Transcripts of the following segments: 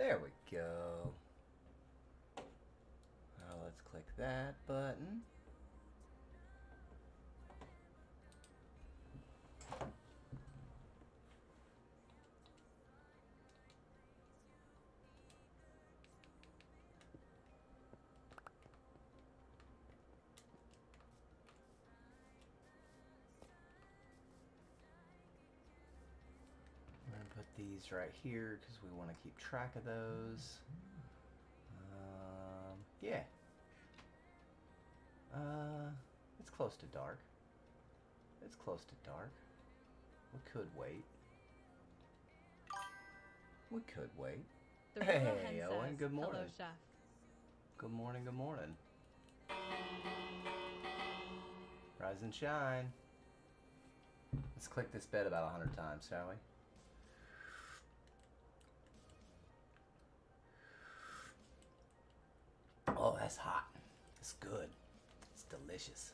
There we go. Now let's click that button. We're going to put these right here because we want to keep track of those. Yeah. It's close to dark. It's close to dark. We could wait. We could wait. Hey, Owen, good morning. Hello, Chef. Good morning, good morning. Rise and shine. Let's click this bed about 100 times, shall we? Oh, that's hot. It's good. It's delicious.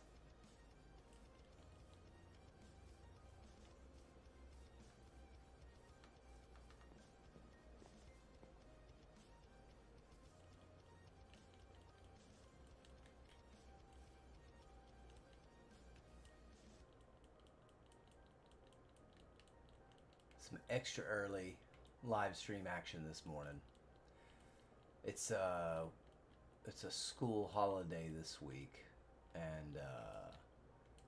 Some extra early live stream action this morning. It's a school holiday this week, and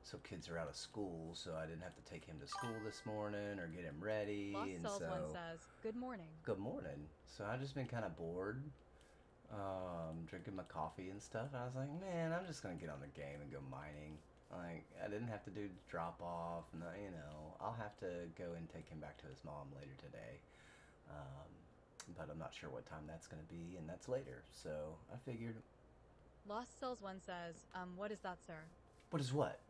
so kids are out of school, so I didn't have to take him to school this morning or get him ready. Lost and Cells so one says, "Good morning." good morning. So I've just been kind of bored, drinking my coffee and stuff. And I was like, man, I'm just gonna get on the game and go mining. Like, I didn't have to do drop off, and I'll have to go and take him back to his mom later today. But I'm not sure what time that's gonna be, and that's later. So I figured, Lost Cells one says, what is that, sir? what is what?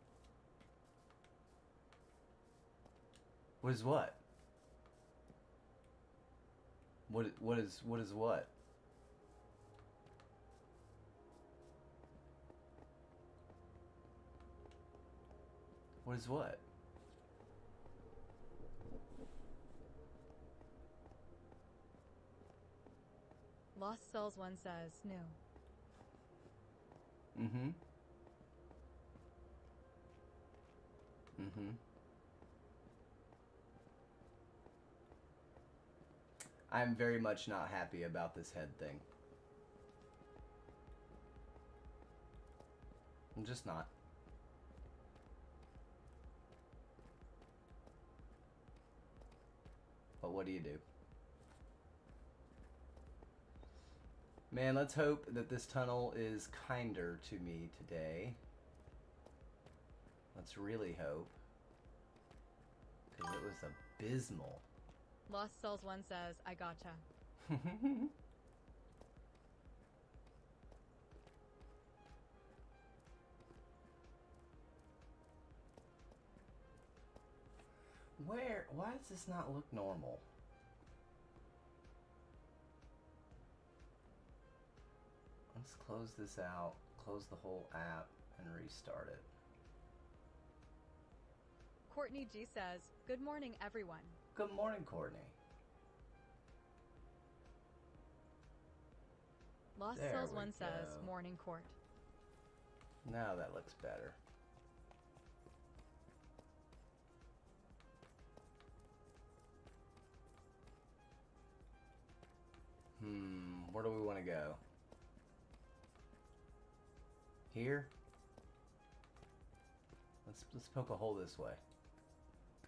What is what? What is what? What is what? Lost Cells one says, new. Mm-hmm. Mm-hmm. I'm very much not happy about this head thing. I'm just not. But what do you do? Man, let's hope that this tunnel is kinder to me today. Let's really hope. Because it was abysmal. Lost Cells one says, I gotcha. Why does this not look normal? Let's close this out, close the whole app, and restart it. Courtney G says, good morning, everyone. Good morning, Courtney. Lost There Cells we one says, go. morning court. Now that looks better. Where do we want to go? Here? Let's poke a hole this way.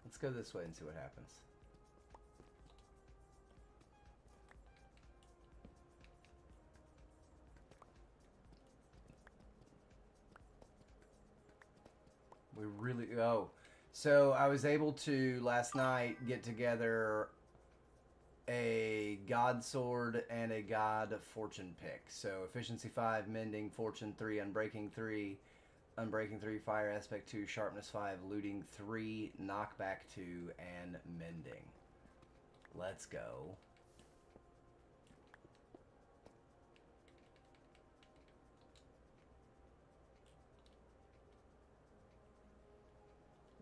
Let's go this way and see what happens. We really so I was able to last night get together a God Sword and a God Fortune pick. So efficiency 5, mending, fortune 3, unbreaking 3, unbreaking 3, fire aspect 2, sharpness 5, looting 3, knockback 2, and mending. Let's go.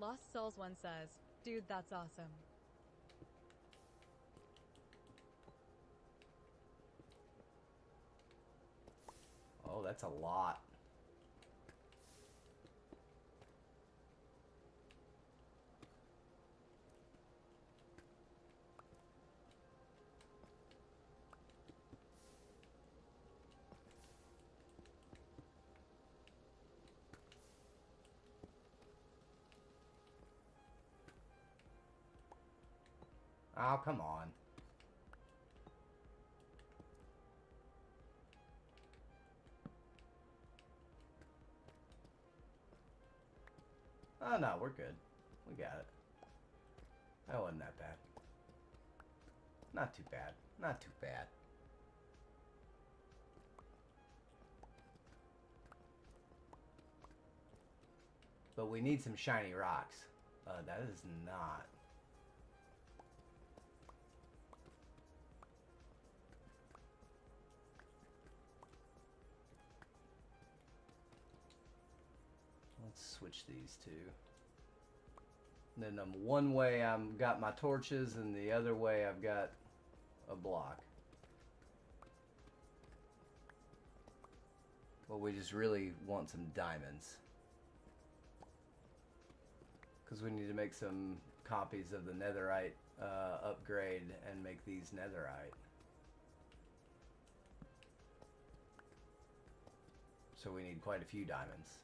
Lost Cells one says, dude, that's awesome. Oh, that's a lot. Oh, come on. Oh, no, we're good. We got it. That wasn't that bad. Not too bad. Not too bad. But we need some shiny rocks. That is not. Let's switch these two. Then one way I've got my torches, and the other way I've got a block. Well, we just really want some diamonds. Because we need to make some copies of the netherite upgrade and make these netherite. So we need quite a few diamonds.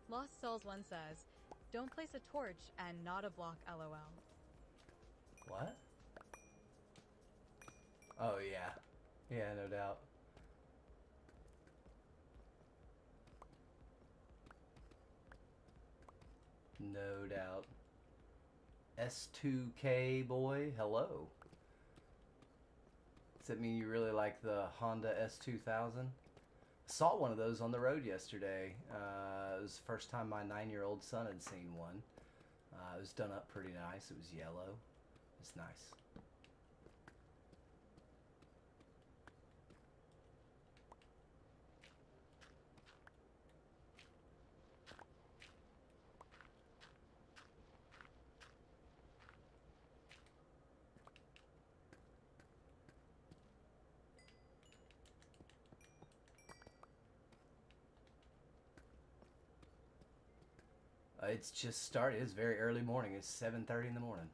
Lost Souls 1 says, don't place a torch and not a block, lol. What? Oh, yeah. Yeah, no doubt. No doubt. S2K boy, hello. Does that mean you really like the Honda S2000? Saw one of those on the road yesterday. It was the first time my 9-year-old son had seen one. It was done up pretty nice. It was yellow. It's nice. It's just started. It's very early morning. It's 7:30 in the morning.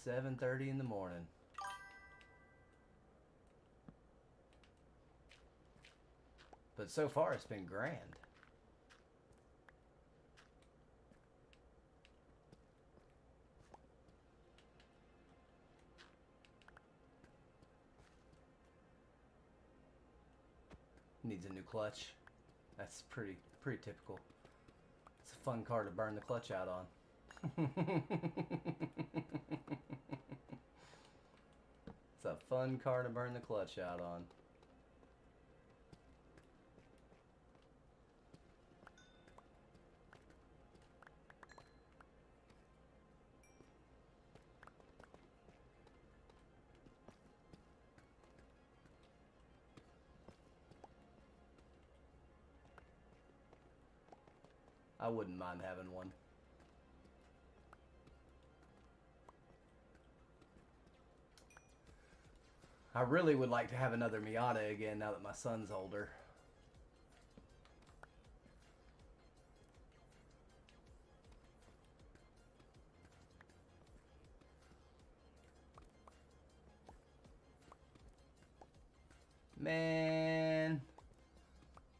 7:30 in the morning. But so far, it's been grand. Needs a new clutch. That's pretty typical. It's a fun car to burn the clutch out on. It's a fun car to burn the clutch out on. I wouldn't mind having one. I really would like to have another Miata again now that my son's older. Man,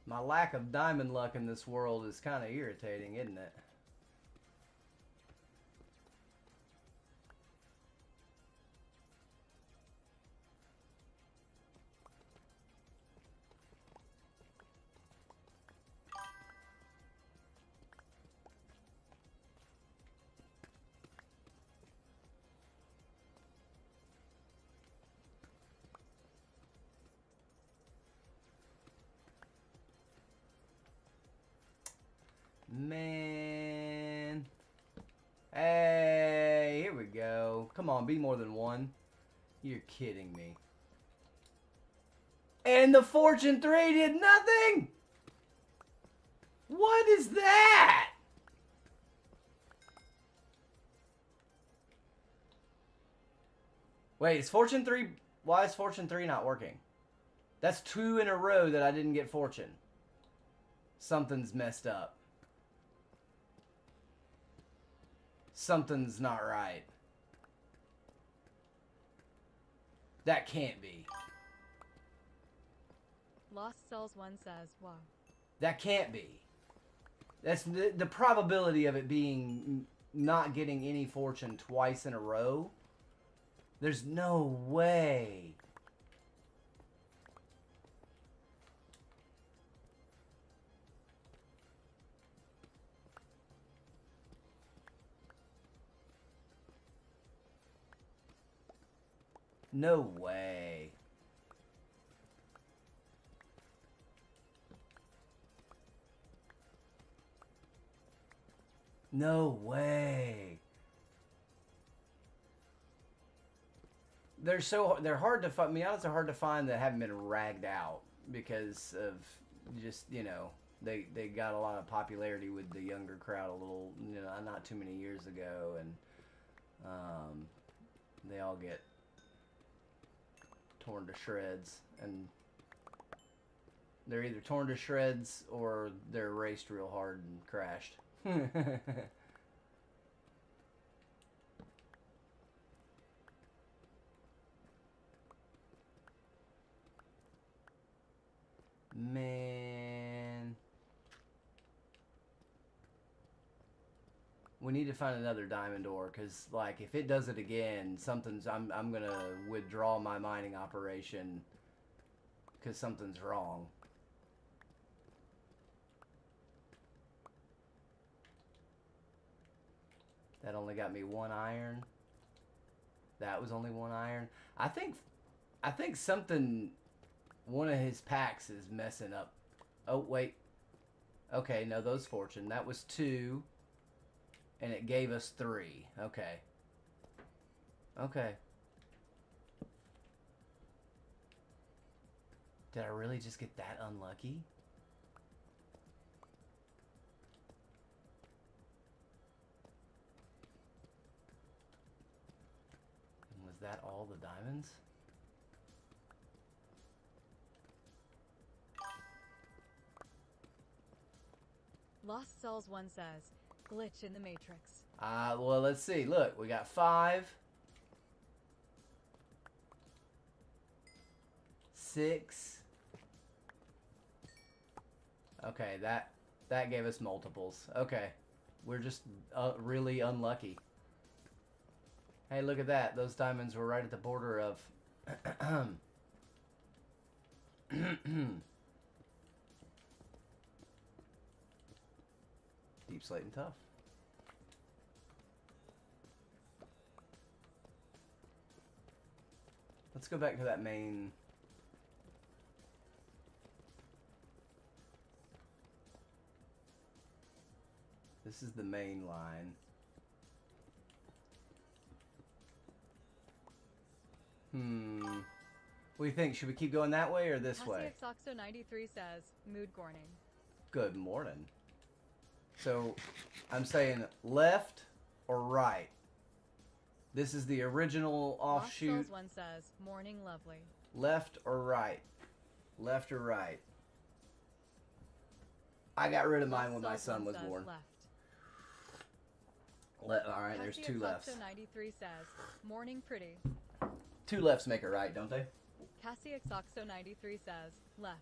my lack of diamond luck in this world is kind of irritating, isn't it? Man. Hey, here we go. Come on, be more than one. You're kidding me. And the Fortune 3 did nothing? What is that? Wait, is Fortune 3... Why is Fortune 3 not working? That's 2 in a row that I didn't get Fortune. Something's messed up. Something's not right. That can't be. Lost Cells 1 says, wow. That can't be. That's the probability of it being not getting any Fortune twice in a row. There's no way. No way. No way. They're hard to find. To be honest, they're hard to find that haven't been ragged out because of just, you know, they got a lot of popularity with the younger crowd a little, you know, not too many years ago, and they all get torn to shreds, and they're either torn to shreds or they're raced real hard and crashed. Man, we need to find another diamond ore, because like if it does it again, I'm gonna withdraw my mining operation because something's wrong. That only got me 1 iron. That was only 1 iron. I think something, one of his packs is messing up. Oh, wait. Okay, no, those Fortune. That was 2. And it gave us 3. Okay. Okay. Did I really just get that unlucky? And was that all the diamonds? Lost Cells 1 says, glitch in the Matrix. Well, let's see. Look, we got 5. 6. Okay, that gave us multiples. Okay. We're just really unlucky. Hey, look at that. Those diamonds were right at the border of... Deep slate and tough. Let's go back to that main... This is the main line. What do you think? Should we keep going that way or this way? Cassie Xoxo93 says, mood gorning. Good morning. So, I'm saying left or right. This is the original offshoot. Lost Cells 1 says, morning lovely. Left or right? Left or right? I got rid of mine when my son was born. All right, there's 2 lefts. Cassie Xoxo93 says, morning pretty. 2 lefts make a right, don't they? Cassie Xoxo93 says, left.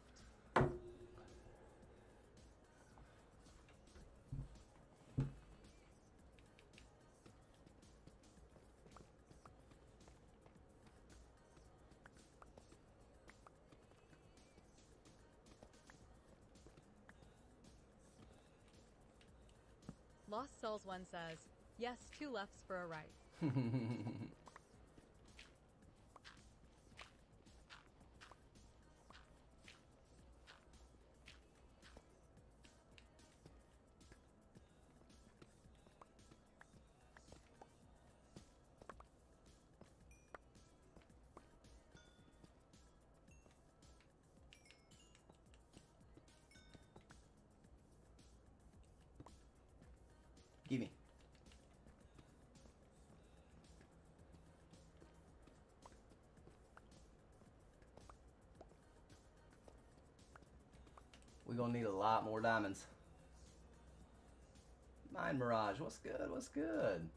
Lost Cells 1 says, yes, 2 lefts for a right. We're gonna need a lot more diamonds. Mine Mirage, what's good? What's good?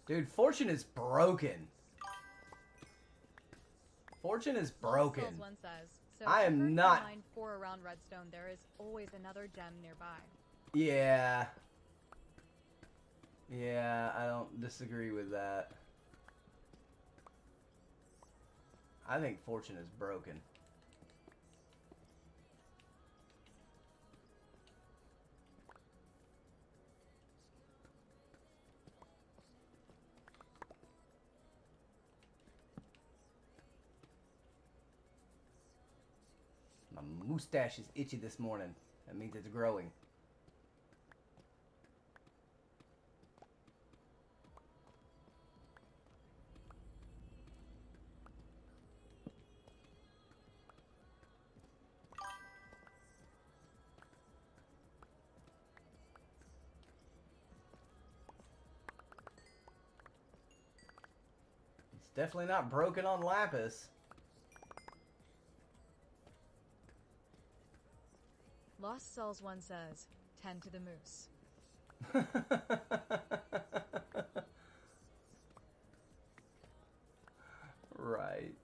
Dude, Fortune is broken. Fortune is broken. Lost Souls 1 says, so I if am you not- mine 4 around redstone, there is always another gem nearby. Yeah. Yeah, I don't disagree with that. I think Fortune is broken. My mustache is itchy this morning. That means it's growing. It's definitely not broken on Lapis. Lost Souls 1 says, 10 to the moose. Right.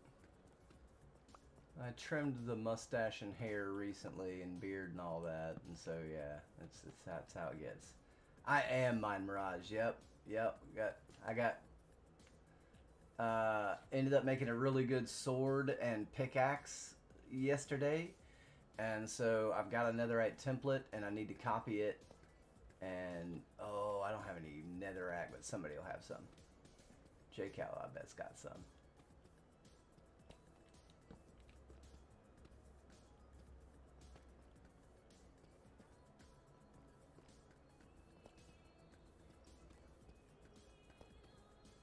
I trimmed the mustache and hair recently, and beard and all that, and so yeah, that's how it gets. I am Mine Mirage. Yep. Ended up making a really good sword and pickaxe yesterday, and so I've got a netherite template, and I need to copy it. And oh, I don't have any netherrack, but somebody will have some. J-Cal, I bet's got some.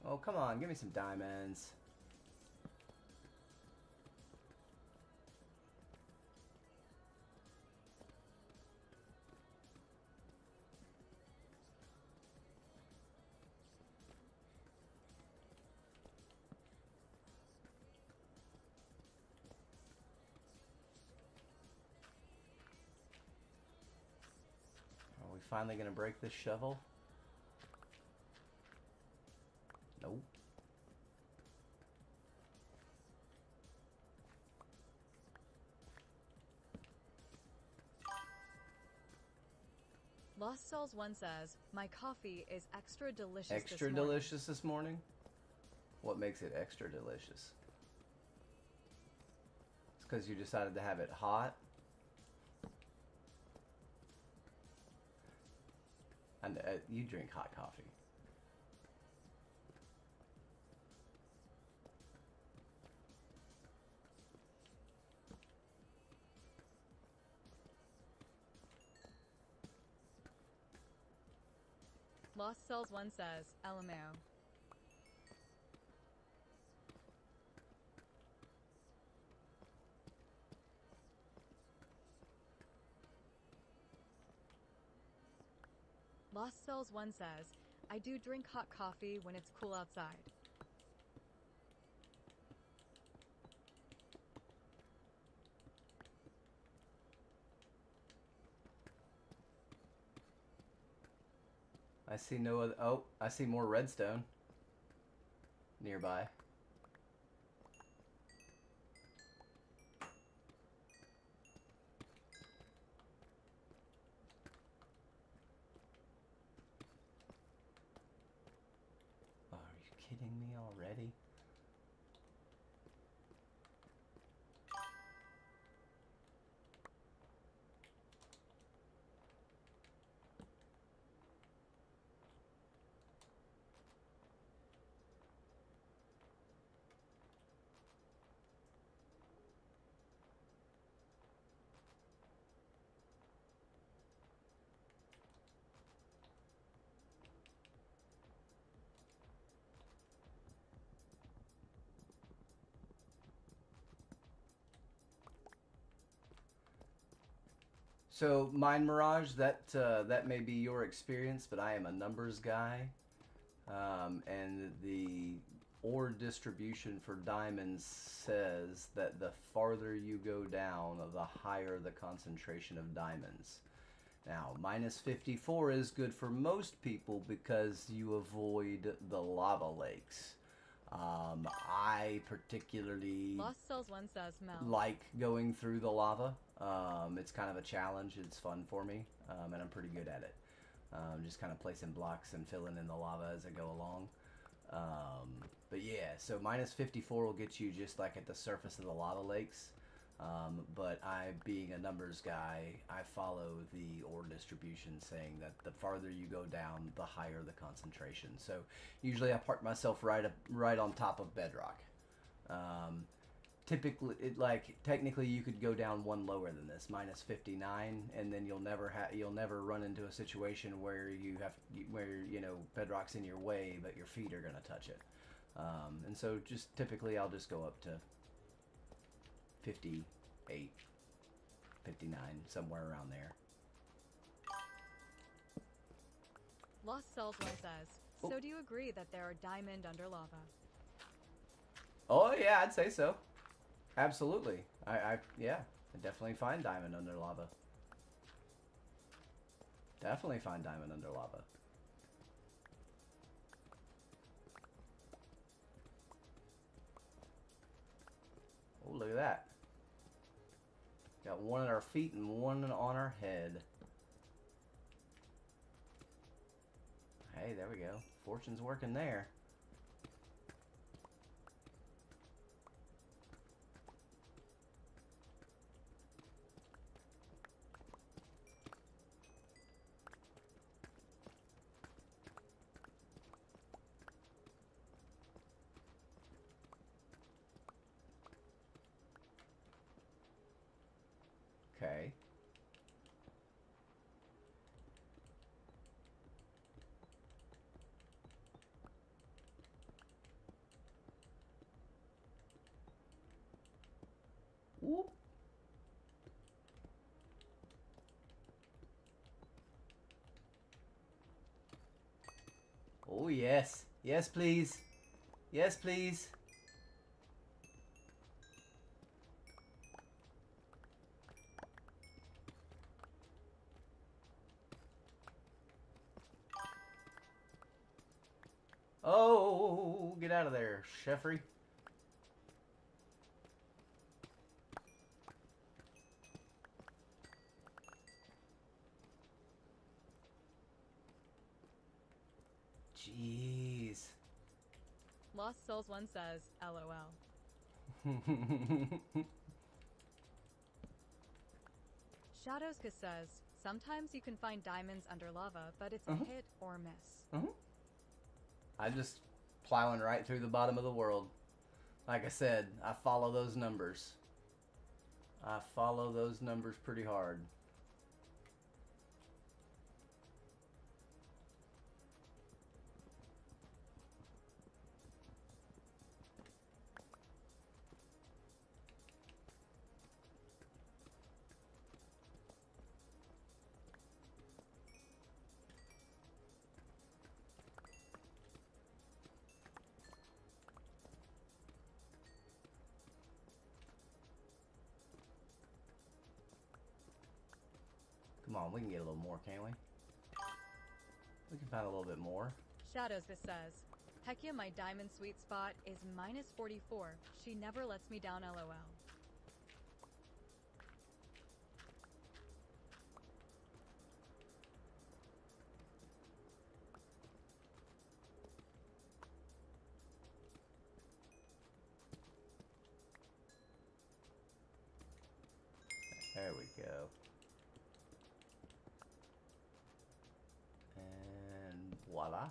Oh, come on, give me some diamonds. Are we finally gonna break this shovel? Nope. Lost Souls 1 says, my coffee is extra delicious Extra this morning. delicious this morning? What makes it extra delicious? It's because you decided to have it hot? And you drink hot coffee. Lost Souls 1 says, LMAO. Lost Souls 1 says, I do drink hot coffee when it's cool outside. I see no other. Oh, I see more redstone nearby. Oh, are you kidding me already? So mine, Mirage, that may be your experience, but I am a numbers guy, and the ore distribution for diamonds says that the farther you go down, the higher the concentration of diamonds. Now, minus 54 is good for most people because you avoid the lava lakes. I particularly Lost Cells 1 says Mel. like going through the lava. It's kind of a challenge. It's fun for me, and I'm pretty good at it. Just kind of placing blocks and filling in the lava as I go along. But yeah, so minus 54 will get you just like at the surface of the lava lakes. But I, being a numbers guy, I follow the ore distribution saying that the farther you go down, the higher the concentration. So usually I park myself right on top of bedrock. Typically, technically you could go down one lower than this, minus 59, and then you'll never run into a situation where bedrock's in your way, but your feet are gonna touch it. And so just typically I'll just go up to 58, 59, somewhere around there. Lost Cells 1 says, Oh. so do you agree that there are diamond under lava? Oh yeah, I'd say so. Absolutely. I definitely find diamond under lava. Definitely find diamond under lava. Oh, look at that. Got one at our feet and one on our head. Hey, there we go. Fortune's working there. Okay. Whoop. Oh, yes. Yes, please. Yes, please. Oh, get out of there, Sheffrey. Jeez. Lost Cells 1 says, LOL. Shadowska says, sometimes you can find diamonds under lava, but it's a hit or miss. I'm just plowing right through the bottom of the world. Like I said, I follow those numbers. I follow those numbers pretty hard. Come on, we can get a little more, can't we? We can find a little bit more. Shadowska says, Hekia, my diamond sweet spot is minus 44. She never lets me down, LOL. There we go. And voila.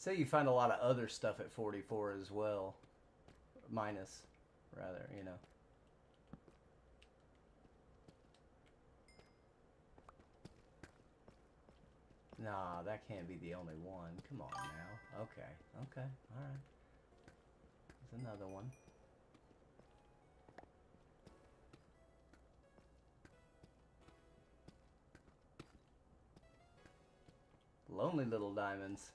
Say you find a lot of other stuff at 44 as well. Minus, rather, you know. Nah, that can't be the only one. Come on now. Okay, okay, alright. There's another one. Lonely little diamonds.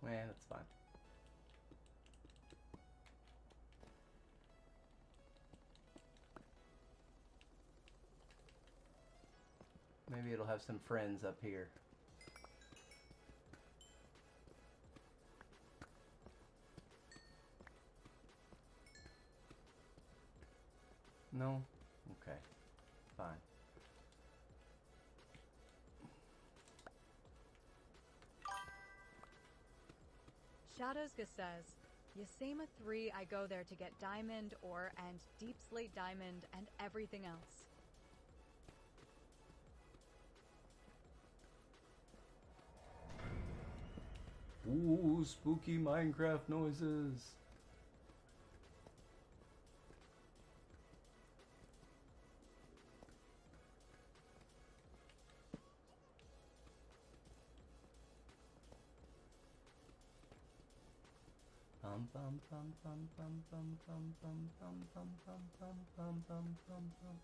Man, that's fine. Maybe it'll have some friends up here. No? Okay. Fine. Shadowska says, Yasema 3, I go there to get diamond ore and deep slate diamond and everything else. Ooh, spooky Minecraft noises. Bum bum bum bum bum bum bum bum bum bum bum bum bum bum bum bum.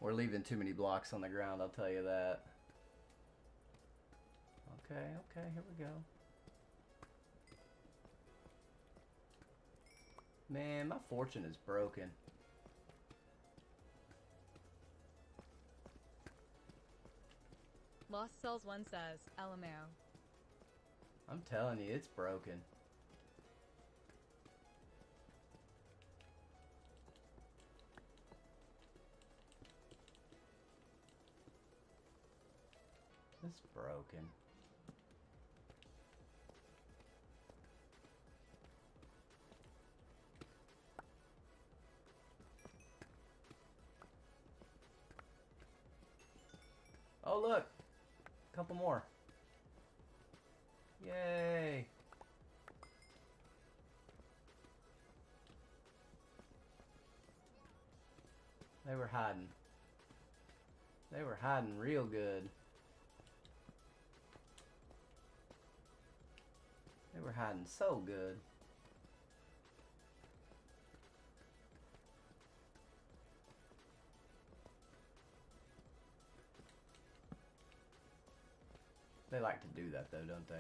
We're leaving too many blocks on the ground, I'll tell you that. Okay, okay, here we go. Man, my fortune is broken. Lost Cells 1 says, LMAO. I'm telling you, it's broken. It's broken. Oh, look. A couple more. Yay. They were hiding. They were hiding real good. They were hiding so good. They like to do that though, don't they?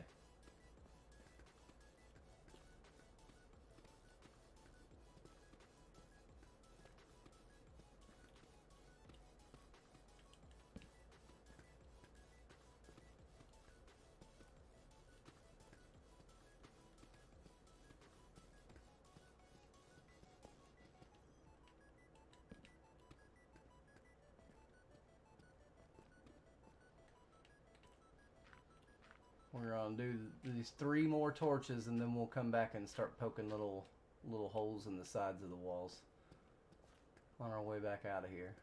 We're gonna do these 3 more torches and then we'll come back and start poking little holes in the sides of the walls on our way back out of here.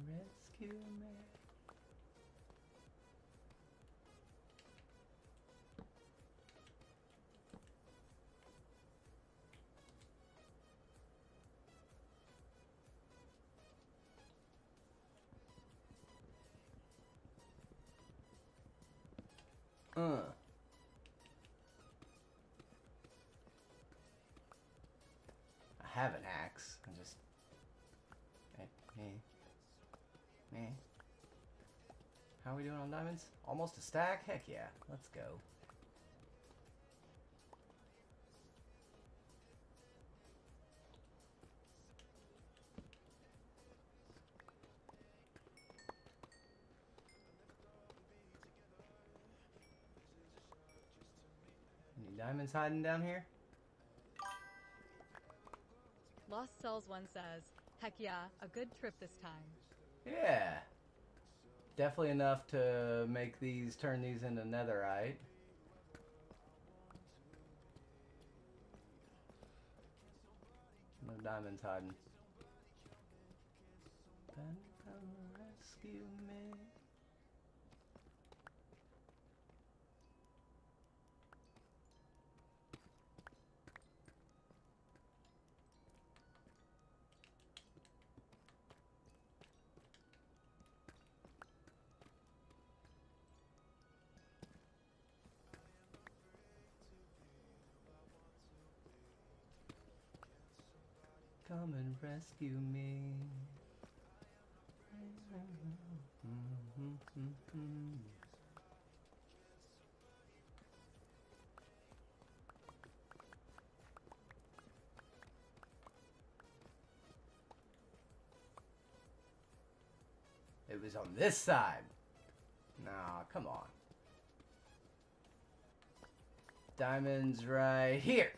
Rescue me. Uh. I have an axe. I just... Meh. How are we doing on diamonds? Almost a stack? Heck yeah. Let's go. Any diamonds hiding down here? Lost Souls 1 says, heck yeah, a good trip this time. Yeah. Definitely enough to make these, turn these into netherite. No diamonds hiding. Then come rescue me. Come and rescue me. It was on this side. Nah, come on. Diamonds right here.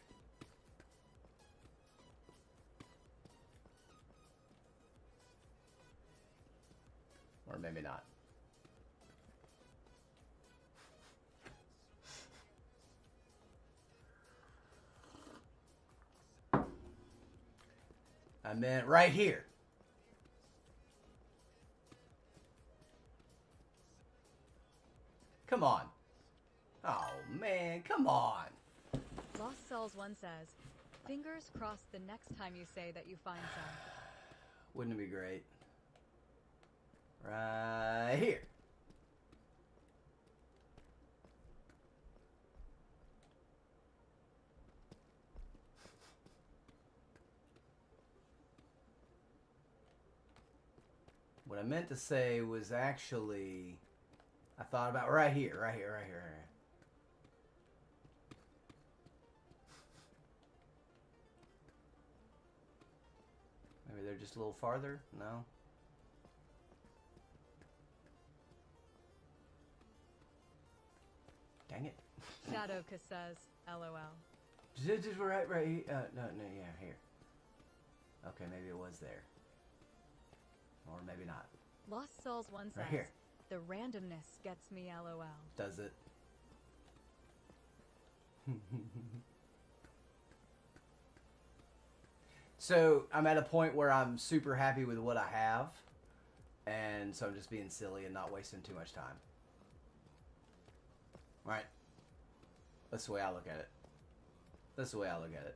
Or maybe not. I meant right here. Come on. Oh, man, come on. Lost Souls 1 says, fingers crossed the next time you say that you find some. Wouldn't it be great? Right here. What I meant to say was actually, I thought about right here, right here, right here, right here. Maybe they're just a little farther? No? Dang it. Shadowka says, LOL. Just right here. No, yeah, here. Okay, maybe it was there. Or maybe not. Lost Souls 1 says, Right here. the randomness gets me LOL. Does it? So, I'm at a point where I'm super happy with what I have. And so I'm just being silly and not wasting too much time. Right? That's the way I look at it. That's the way I look at it.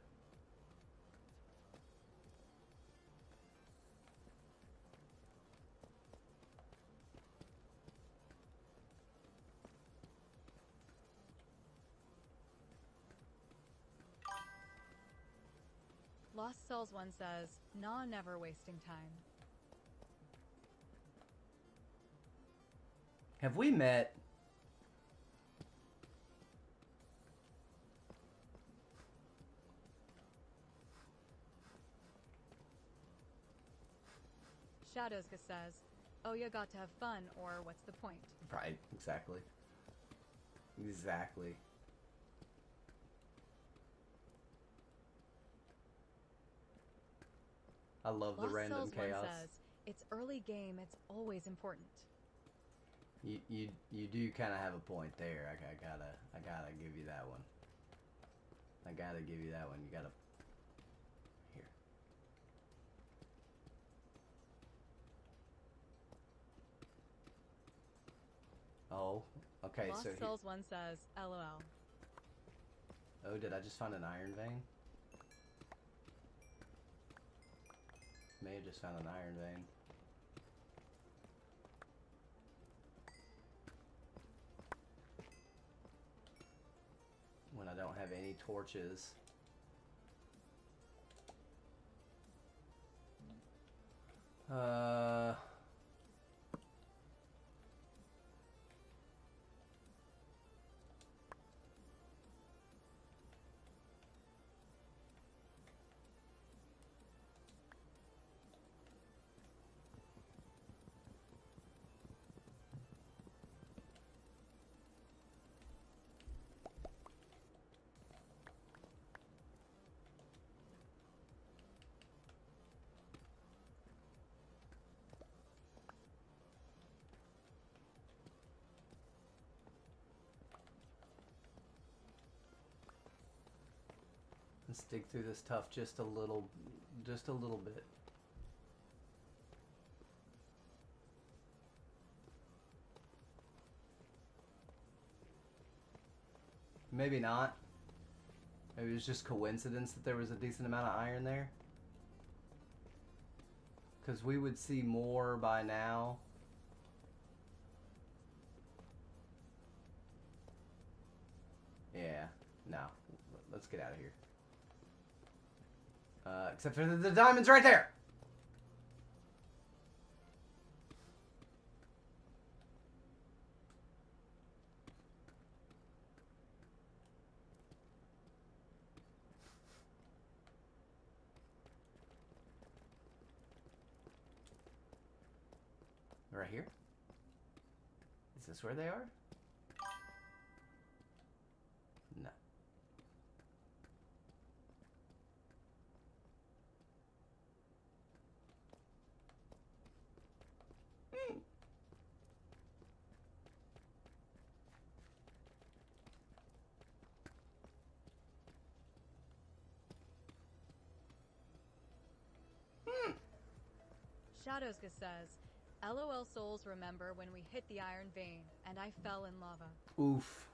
Lost Souls 1 says, nah, never wasting time. Have we met? Shadowska says, oh, you got to have fun, or what's the point? Right, exactly. Exactly. I love the Lost random Souls chaos. 1 says, it's early game, it's always important. You do kind of have a point there. I gotta give you that one. I gotta give you that one. You gotta here. Oh, okay. Lost So Souls 1 says, LOL. oh, did I just find an iron vein? May have just found an iron vein. any torches. Let's dig through this tuff just a little bit. Maybe not. Maybe it was just coincidence that there was a decent amount of iron there. Because we would see more by now. Yeah, no. Let's get out of here. Except for the diamond's right there! Right here? Is this where they are? No. Shadowska says, LOL souls remember when we hit the iron vein, and I fell in lava. Oof.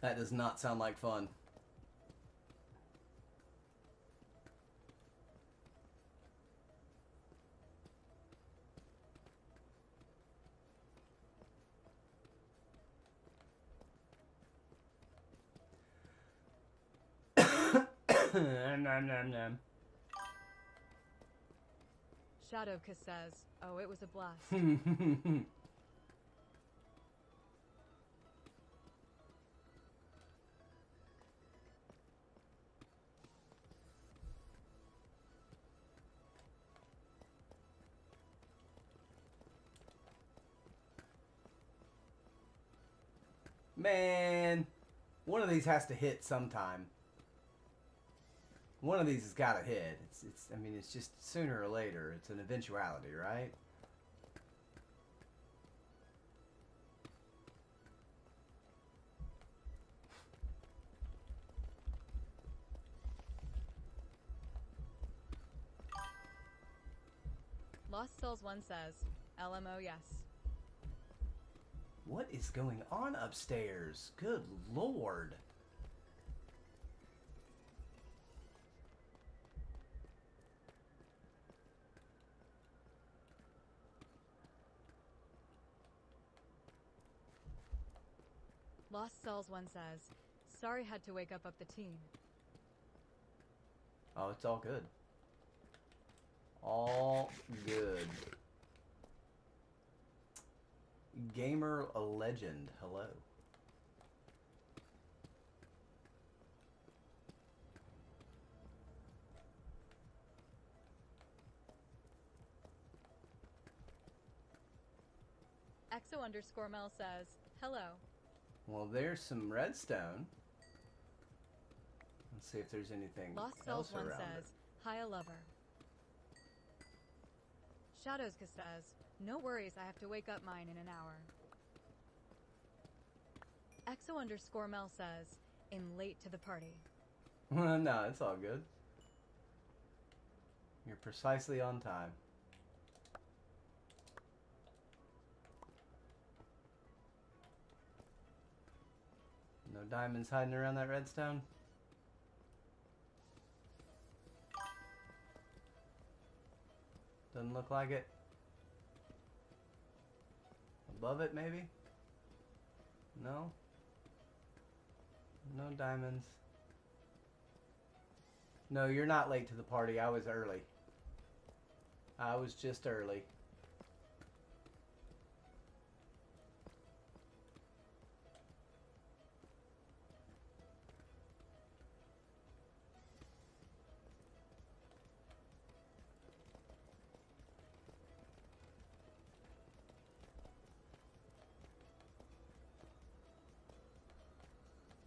That does not sound like fun. Nom, nom, nom. Shadowka says, oh, it was a blast. Man, one of these has to hit sometime. One of these has got to hit. I mean, it's just sooner or later. It's an eventuality, right? Lost Souls 1 says, LMO yes. What is going on upstairs? Good Lord. Lost Souls 1 says, sorry had to wake up the team. Oh, it's all good. All good. Gamer a legend, hello. Exo_Mel says, hello. Well, there's some redstone. Let's see if there's anything Lost else Souls 1 around says, hi a lover. Shadowska says, no worries, I have to wake up mine in an hour. Exo_Mel says, in late to the party. it. No, it's all good. You're precisely on time. No diamonds hiding around that redstone? Doesn't look like it. Above it, maybe? No? No diamonds. No, you're not late to the party. I was early. I was just early.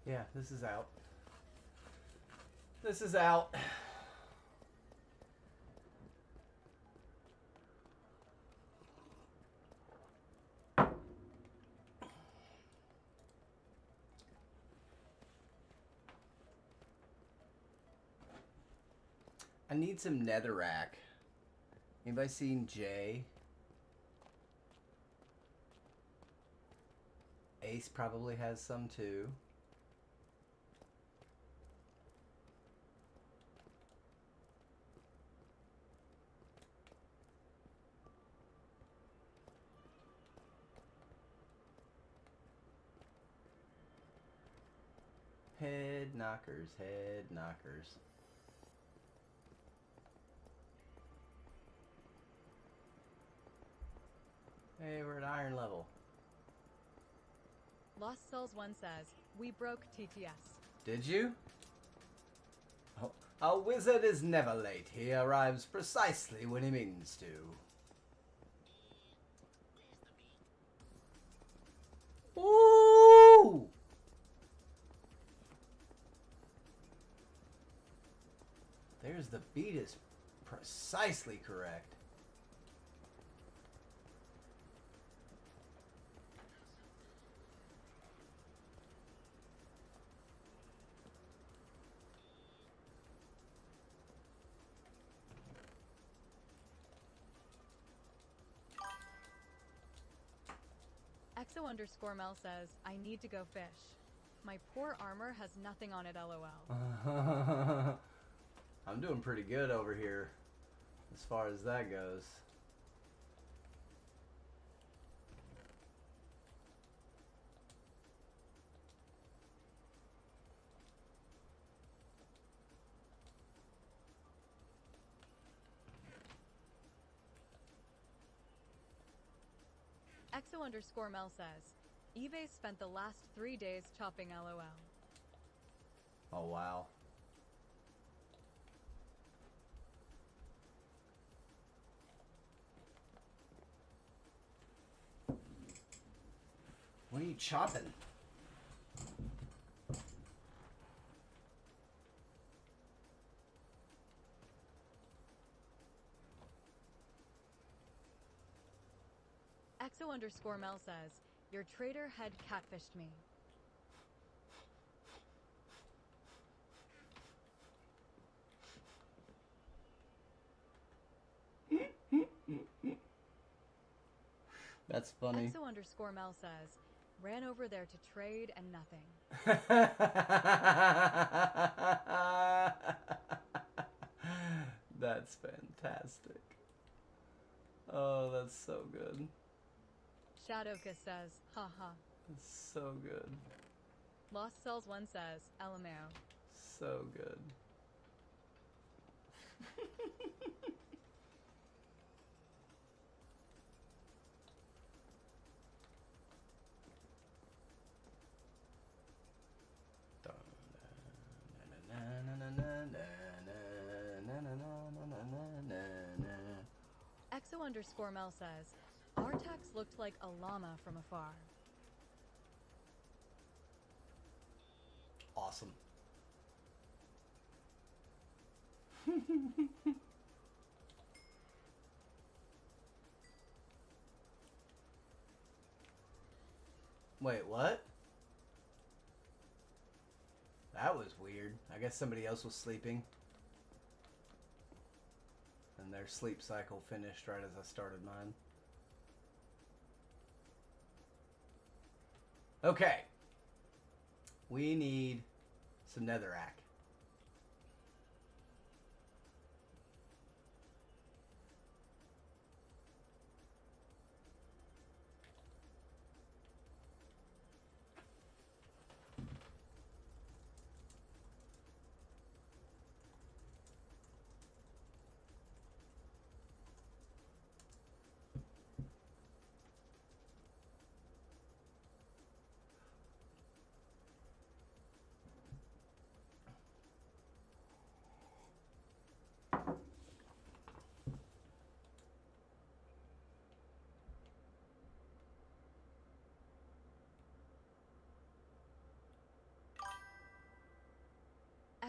Yeah, this is out. This is out. I need some netherrack. Anybody seen Jay? Ace probably has some too. Head knockers, head knockers. Hey, we're at iron level. Lost Souls 1 says, we broke TTS. Did you? Oh, a wizard is never late. He arrives precisely when he means to. Ooh! There's the beat is precisely correct. Exo_Mel says, I need to go fish. My poor armor has nothing on it, lol. I'm doing pretty good over here as far as that goes. Exo_Mel says, eBay spent the last 3 days chopping lol. Oh, wow. What are you chopping? Exo_Mel says, your trader had catfished me. That's funny. Exo_Mel says, ran over there to trade and nothing. That's fantastic. Oh, that's so good. Shadowka says, haha. That's so good. Lost Cells 1 says, LMAO. So good. Exo_Mel says, Artax looked like a llama from afar. Awesome. Wait, what? That was weird. I guess somebody else was sleeping. And their sleep cycle finished right as I started mine. Okay. We need some netherrack.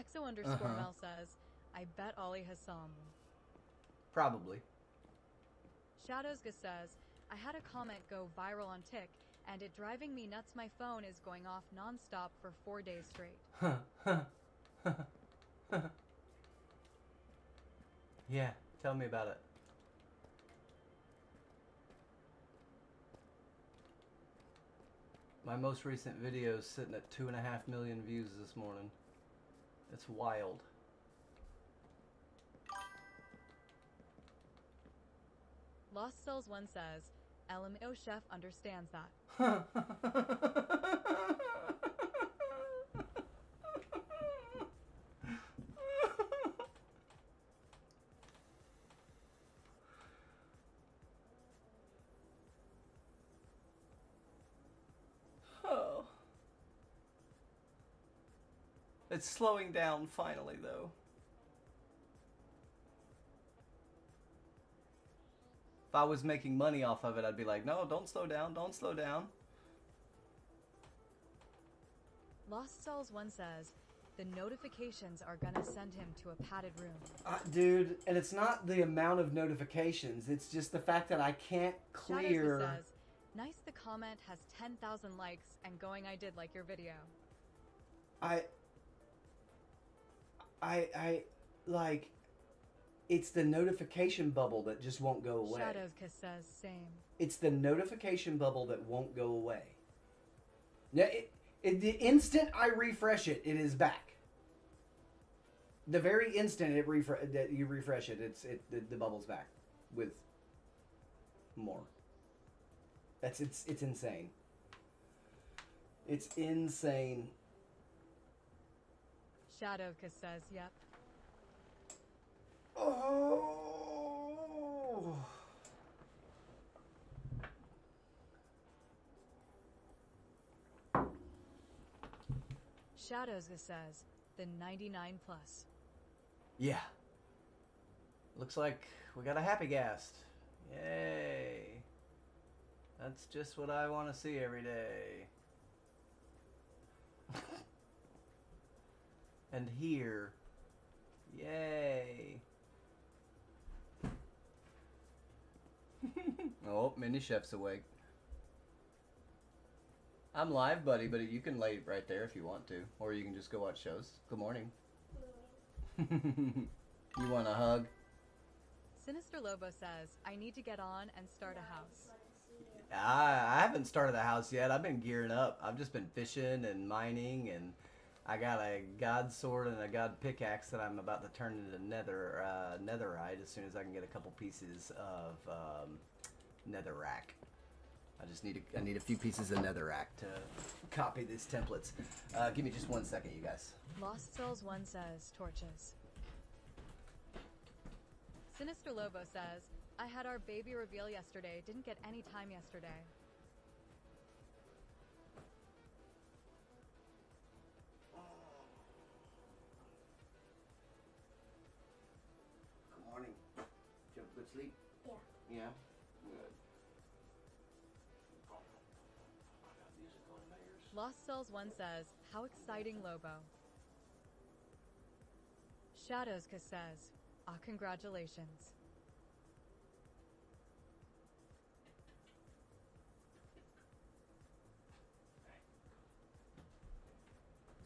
Exo underscore Mel says, I bet Ollie has some. Probably. Shadowsga says, I had a comment go viral on Tik, and it driving me nuts my phone is going off nonstop for 4 days straight. Yeah, tell me about it. My most recent video is sitting at 2.5 million views this morning. It's wild. Lost Cells 1 says, LMO Chef understands that. Oh. It's slowing down finally, though. If I was making money off of it, I'd be like, no, don't slow down, don't slow down. Lost Cells 1 says, the notifications are gonna send him to a padded room. Dude, and it's not the amount of notifications, it's just the fact that I can't clear... Shadowsga says, nice the comment has 10,000 likes and going I did like your video. Like, it's the notification bubble that just won't go away. Shadowsga says, same. It's the notification bubble that won't go away. Now, the instant I refresh it, it is back. The very instant that you refresh it, the bubble's back with more. It's insane. It's insane. Shadowsga says, yep. Oh. Shadowsga says, the 99 plus. Yeah. Looks like we got a happy guest. Yay. That's just what I want to see every day. And here. Yay. Oh, Mini Chef's awake. I'm live, buddy, but you can lay right there if you want to. Or you can just go watch shows. Good morning. You want a hug? Sinister Lobo says, I need to get on and start a house. I haven't started a house yet. I've been gearing up. I've just been fishing and mining, and I got a god sword and a god pickaxe that I'm about to turn into netherite as soon as I can get a couple pieces of netherrack. I need a few pieces of netherrack to copy these templates. Give me just 1 second, you guys. Lost Souls 1 says, torches. Sinister Lobo says, I had our baby reveal yesterday. Didn't get any time yesterday. Good morning. Did you have a good sleep? Yeah. Yeah? Good. Lost Souls 1 says, how exciting, Lobo. Shadowsga says, congratulations.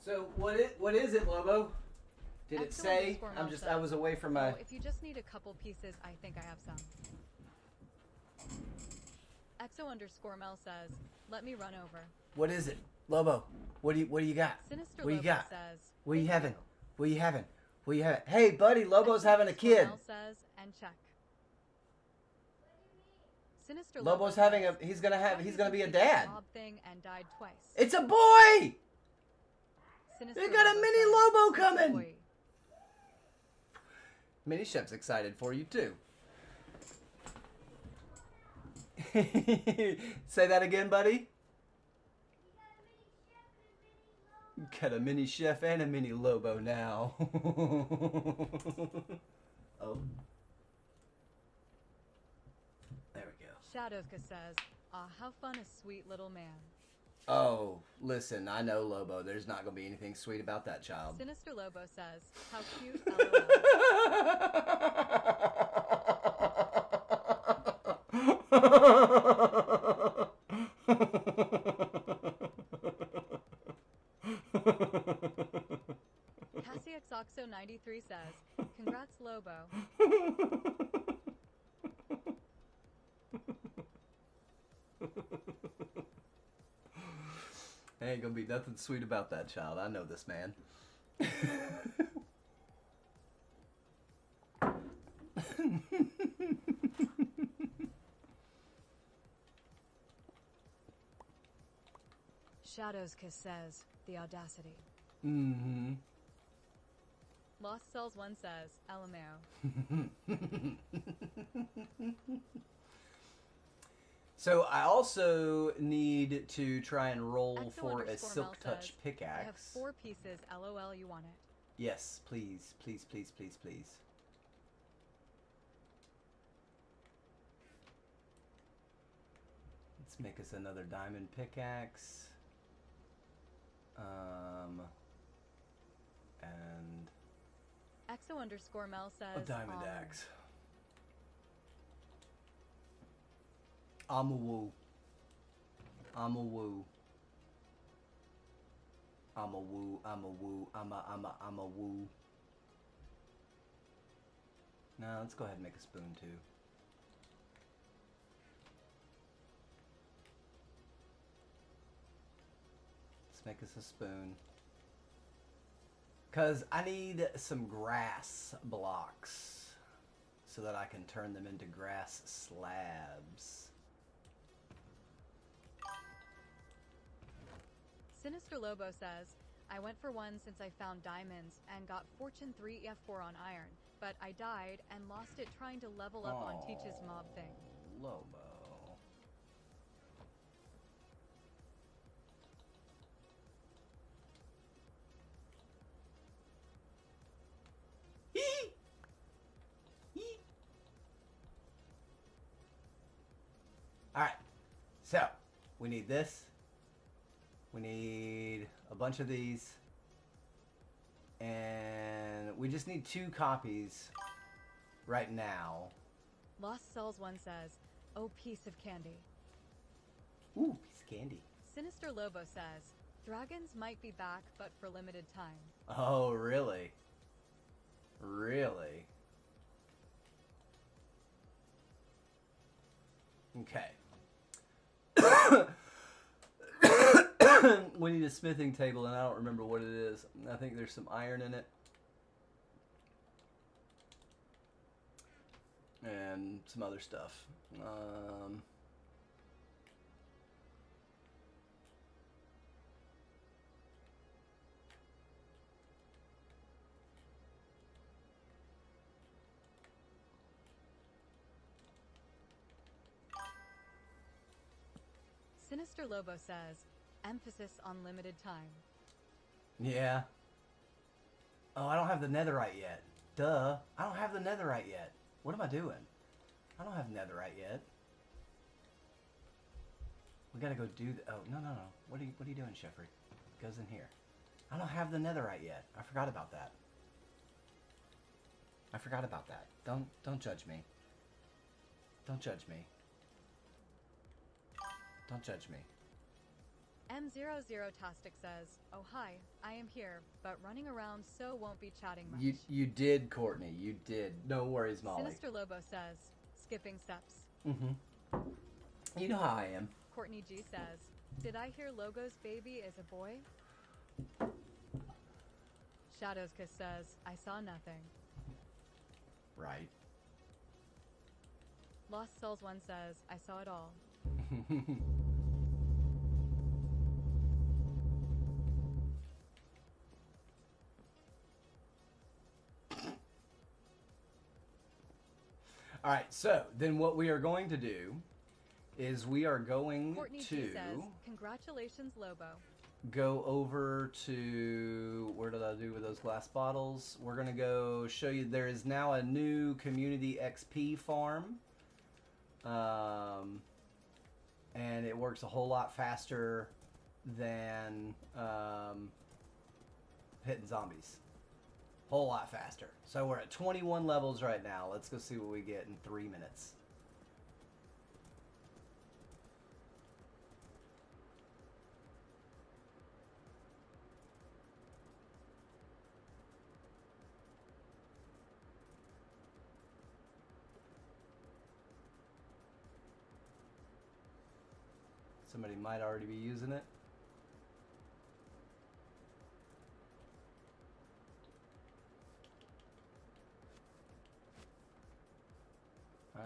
So what is it, Lobo? Did it say? I was away from my. Oh, if you just need a couple pieces, I think I have some. Exo_Mel says, let me run over. What is it, Lobo? What do you got? Sinister What you Lobo got? says, What are you thank having? What are you having? What are you having? Hey, buddy, Lobo's having a kid. Mel says, and check. Sinister Lobo's Lobo having says, he's gonna be a "He dad. mob thing and died twice." It's a boy. Sinister They got a Lobo mini says, Lobo "It's a coming." boy." Mini Chef's excited for you too. Say that again, buddy. Got a mini chef and a mini Lobo now. Oh. There we go. Shadowsga says, how fun a sweet little man. Oh, listen, I know Lobo. There's not going to be anything sweet about that child. Sinister Lobo says, how cute, lol. CassieXOxo93 says, congrats, Lobo. Ain't gonna be nothing sweet about that child. I know this man. Shadow's Kiss says, the audacity. Mm-hmm. Lost Cells 1 says, LMAO. So I also need to try and roll Exo for a underscore silk Mel touch says, pickaxe. I have 4 pieces, LOL, you want it. Yes, please, please, please, please, please. Let's make us another diamond pickaxe. And Exo underscore Mel says, a diamond axe. I'm a woo. I'm a woo. I'm a woo. I'm a woo. I'm a woo. Now let's go ahead and make a spoon too. Let's make us a spoon. Because I need some grass blocks so that I can turn them into grass slabs. Sinister Lobo says, I went for one since I found diamonds and got Fortune 3 F4 on iron, but I died and lost it trying to level up on Teach's mob thing. Lobo. Alright, so we need this. We need a bunch of these. And we just need 2 copies right now. Lost Cells 1 says, oh, piece of candy. Ooh, piece of candy. Sinister Lobo says, dragons might be back, but for limited time. Oh, really? Really? Okay. We need a smithing table, and I don't remember what it is. I think there's some iron in it. And some other stuff. Sinister Lobo says, emphasis on limited time. Yeah. Oh, I don't have the netherite yet. Duh. I don't have the netherite yet. What am I doing? I don't have netherite yet. We gotta go do the... Oh, no. What are you doing, Sheffrey? It goes in here. I don't have the netherite yet. I forgot about that. Don't judge me. Don't judge me. Don't judge me. M00tastic says, oh hi, I am here, but running around so won't be chatting much. You did, Courtney. You did. No worries, Molly. Sinister Lobo says, skipping steps. Mm-hmm. You know how I am. Courtney G says, did I hear Logo's baby is a boy? Shadow's Kiss says, I saw nothing. Right. Lost Souls 1 says, I saw it all. All right, so then what we are going to do is we are going Courtney to G says, congratulations, Lobo. go over to, where did I do with those glass bottles? We're going to go show you, there is now a new community XP farm. And it works a whole lot faster than hitting zombies. Whole lot faster. So we're at 21 levels right now. Let's go see what we get in 3 minutes. Somebody might already be using it.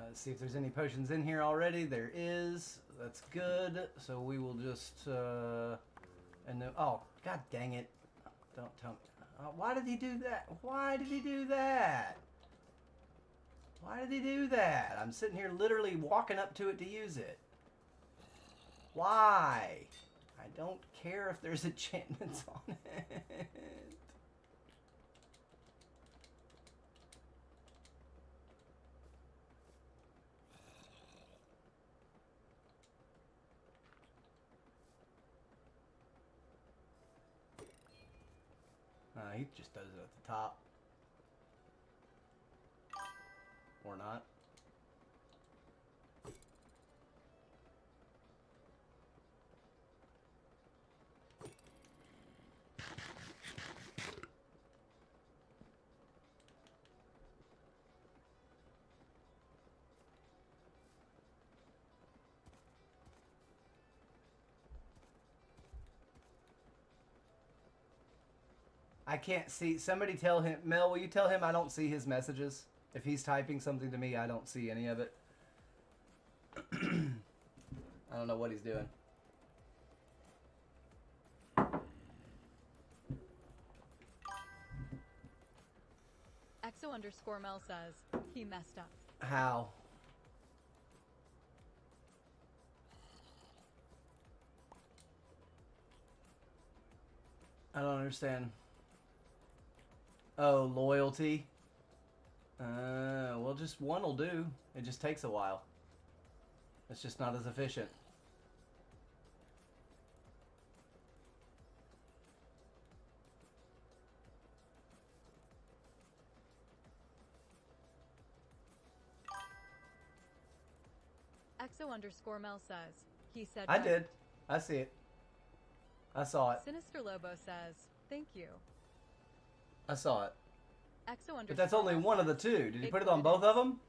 Let's see if there's any potions in here already. There is. That's good. So we will just and then, oh, god dang it. Don't tell me. Why did he do that? Why did he do that? Why did he do that? I'm sitting here literally walking up to it to use it. Why? I don't care if there's enchantments on it. He just does it at the top. Or not. I can't see. Somebody tell him. Mel, will you tell him I don't see his messages? If he's typing something to me, I don't see any of it. I don't know what he's doing. Exo_Mel says he messed up. How? I don't understand. Oh, loyalty. Well, just one will do. It just takes a while. It's just not as efficient. Exo_Mel says he said. I did. I see it. I saw it. Sinister Lobo says thank you. I saw it. Exo_. But that's only one of the two. Did he put it on Included. both of them?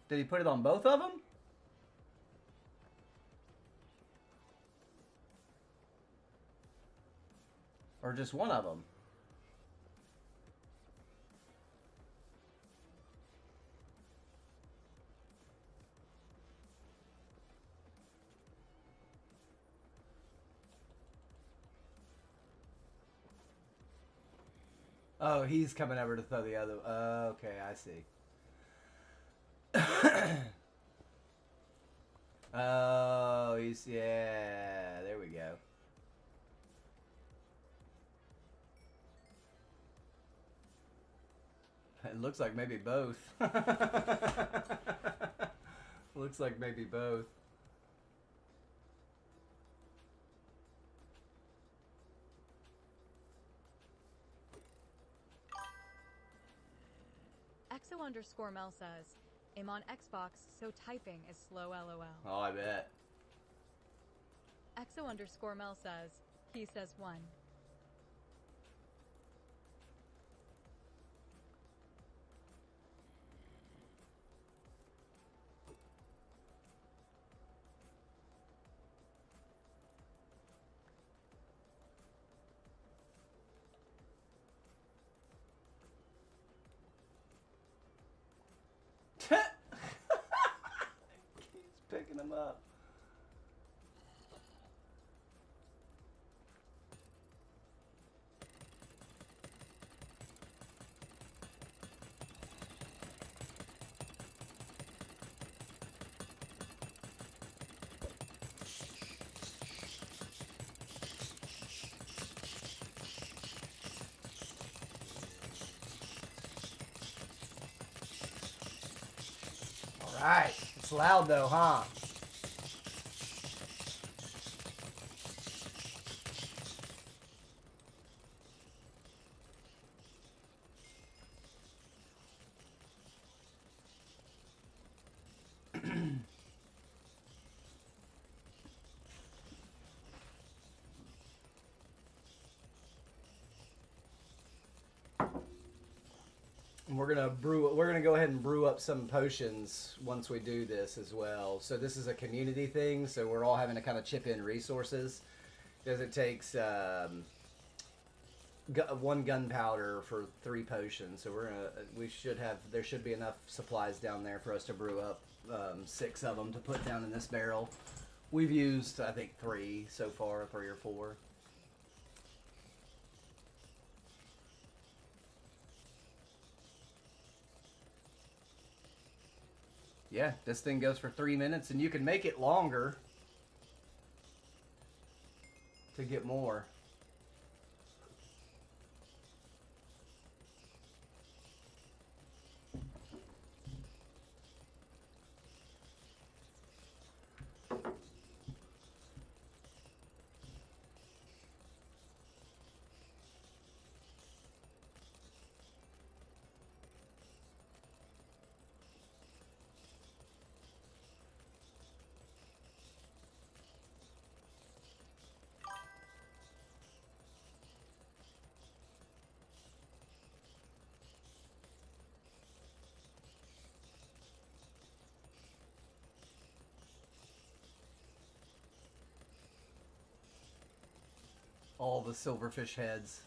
Did he put it on both of them? Or just one of them? Oh, he's coming over to throw the other. Okay, I see. Oh, he's, yeah, there we go. It looks like maybe both. Looks like maybe both. Exo_Mel says, I'm on Xbox, so typing is slow lol. Oh, I bet. Exo_Mel says, he says one. He's picking him up. All right. It's loud though, huh? And we're gonna brew. We're gonna go ahead and brew up some potions once we do this as well. So this is a community thing. So we're all having to kind of chip in resources because it takes one gunpowder for 3 potions. So we should have. There should be enough supplies down there for us to brew up 6 of them to put down in this barrel. We've used, I think, 3 so far, 3 or 4. Yeah, this thing goes for 3 minutes, and you can make it longer to get more. All the silverfish heads.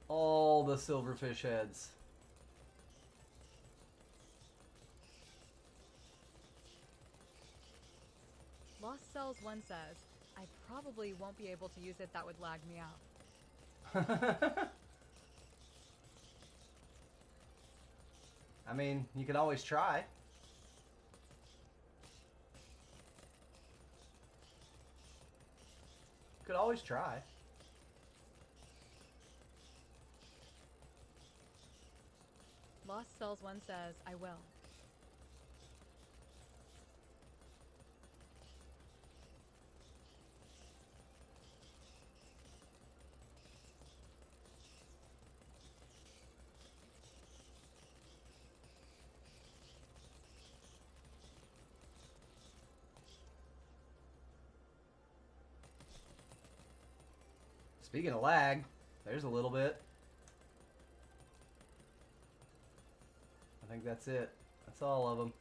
All the silverfish heads. Lost Cells 1 says, I probably won't be able to use it. That would lag me out. I mean, you can always try. Could always try. Lost Cells 1 says, I will. Speaking of lag, there's a little bit. I think that's it. That's all of them.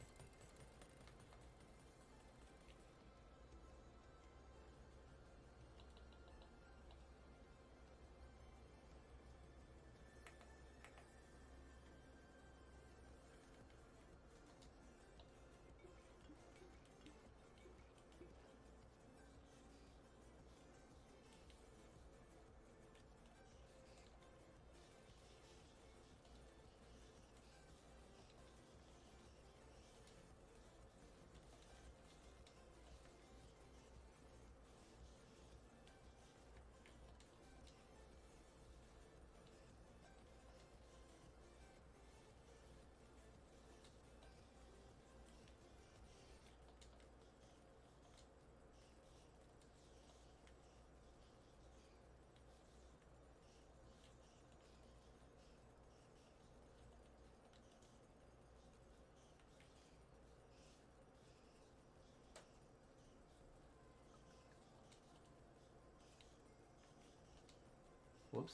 Whoops.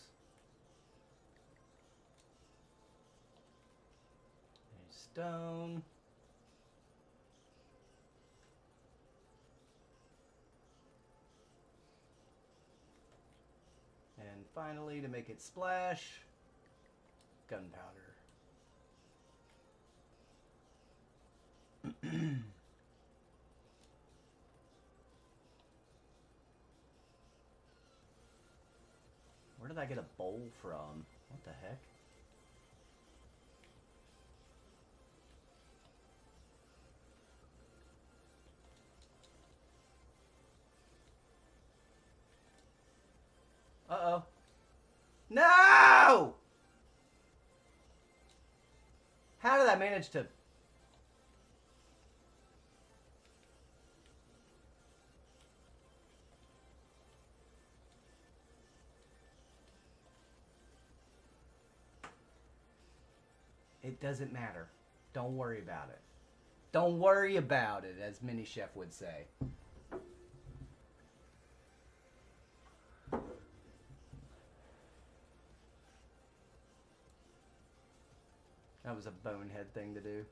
There's stone. And finally, to make it splash, gunpowder. Where did I get a bowl from? What the heck? Uh-oh. No! How did I manage to... It doesn't matter. Don't worry about it. Don't worry about it, as Mini Chef would say. That was a bonehead thing to do.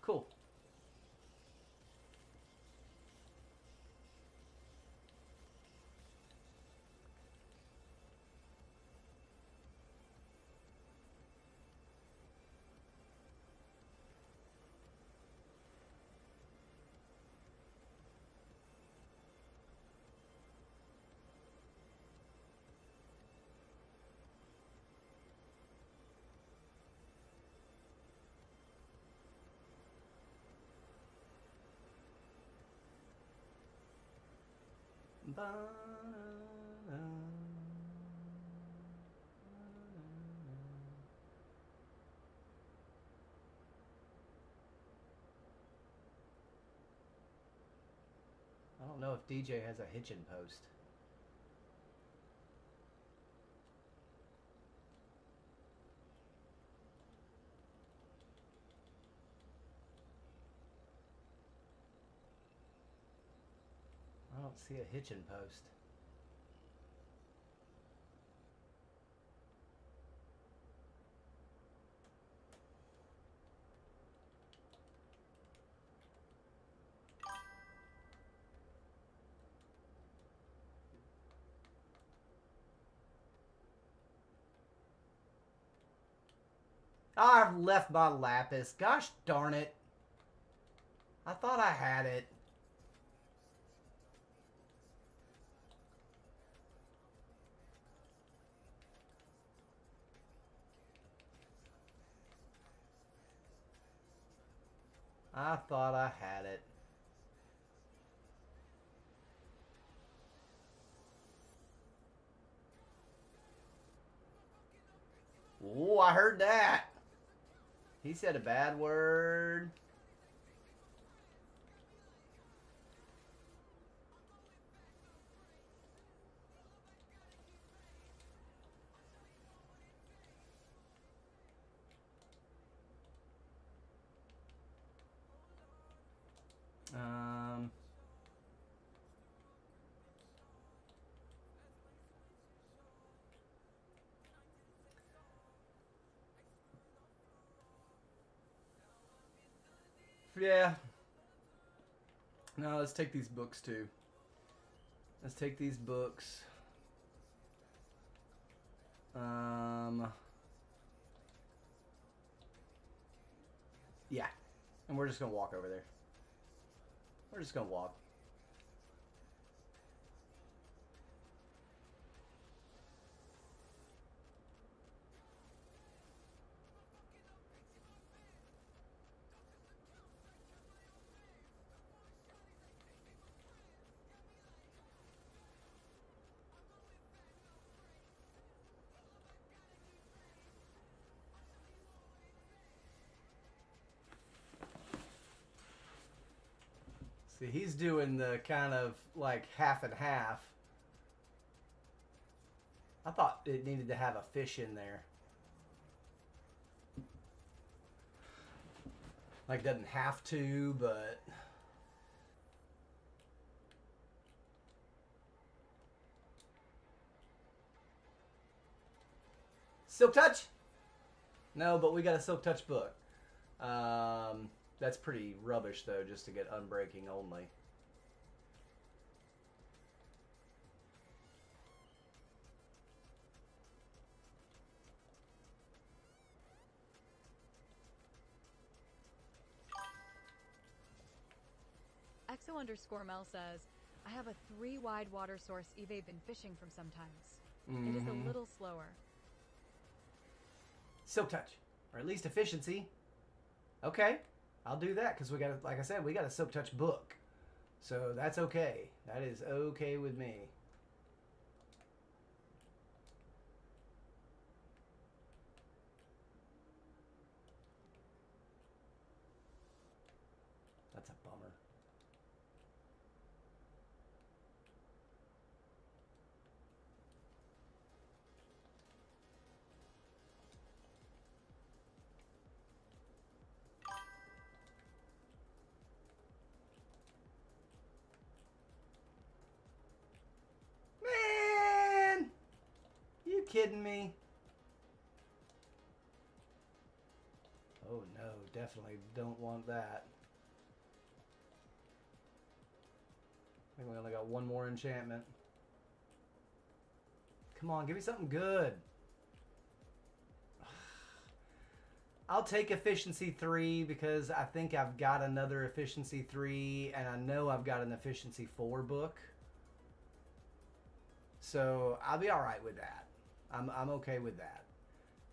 Cool. I don't know if DJ has a hitchin' post. I don't see a hitchin' post. I've left my lapis. Gosh darn it. I thought I had it. I thought I had it. Oh, I heard that. He said a bad word. Um... Yeah. No, let's take these books too. Let's take these books. Yeah. And we're just gonna walk over there. We're just gonna walk. See, he's doing the kind of like half and half. I thought it needed to have a fish in there. Like, doesn't have to, but... Silk Touch? No, but we got a Silk Touch book. That's pretty rubbish, though, just to get Unbreaking only. Exo_Mel says, I have a 3 wide water source Eve been fishing from sometimes. It is a little slower. Silk Touch. Or at least efficiency. Okay. I'll do that because we got, like I said, we got a Silk Touch book. So that's okay. That is okay with me. That's a bummer. Man! You kidding me? Oh no, definitely don't want that. I think we only got one more enchantment. Come on, give me something good. I'll take efficiency 3 because I think I've got another efficiency 3 and I know I've got an efficiency 4 book. So I'll be all right with that. I'm okay with that.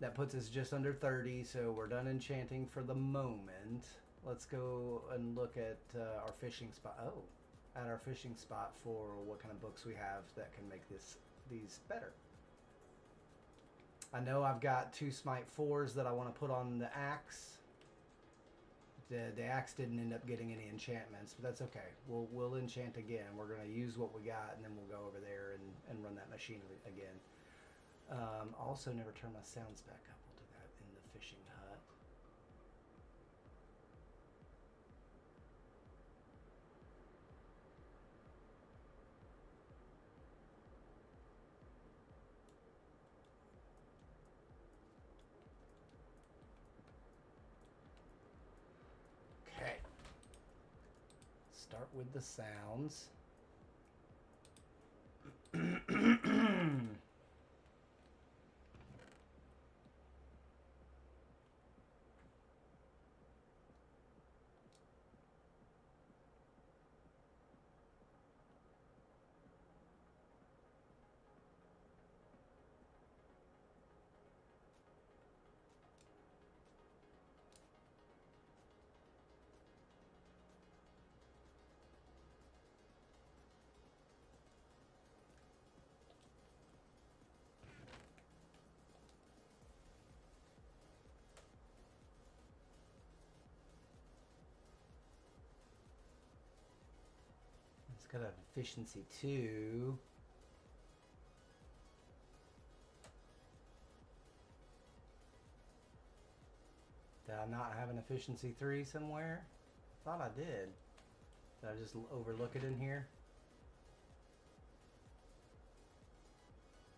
That puts us just under 30, so we're done enchanting for the moment. Let's go and look at our fishing spot. Oh, at our fishing spot for what kind of books we have that can make these better. I know I've got 2 Smite 4s that I want to put on the axe. The axe didn't end up getting any enchantments, but that's okay. We'll enchant again. We're going to use what we got, and then we'll go over there and run that machine again. Also, never turn my sounds back up. We'll do that in the fishing hut. Okay. Start with the sounds. It's got an efficiency 2. Did I not have an efficiency 3 somewhere? Thought I did. Did I just overlook it in here?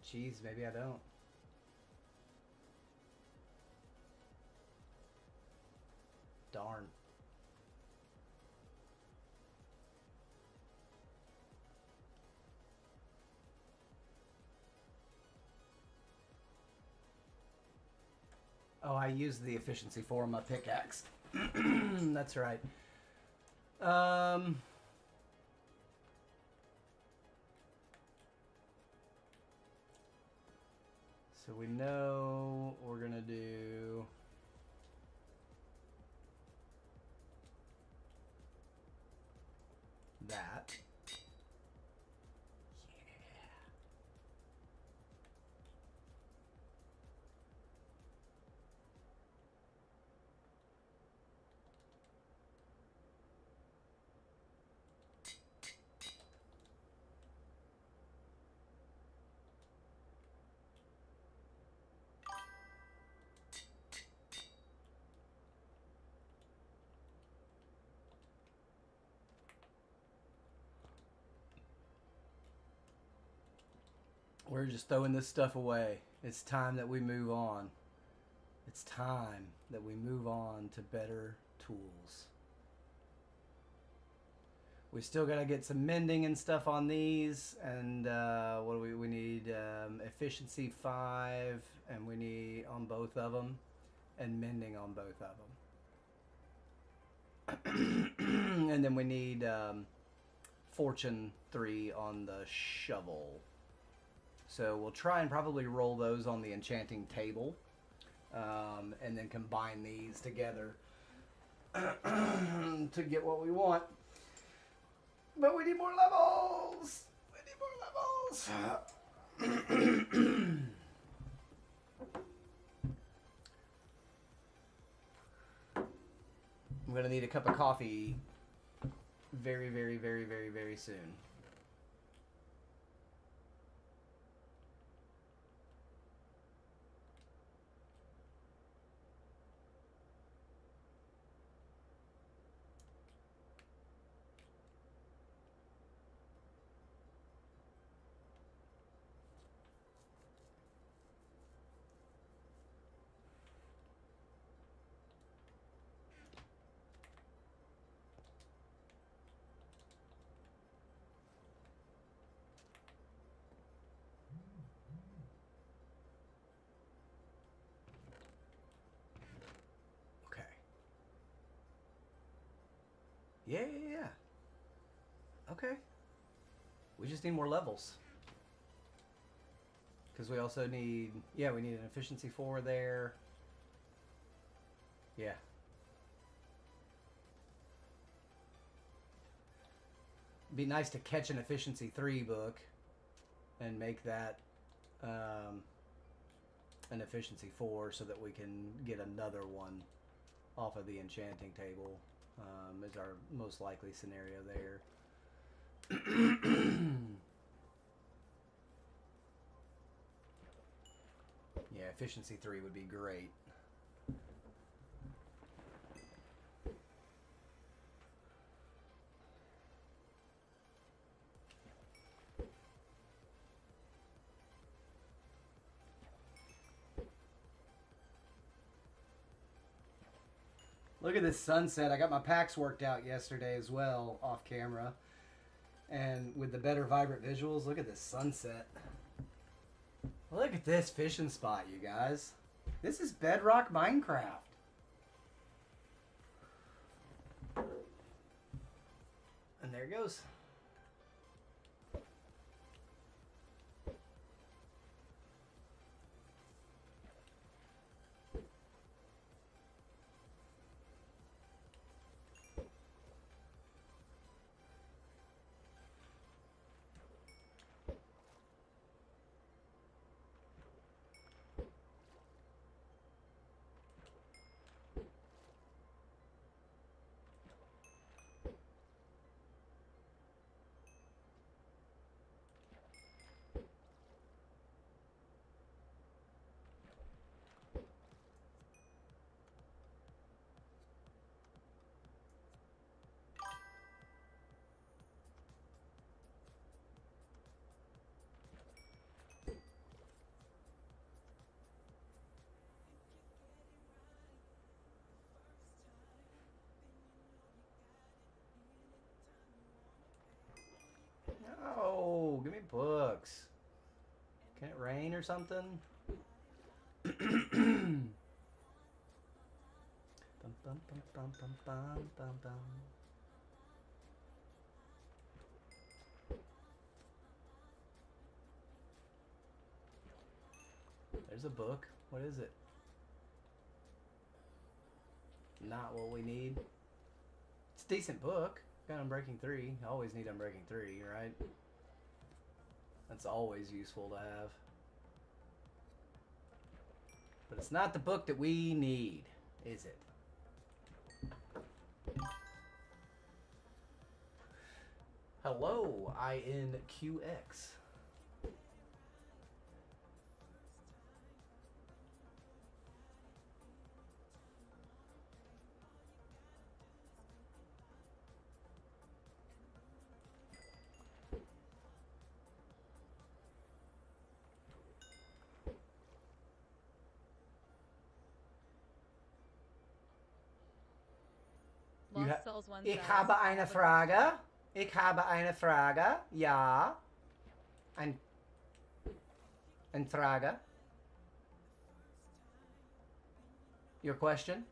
Jeez, maybe I don't. Darn. Oh, I used the efficiency 4 on my pickaxe. That's right. So we know we're gonna do that. We're just throwing this stuff away. It's time that we move on. It's time that we move on to better tools. We still got to get some mending and stuff on these. And what do we need? Efficiency 5, and we need on both of them, and mending on both of them. And then we need Fortune 3 on the shovel. So we'll try and probably roll those on the enchanting table, and then combine these together to get what we want. But we need more levels! We need more levels! I'm gonna need a cup of coffee very, very, very, very, very soon. Okay. Yeah, yeah, yeah. Okay. We just need more levels. Because we also need, yeah, we need an efficiency 4 there. Yeah. Be nice to catch an efficiency 3 book and make that an efficiency 4 so that we can get another one off of the enchanting table, is our most likely scenario there. Yeah, efficiency 3 would be great. Look at this sunset. I got my packs worked out yesterday as well, off camera. And with the better vibrant visuals, look at this sunset. Look at this fishing spot, you guys. This is bedrock Minecraft. And there it goes. No, give me books. Can it rain or something? Bum, bum, bum, bum, bum, bum, bum, bum. There's a book. What is it? Not what we need. It's a decent book. Got Unbreaking 3. Always need Unbreaking 3, right? That's always useful to have. But it's not the book that we need, is it? Hello, INQX. Lost Souls 1 Ich says, habe eine Frage. Ich habe eine Frage. Ja. Eine Frage. Your question?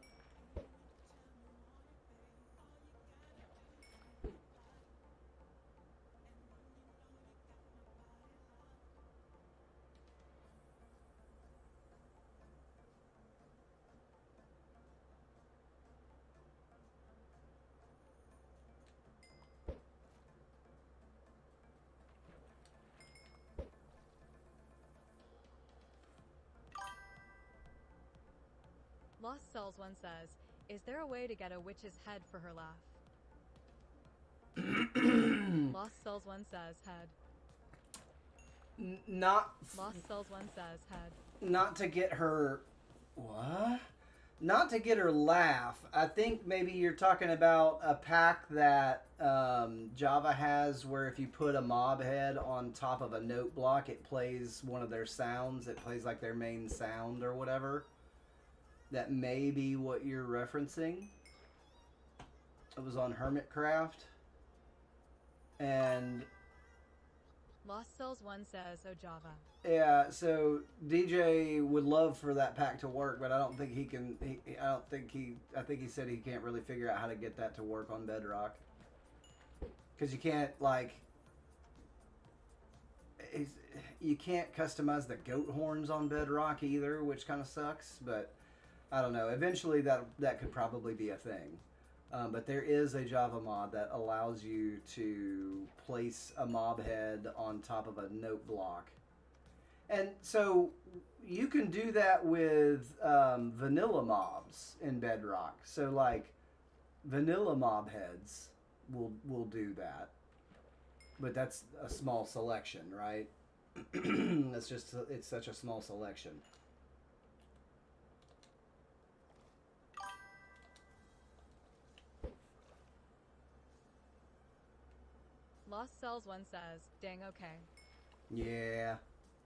Lost Souls 1 says, is there a way to get a witch's head for her laugh? Lost Cells 1 says head. Not Lost Cells 1 says head. not to get her what? Not to get her laugh. I think maybe you're talking about a pack that Java has where if you put a mob head on top of a note block, it plays one of their sounds. It plays like their main sound or whatever. That may be what you're referencing. It was on Hermitcraft. And Lost Cells 1 says, oh Java. yeah, so DJ would love for that pack to work, but I don't think he can. I think he said he can't really figure out how to get that to work on Bedrock. Because you can't you can't customize the goat horns on Bedrock either, which kind of sucks. But I don't know. Eventually, that could probably be a thing. But there is a Java mod that allows you to place a mob head on top of a note block. And so you can do that with vanilla mobs in Bedrock. So like vanilla mob heads will do that. But that's a small selection, right? It's such a small selection. Lost Cells 1 says, dang okay. Yeah,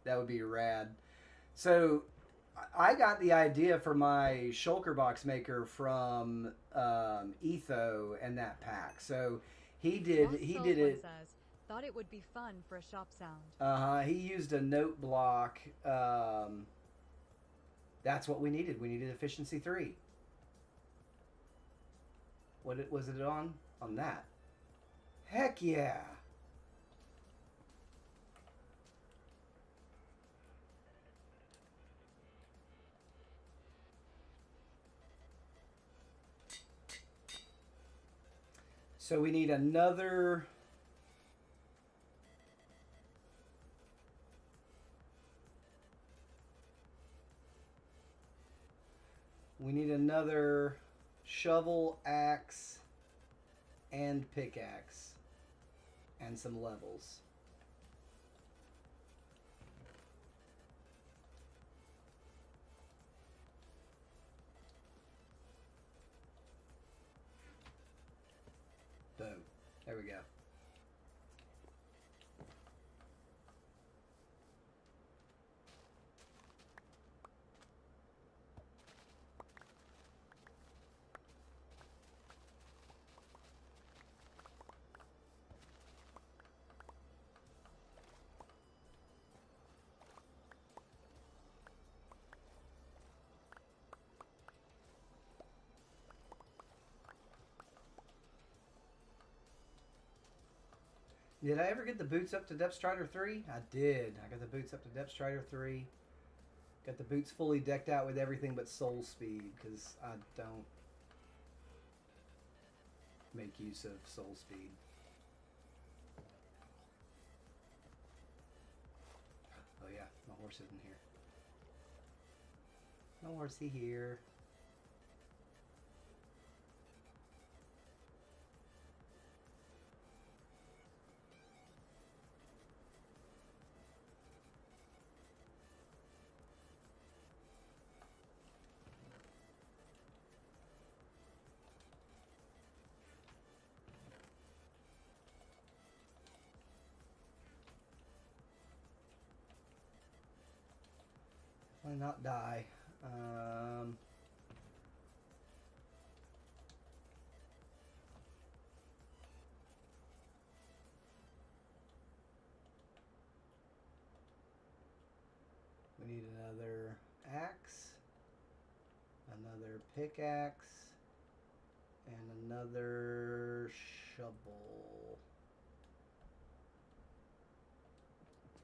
that would be rad. So I got the idea for my shulker box maker from Etho and that pack. So he did Lost he Cells did 1 it. says, thought it would be fun for a shop sound. He used a note block. That's what we needed. We needed efficiency 3. Was it on that? Heck yeah. So we need another. We need another shovel, axe, and pickaxe, and some levels. Boom. There we go. Did I ever get the boots up to Depth Strider 3? I did. I got the boots up to Depth Strider 3. Got the boots fully decked out with everything but soul speed, because I don't make use of soul speed. Oh yeah, my horse isn't here. No horsey here. Why not die? We need another axe, another pickaxe, and another shovel.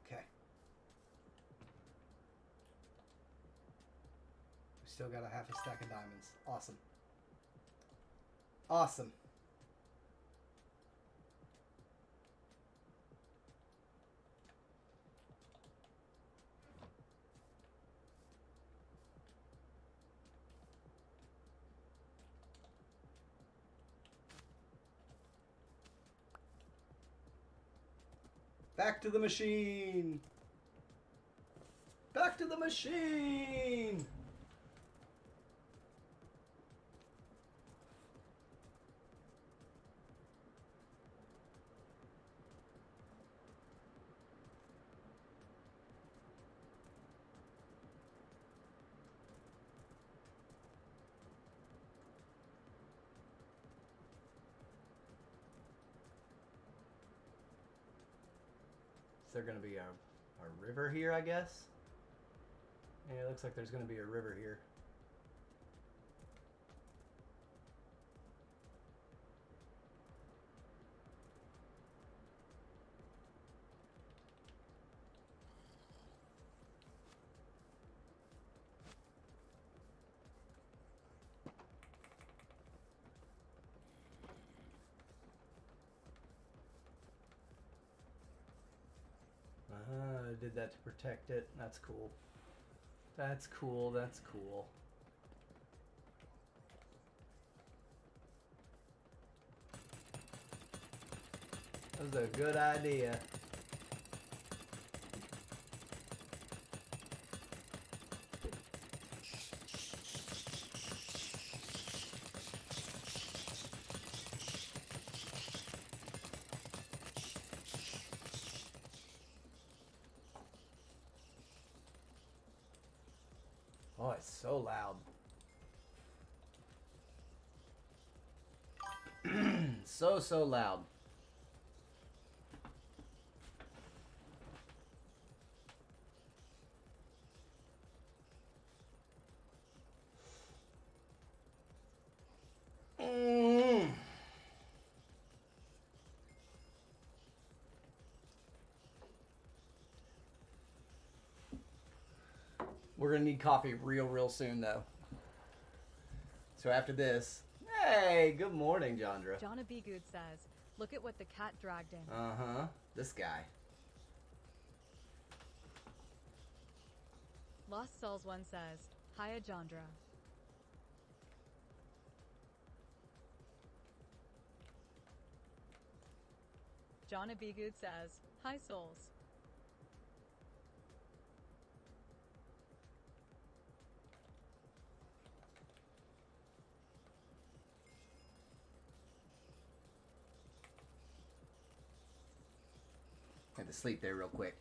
Okay. We still got a half a stack of diamonds. Awesome. Awesome. Back to the machine. Back to the machine. Is there going to be a river here, I guess? Yeah, it looks like there's going to be a river here. I did that to protect it. That's cool. That's cool. That's cool. That was a good idea. Oh, it's so loud. So loud. We're gonna need coffee real soon though. So after this, hey, good morning, Jandra. Jonna B. Good says, look at what the cat dragged in. Uh-huh. This guy. Lost Souls 1 says, hiya Jandra. Jonna B. Good says, hi Souls. Had to sleep there real quick.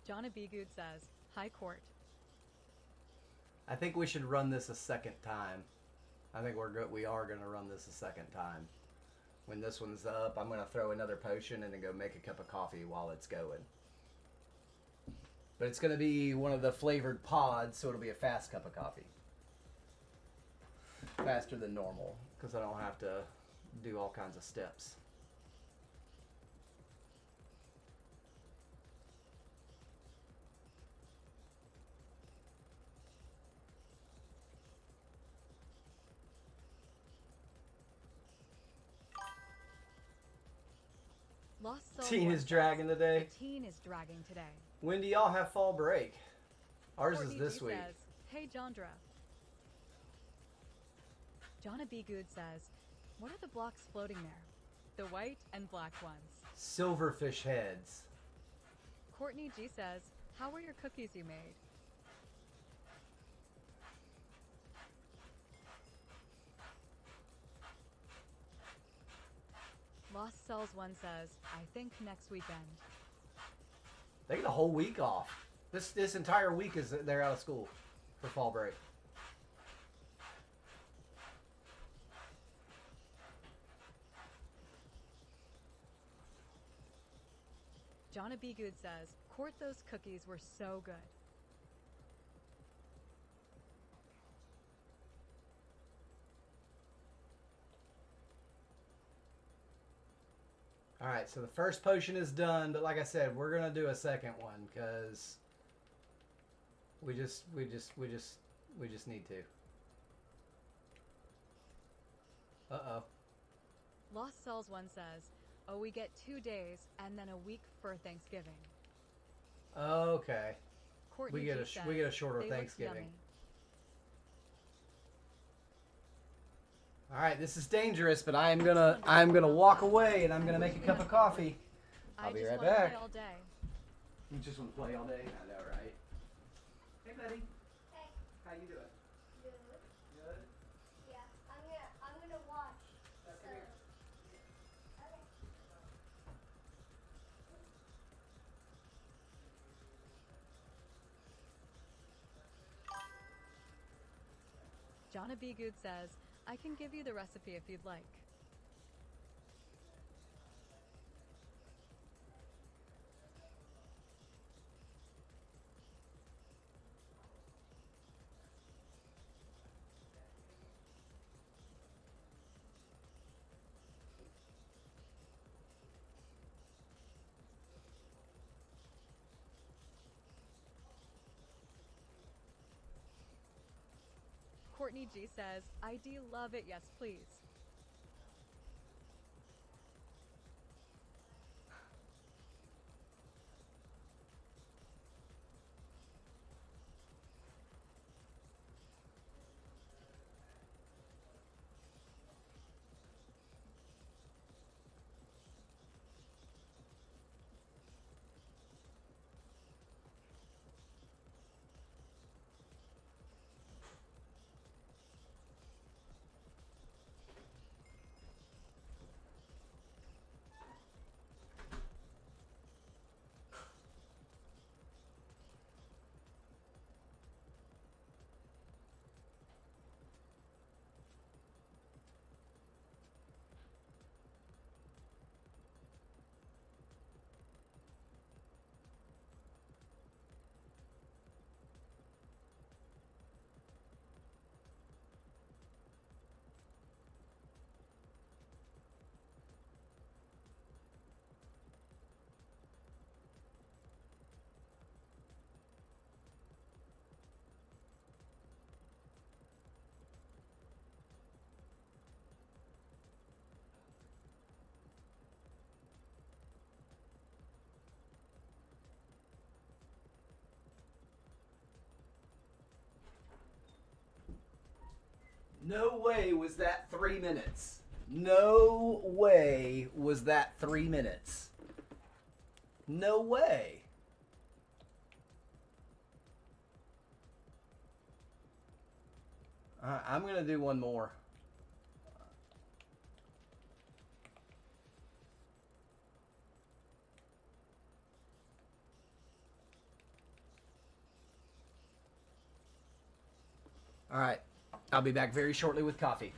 Jonna B. Good says, hi Court. I think we should run this a second time. I think we are gonna run this a second time. When this one's up, I'm gonna throw another potion and then go make a cup of coffee while it's going. But it's gonna be one of the flavored pods, so it'll be a fast cup of coffee. Faster than normal, because I don't have to do all kinds of steps. Lost Soul Teen 1 is says, dragging today. the teen is dragging today. When do y'all have fall break? Ours Courtney is this G week. says, hey Jandra. Jonna B. Good says, what are the blocks floating there? The white and black ones. Silverfish heads. Courtney G says, how were your cookies you made? Lost Cells 1 says, I think next weekend. They get a whole week off. This entire week is they're out of school for fall break. Jonna B. Good says, Court, those cookies were so good. All right, so the first potion is done, but like I said, we're gonna do a second one because we just need to. Uh-oh. Lost Cells 1 says, oh, we get 2 days and then a week for Thanksgiving. Okay. Courtney We get G a says, we get a shorter "They look Thanksgiving. yummy." All right, this is dangerous, but I'm gonna walk away and I'm gonna make a cup of coffee. I'll be right back. Play all day. You just want to play all day? I know, right? Hey, buddy. Hey, How you doing? good. Good. Yeah, I'm gonna watch. Come here. Okay. Jonna B. Good says, I can give you the recipe if you'd like. Courtney G says, ID love it, yes please. No way was that 3 minutes. No way was that 3 minutes. No way. I'm going to do one more. All right. I'll be back very shortly with coffee.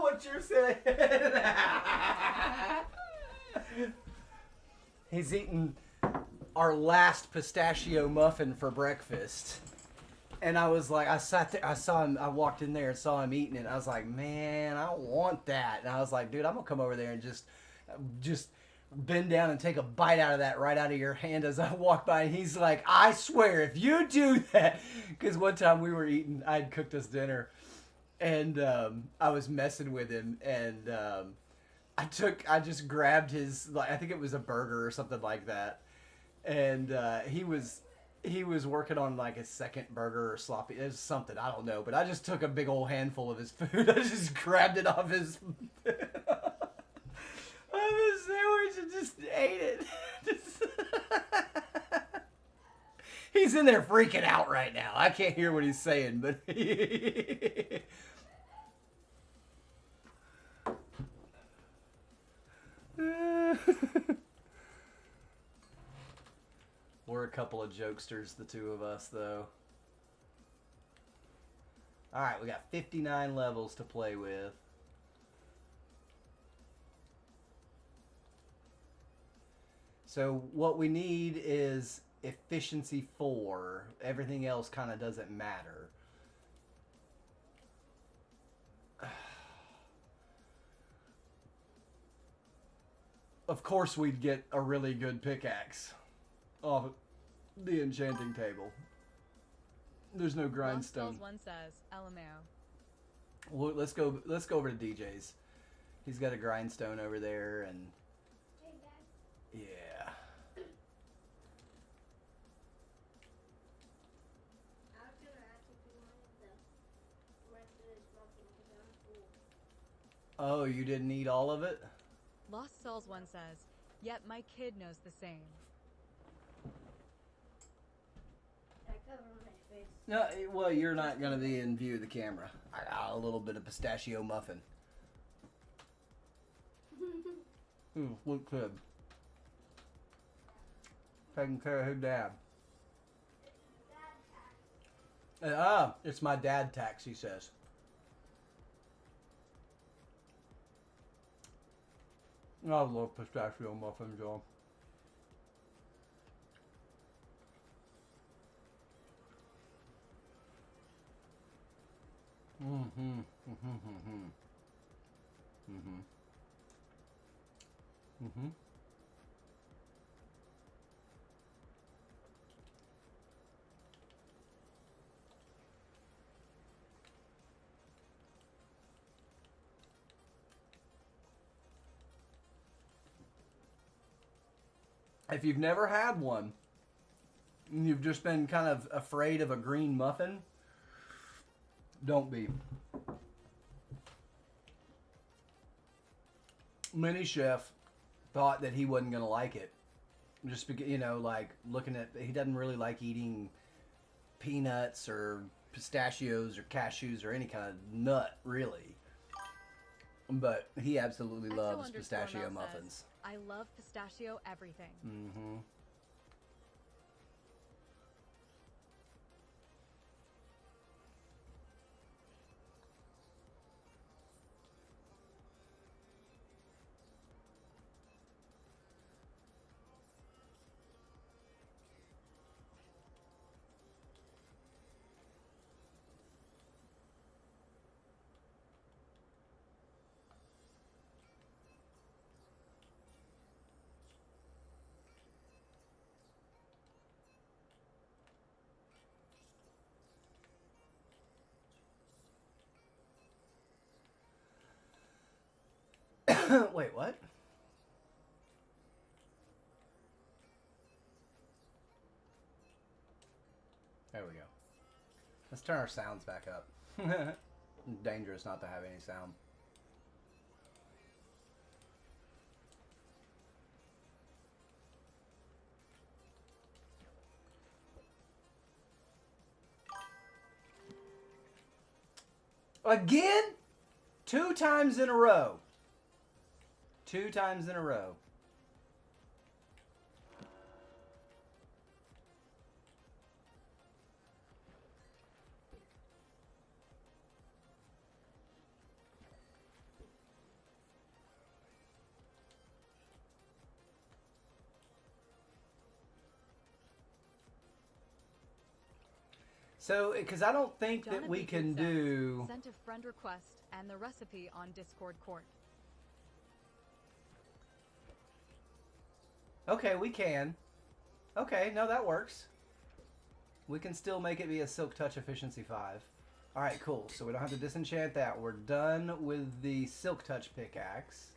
What you're saying. He's eating our last pistachio muffin for breakfast. And I was like, I sat there, I saw him, I walked in there and saw him eating it. And I was like, man, I don't want that. And I was like, dude, I'm gonna come over there and just bend down and take a bite out of that right out of your hand as I walk by. And he's like, I swear, if you do that, because one time we were eating, I'd cooked us dinner, and I was messing with him, and I just grabbed his, like, I think it was a burger or something like that, and he was working on like his second burger or sloppy, it was something, I don't know, but I just took a big old handful of his food. I just grabbed it off his sandwich and just ate it. He's in there freaking out right now. I can't hear what he's saying, but we're a couple of jokesters, the two of us, though. Alright, we got 59 levels to play with. So what we need is efficiency 4. Everything else kind of doesn't matter. Of course we'd get a really good pickaxe off the enchanting table. There's no grindstone. One says, LMAO. Well, let's go over to DJ's. He's got a grindstone over there, and yeah. I was gonna ask if you wanted the rest of this muffin because I'm full. Oh, you didn't eat all of it? Lost Souls one says, yet my kid knows the same. I cover my face. No, well, you're not going to be in view of the camera. I got a little bit of pistachio muffin. Look good. Taking care of her dad. It's my dad tax, he says. I love pistachio muffins, y'all. Mm-hmm. Mm-hmm. Mm-hmm. Mm-hmm. Mm-hmm. If you've never had one, and you've just been kind of afraid of a green muffin, don't be. Mini Chef thought that he wasn't going to like it. Just because, you know, like looking at, he doesn't really like eating peanuts or pistachios or cashews or any kind of nut, really. But he absolutely loves pistachio muffins. Says, I love pistachio everything. Mm-hmm. Wait, what? There we go. Let's turn our sounds back up. Dangerous not to have any sound. Again? 2 times in a row. 2 times in a row. So, because I don't think that we can do... Sent a friend request and the recipe on Discord Court. Okay, we can. Okay, no, that works. We can still make it be a Silk Touch Efficiency 5. Alright, cool. So we don't have to disenchant that. We're done with the Silk Touch pickaxe.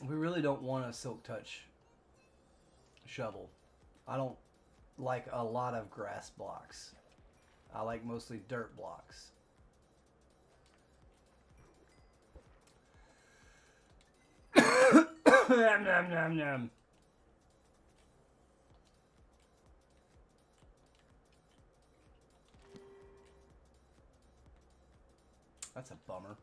We really don't want a Silk Touch shovel. I don't like a lot of grass blocks. I like mostly dirt blocks. Nom, nom, nom, nom. That's a bummer.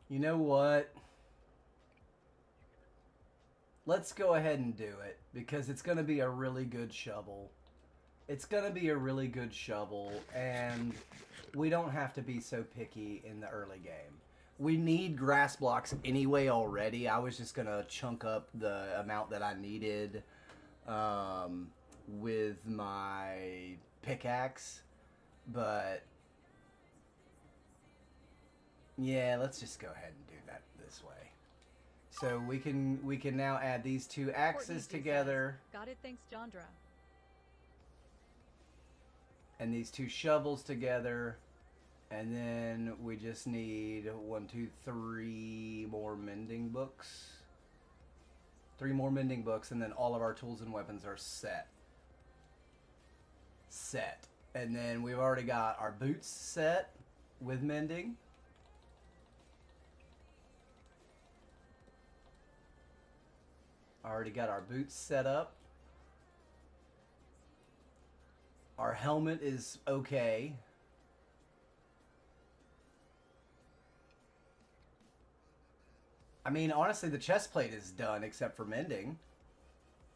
You know what? Let's go ahead and do it because it's going to be a really good shovel. It's going to be a really good shovel, and we don't have to be so picky in the early game. We need grass blocks anyway already. I was just going to chunk up the amount that I needed with my pickaxe, but yeah, let's just go ahead and do that this way. So we can now add these two axes together. Got it, thanks, Jandra. And these two shovels together. And then we just need 1, 2, 3 more mending books. 3 more mending books, and then all of our tools and weapons are set. And then we've already got our boots set with mending. Already got our boots set up. Our helmet is okay. I mean, honestly, the chest plate is done except for mending.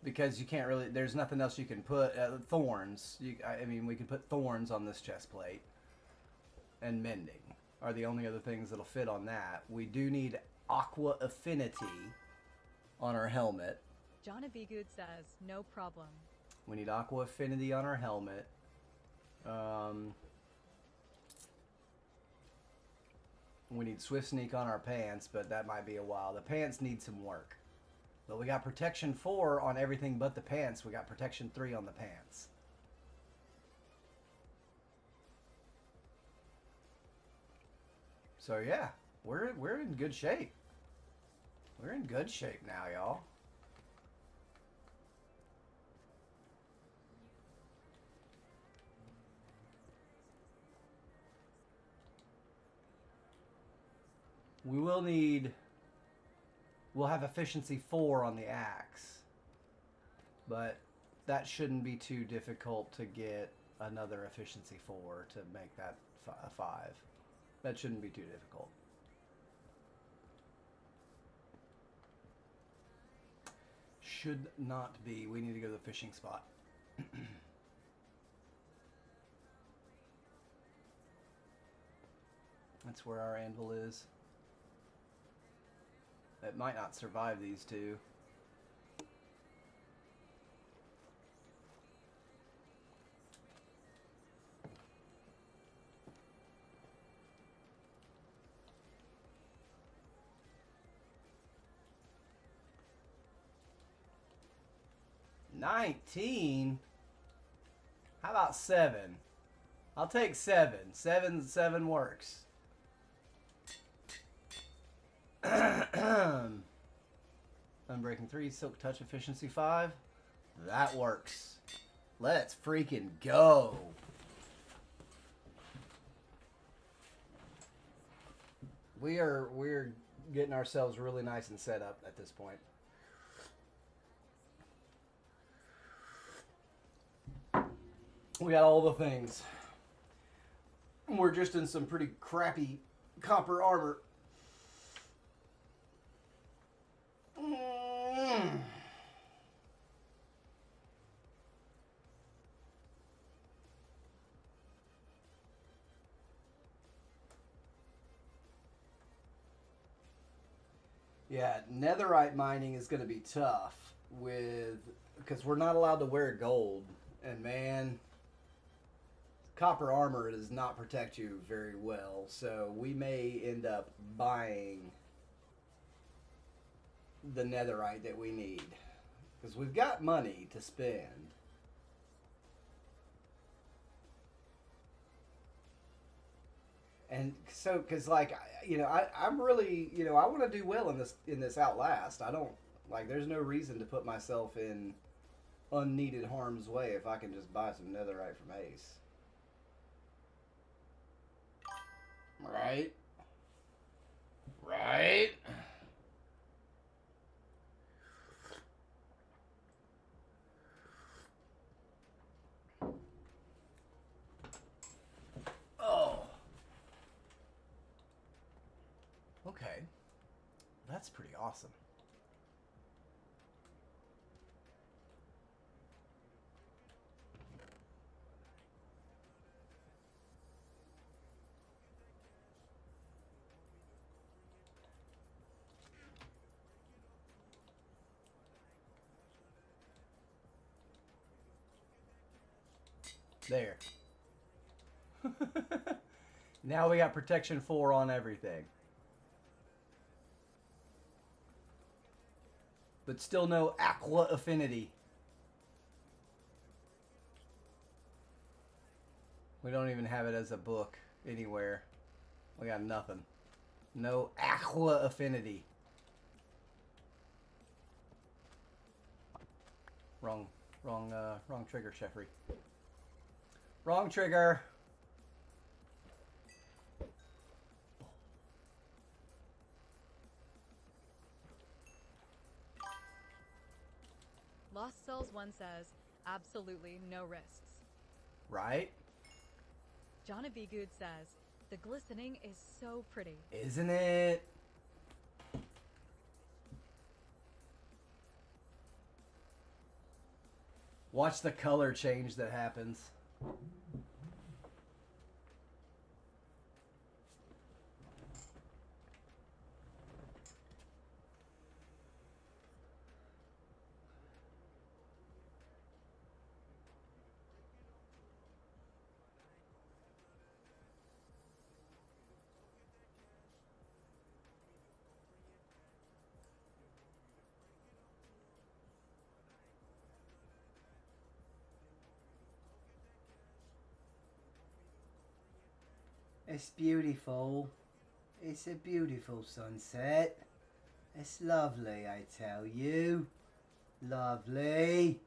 Because you can't really, there's nothing else you can put. Thorns. I mean, we could put thorns on this chest plate. And mending are the only other things that'll fit on that. We do need aqua affinity on our helmet. John Abigood says, no problem. We need aqua affinity on our helmet. We need swift sneak on our pants, but that might be a while. The pants need some work. But we got protection 4 on everything but the pants. We got protection 3 on the pants. So yeah, we're in good shape. We're in good shape now, y'all. We'll have efficiency 4 on the axe. But that shouldn't be too difficult to get another efficiency 4 to make that a 5. That shouldn't be too difficult. Should not be. We need to go to the fishing spot. That's where our anvil is. It might not survive these two. $19? How about 7? I'll take 7. 7 works. Unbreaking 3, Silk Touch Efficiency 5. That works. Let's freaking go. We're getting ourselves really nice and set up at this point. We got all the things. We're just in some pretty crappy copper armor. Yeah, netherite mining is going to be tough because we're not allowed to wear gold, and man, copper armor does not protect you very well. So we may end up buying the netherite that we need because we've got money to spend. And so, because like I'm really I want to do well in this Outlast. I don't like. There's no reason to put myself in unneeded harm's way if I can just buy some netherite from Ace. Right. Right. Oh. Okay. That's pretty awesome. There. Now we got protection 4 on everything. But still no aqua affinity. We don't even have it as a book anywhere. We got nothing. No aqua affinity. Wrong trigger, Sheffrey. Wrong trigger. Lost Cells 1 says, absolutely no risks. Right? Jonna B. Good says, the glistening is so pretty. Isn't it? Watch the color change that happens. It's beautiful. It's a beautiful sunset. It's lovely, I tell you. Lovely.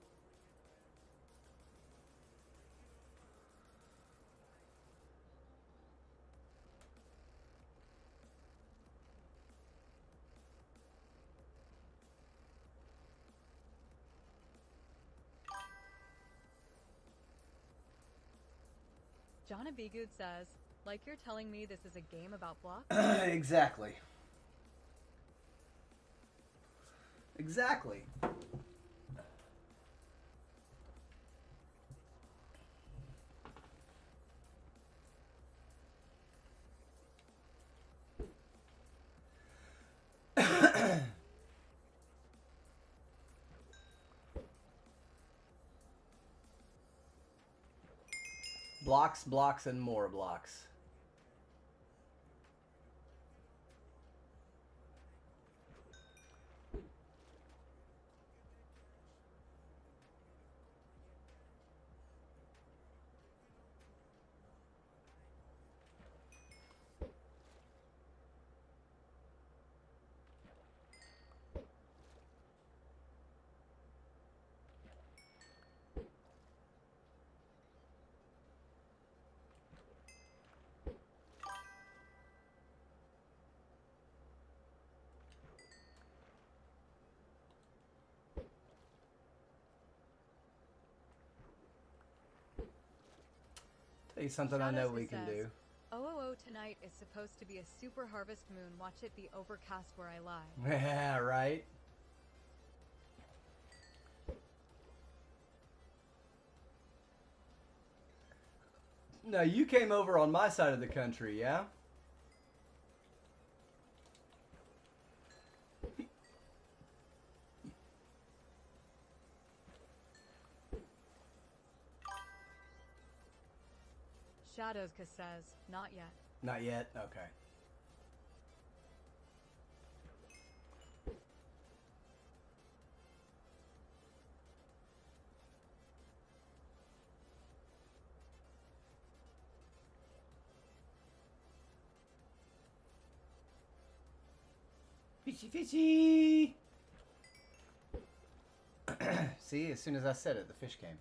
Jonna B. Good says, like you're telling me this is a game about blocks? Exactly. Exactly. Blocks, blocks, and more blocks. Tell you something I know we can do. OOO tonight is supposed to be a super harvest moon. Watch it be overcast where I lie. Yeah, right. Now you came over on my side of the country, yeah? Shadowska says, not yet. Not yet? Okay. Fishy, fishy! See, as soon as I said it, the fish came.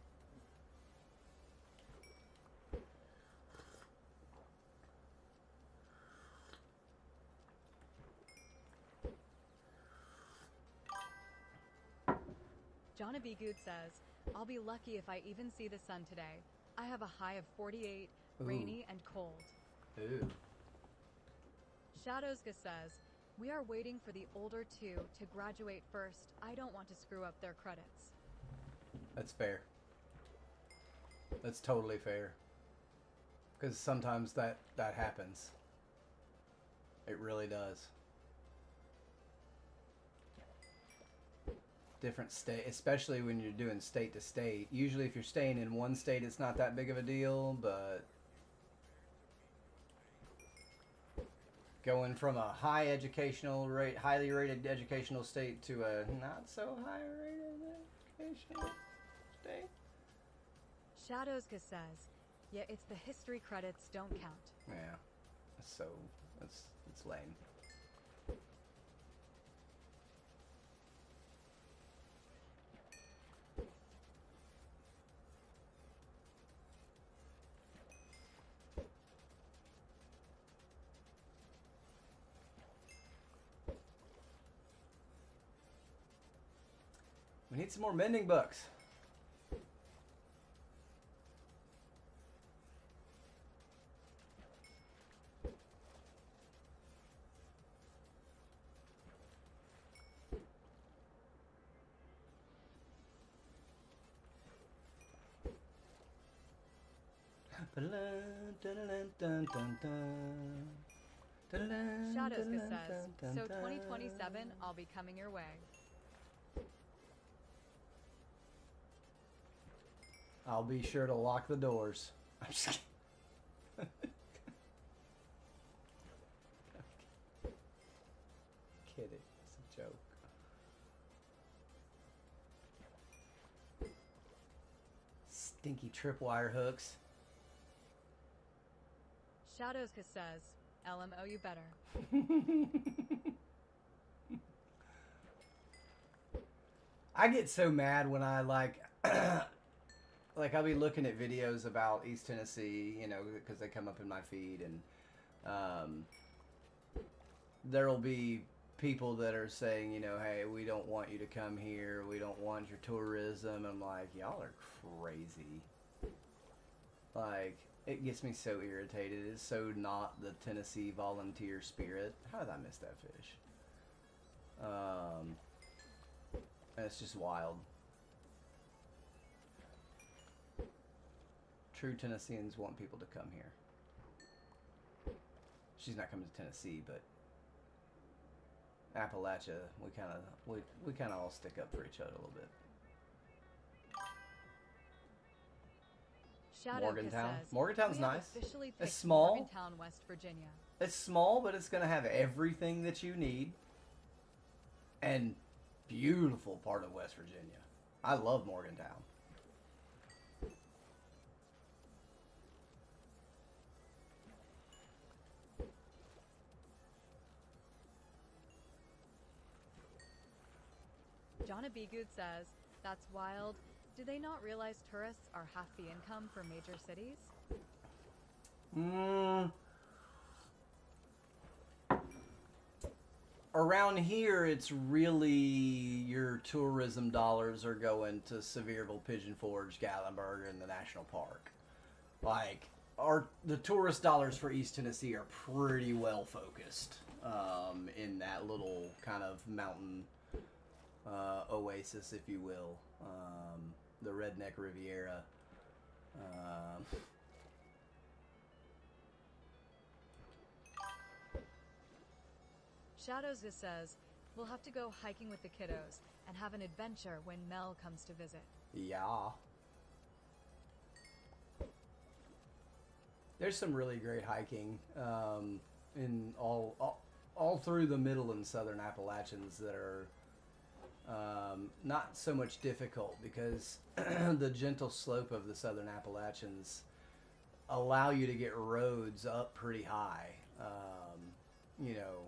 Jonna B. Good says, I'll be lucky if I even see the sun today. I have a high of 48, Ooh. rainy and cold. Ooh. Shadowska says, we are waiting for the older two to graduate first. I don't want to screw up their credits. That's fair. That's totally fair. Because sometimes that happens. It really does. Different state, especially when you're doing state to state. Usually if you're staying in one state, it's not that big of a deal, but going from a high educational rate, highly rated educational state to a not so high rated educational state. Shadowska says, yeah, it's the history credits don't count. Yeah, so it's lame. We need some more mending books. Shadowska says, so 2027, I'll be coming your way. I'll be sure to lock the doors. I'm just kidding. It's a joke. Stinky tripwire hooks. Shadowska says, LMO you better. I get so mad when I like I'll be looking at videos about East Tennessee, you know, because they come up in my feed, and there'll be people that are saying, you know, hey, we don't want you to come here, we don't want your tourism. I'm like, y'all are crazy. Like, it gets me so irritated. It's so not the Tennessee volunteer spirit. How did I miss that fish? And it's just wild. True Tennesseans want people to come here. She's not coming to Tennessee, but Appalachia, we kind of all stick up for each other a little bit. Morgantown. Morgantown's nice. It's small. Morgantown, West Virginia. It's small, but it's gonna have everything that you need. And beautiful part of West Virginia. I love Morgantown. Jonna B. Good says, that's wild. Do they not realize tourists are half the income for major cities? Around here, it's really your tourism dollars are going to Sevierville, Pigeon Forge, Gatlinburg, and the national park. Like, the tourist dollars for East Tennessee are pretty well focused in that little kind of mountain oasis, if you will, the Redneck Riviera. Um, Shadows just says, we'll have to go hiking with the kiddos and have an adventure when Mel comes to visit. yeah. There's some really great hiking in all through the middle and southern Appalachians that are not so much difficult because the gentle slope of the southern Appalachians allow you to get roads up pretty high. You know,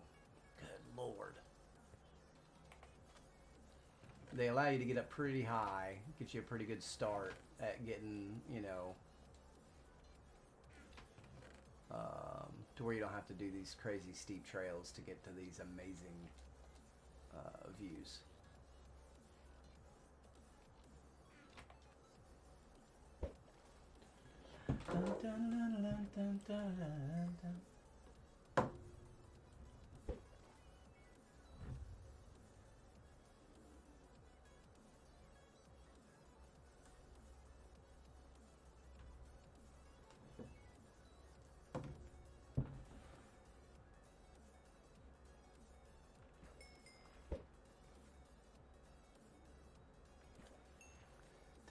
good Lord. They allow you to get up pretty high, get you a pretty good start at getting, you know, to where you don't have to do these crazy steep trails to get to these amazing views.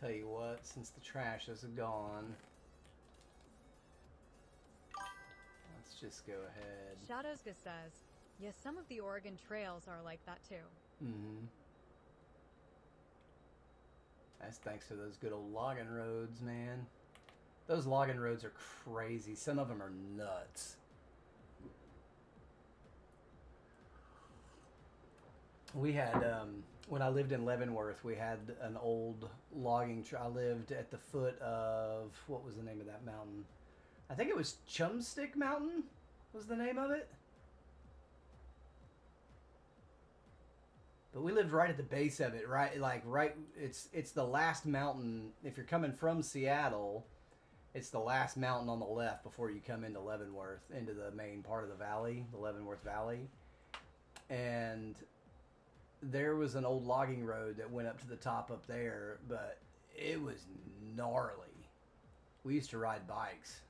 Tell you what, since the trash is gone, let's just go ahead. Shadows just says, yes, some of the Oregon trails are like that too. Mm-hmm. That's thanks to those good old logging roads, man. Those logging roads are crazy. Some of them are nuts. We had, when I lived in Leavenworth, we had an old logging I lived at the foot of, what was the name of that mountain? I think it was Chumstick Mountain was the name of it. But we lived right at the base of it, right? Like, right, it's the last mountain. If you're coming from Seattle, it's the last mountain on the left before you come into Leavenworth, into the main part of the valley, the Leavenworth Valley. And there was an old logging road that went up to the top up there, but it was gnarly. We used to ride bikes.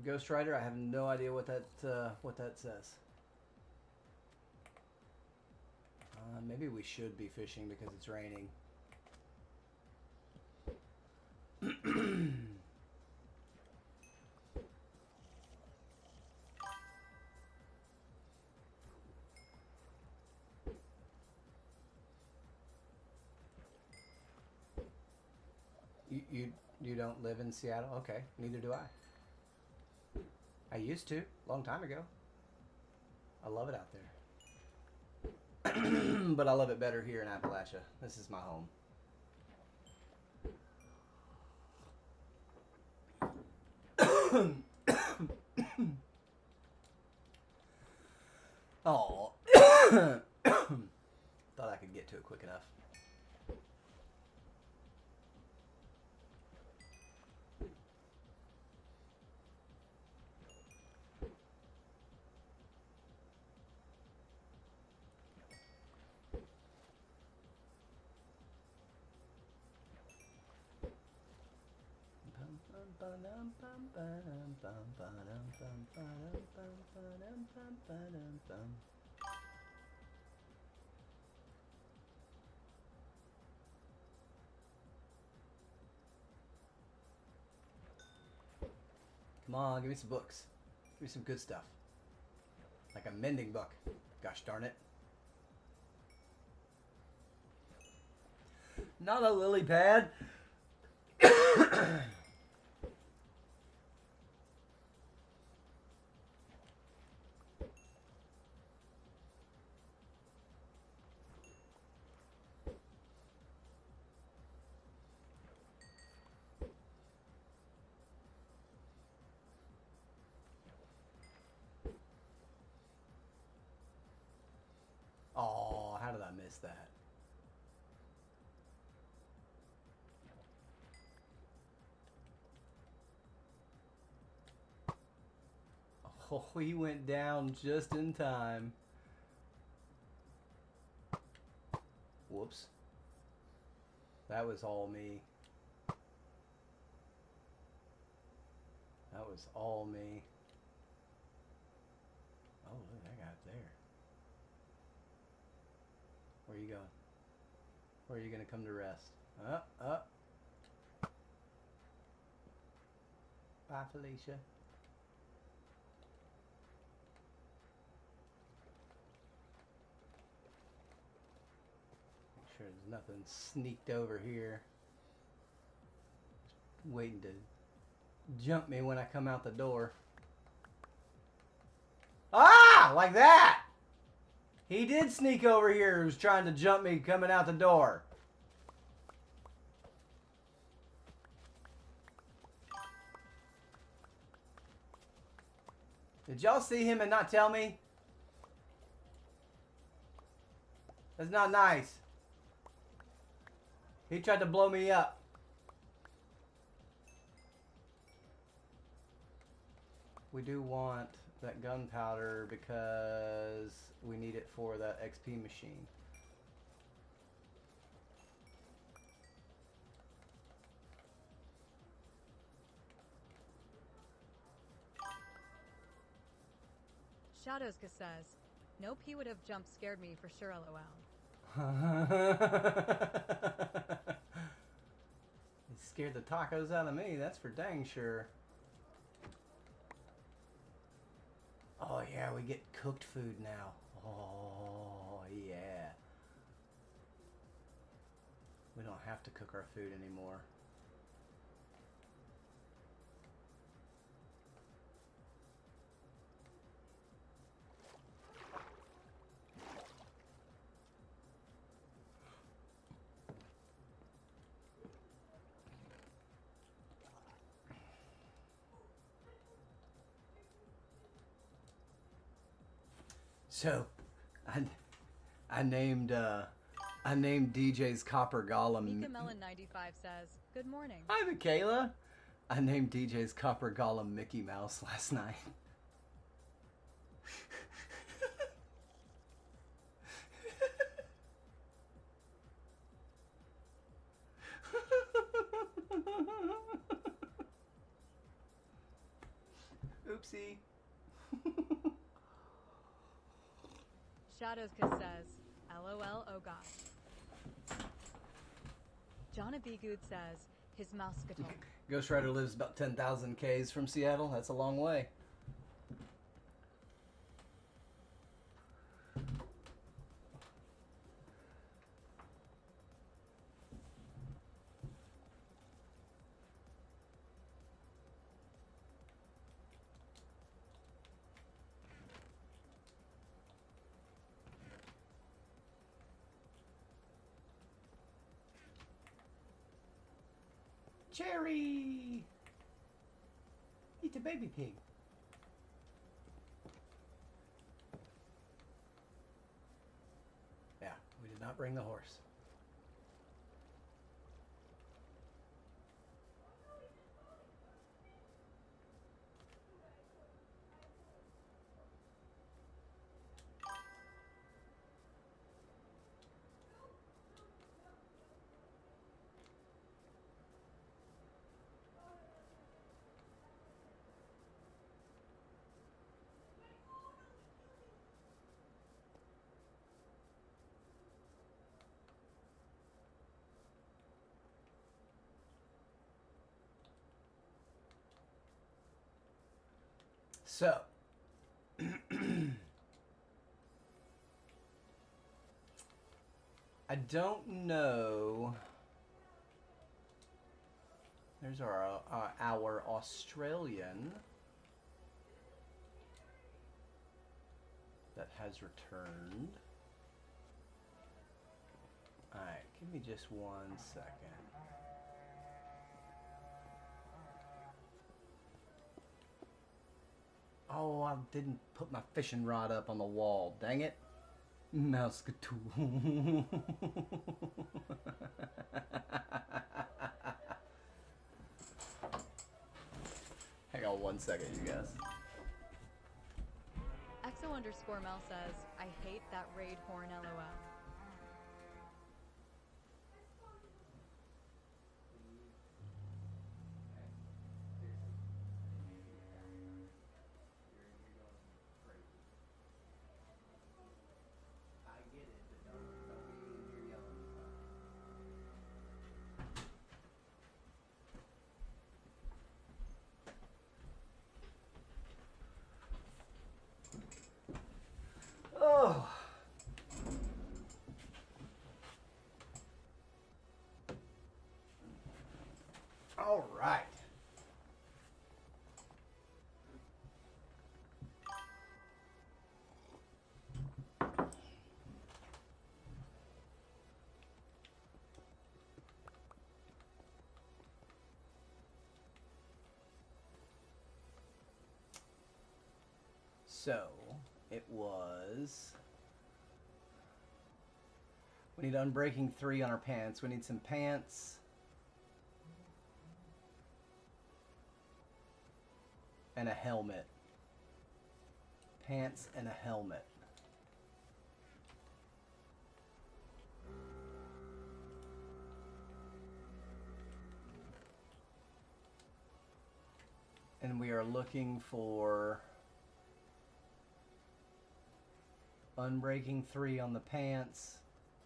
Ghost Rider, I have no idea what that says. Maybe we should be fishing because it's raining. You don't live in Seattle? Okay, neither do I. I used to, long time ago. I love it out there. But I love it better here in Appalachia. This is my home. Oh. Thought I could get to it quick enough. Come on, give me some books. Give me some good stuff. Like a mending book. Gosh darn it. Not a lily pad. Oh, how did I miss that? Oh, he went down just in time. Whoops. That was all me. That was all me. Oh, look at that guy up there. Where are you going? Where are you going to come to rest? Up, up. Bye, Felicia. Make sure there's nothing sneaked over here. Just waiting to jump me when I come out the door. Ah! Like that! He did sneak over here. He was trying to jump me coming out the door. Did y'all see him and not tell me? That's not nice. He tried to blow me up. We do want that gunpowder because we need it for that XP machine. Shadowska says, nope, he would have jump scared me for sure, lol. He scared the tacos out of me, that's for dang sure. Oh yeah, we get cooked food now. Oh yeah. We don't have to cook our food anymore. So, I named DJ's Copper Golem. Mika Melon 95 says, good morning. Hi, Michaela. I named DJ's Copper Golem Mickey Mouse last night. Oopsie. Shadowska says, LOL, oh gosh. Jonna B. Good says, his mouse guitar. Ghost Rider lives about 10,000 Ks from Seattle. That's a long way. Cherry! Eat a baby pig. Yeah, we did not bring the horse. So, I don't know. There's our Australian that has returned. Alright, give me just 1 second. Oh, I didn't put my fishing rod up on the wall. Dang it. Mousecatool. Hang on 1 second, you guys. Exo_Mel says, I hate that raid horn LOL. I get it, but don't be in here yelling and stuff. Oh. All right. So, it was... We need unbreaking 3 on our pants. We need some pants. And a helmet. Pants and a helmet. And we are looking for unbreaking 3 on the pants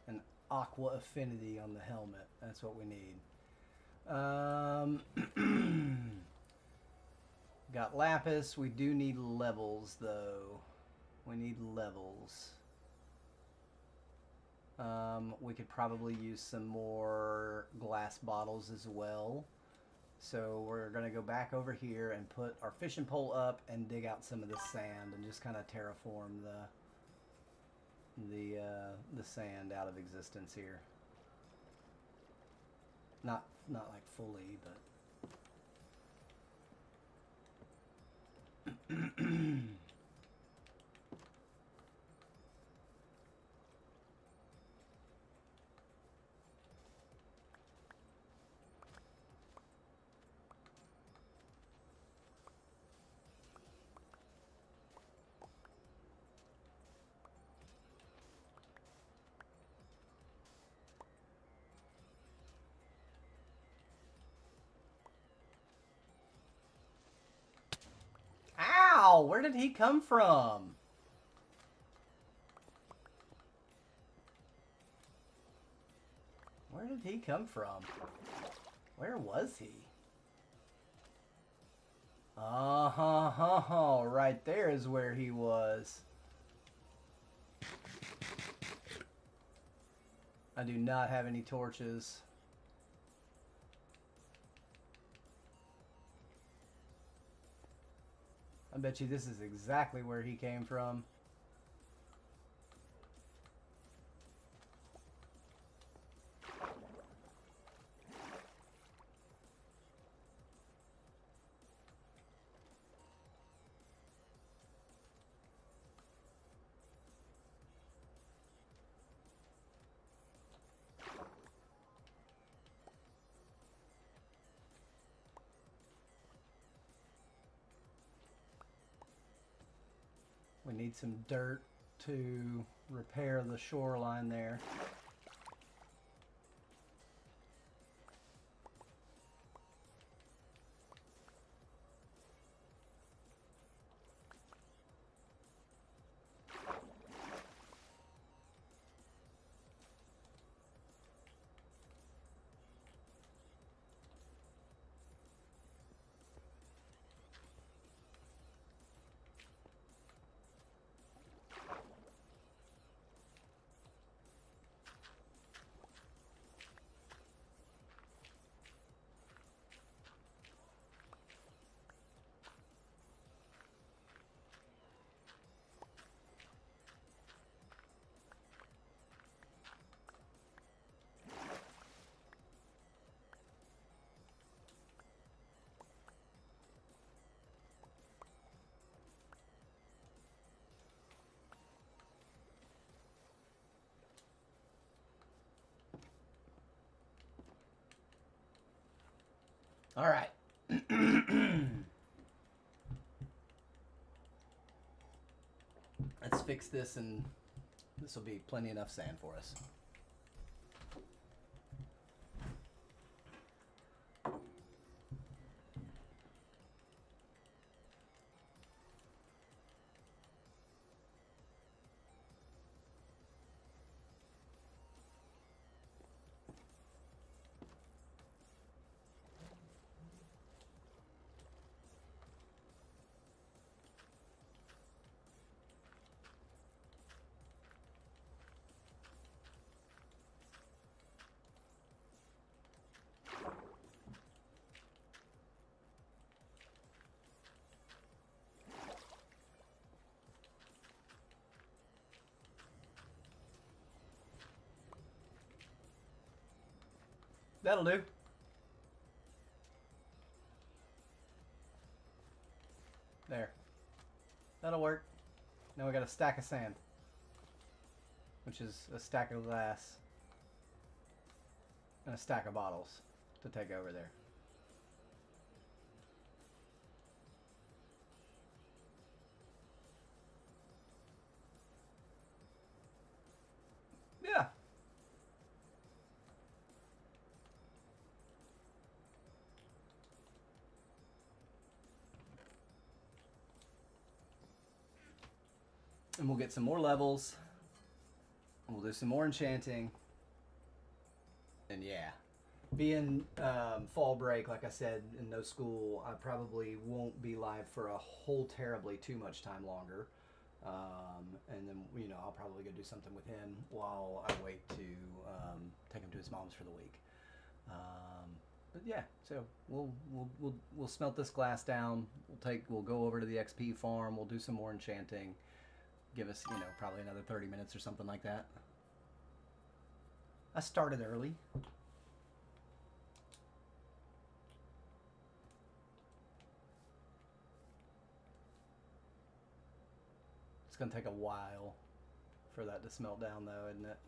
and aqua affinity on the helmet. That's what we need. Got lapis. We do need levels though. We need levels. We could probably use some more glass bottles as well. So we're going to go back over here and put our fishing pole up and dig out some of the sand and just kind of terraform the sand out of existence here. Not like fully, but Ow! Where did he come from? Where did he come from? Where was he? Right there is where he was. I do not have any torches. I bet you this is exactly where he came from. We need some dirt to repair the shoreline there. All right. Let's fix this, and this will be plenty enough sand for us. That'll do. There. That'll work. Now we got a stack of sand, which is a stack of glass and a stack of bottles to take over there. Yeah. And we'll get some more levels. And we'll do some more enchanting. And yeah. Being fall break, like I said, and no school, I probably won't be live for a whole terribly too much time longer. And then, you know, I'll probably go do something with him while I wait to take him to his mom's for the week. But yeah, so we'll smelt this glass down. We'll go over to the XP farm. We'll do some more enchanting. Give us, you know, probably another 30 minutes or something like that. I started early. It's gonna take a while for that to smelt down though, isn't it?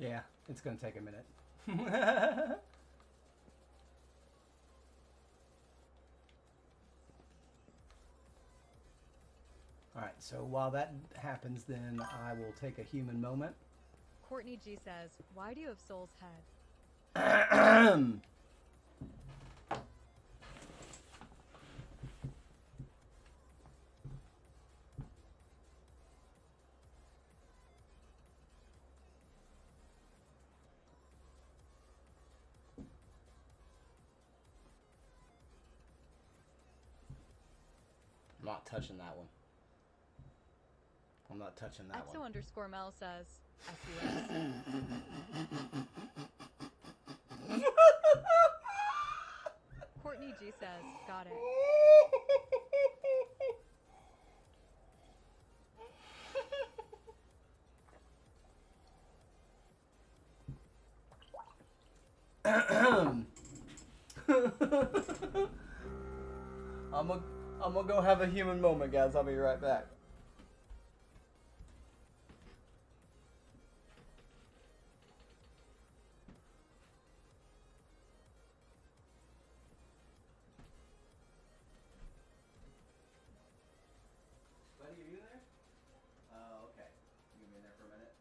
Yeah, it's gonna take a minute. Alright, so while that happens, then I will take a human moment. Courtney G says, why do you have Soul's head? I'm not touching that one. I'm not touching that Exo one. underscore Mel says, SUS. Courtney G says, got it. I'm gonna go have a human moment, guys. I'll be right back. Buddy, are you in there? Oh, okay. You gonna be in there for a minute?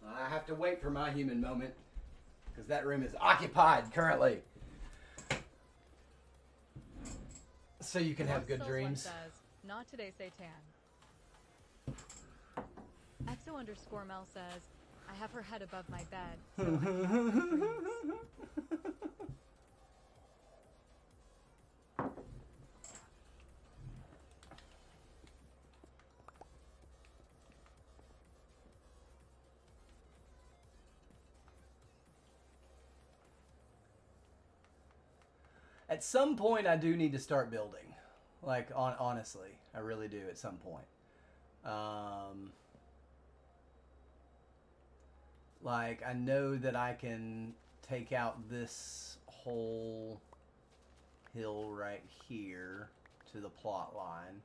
I have to wait for my human moment because that room is occupied currently. So you can have good dreams. Says, not today, Satan. Exo underscore Mel says, I have her head above my bed. So I can have good dreams. At some point, I do need to start building. Like, honestly, I really do at some point. Like, I know that I can take out this whole hill right here to the plot line.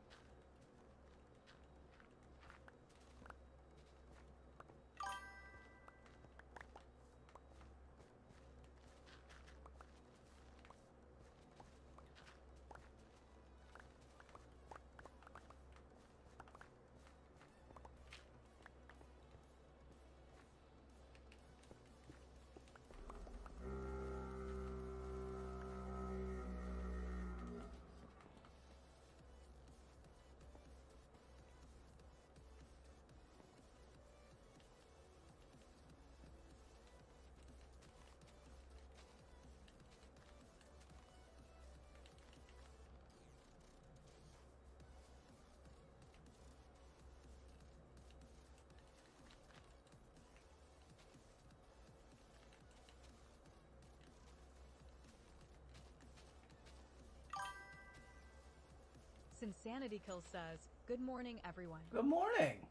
Insanity Kill says, "Good morning, everyone." Good morning.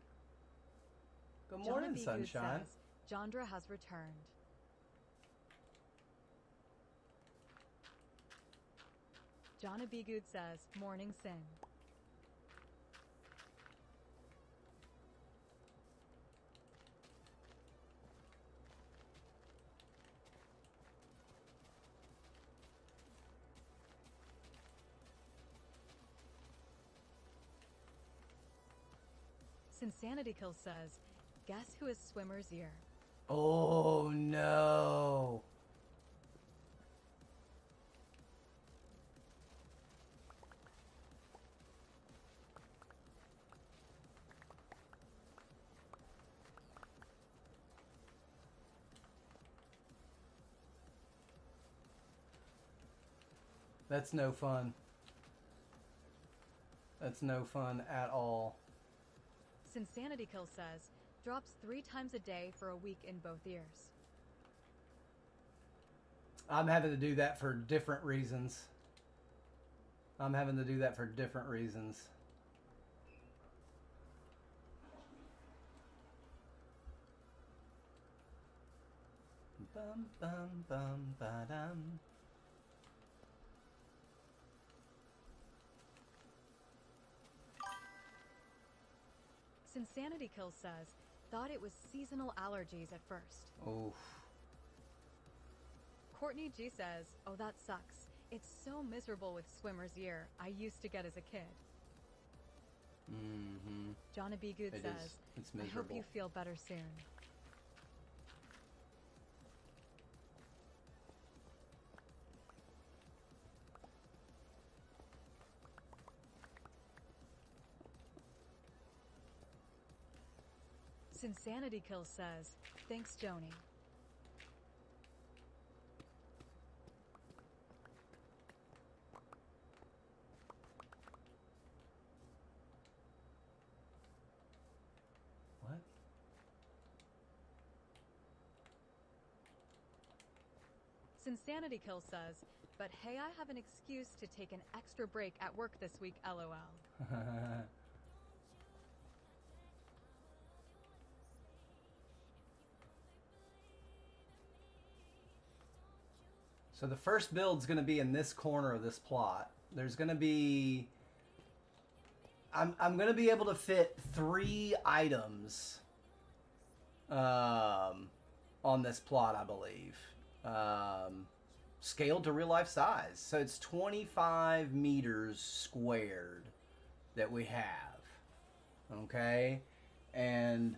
Good morning, Jonna B. sunshine. Good says, "Jandra has returned." Jonna B. Good says, "Morning, Sin." Insanity Kill says, "Guess who is Swimmer's ear?" Oh no. That's no fun. That's no fun at all. Insanity Kill says, "Drops 3 times a day for a week in both ears." I'm having to do that for different reasons. I'm having to do that for different reasons. Bum bum bum ba-dum. Insanity Kill says, "Thought it was seasonal allergies at first." Oof. Courtney G says, "Oh, that sucks. It's so miserable with Swimmer's ear. I used to get as a kid." Mm-hmm. Jonna B. Good It says, is. It's "I hope miserable. you feel better soon." Insanity Kill says, "Thanks, Joni." What? Insanity Kill says, "But hey, I have an excuse to take an extra break at work this week, LOL." So the first build's going to be in this corner of this plot. There's going to be... I'm going to be able to fit 3 items on this plot, I believe. Scaled to real life size. So it's 25 meters squared that we have. Okay? And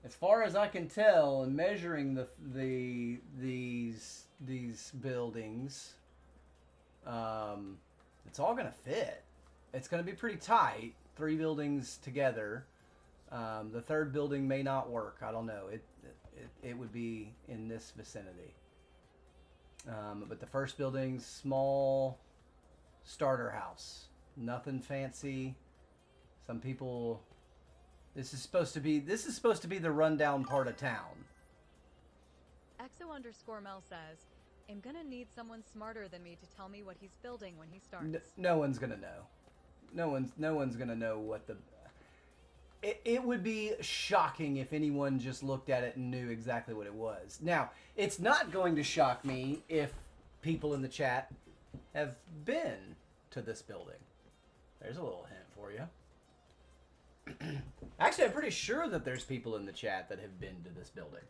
as far as I can tell, in measuring these buildings, it's all gonna fit. It's gonna be pretty tight. 3 buildings together. The third building may not work. I don't know. It would be in this vicinity. But the first building's small starter house. Nothing fancy. Some people. This is supposed to be the rundown part of town. EXO_Mel says, "I'm gonna need someone smarter than me to tell me what he's building when he starts." No one's gonna know. No one's gonna know what the. it would be shocking if anyone just looked at it and knew exactly what it was. Now, it's not going to shock me if people in the chat have been to this building. There's a little hint for you. Actually, I'm pretty sure that there's people in the chat that have been to this building.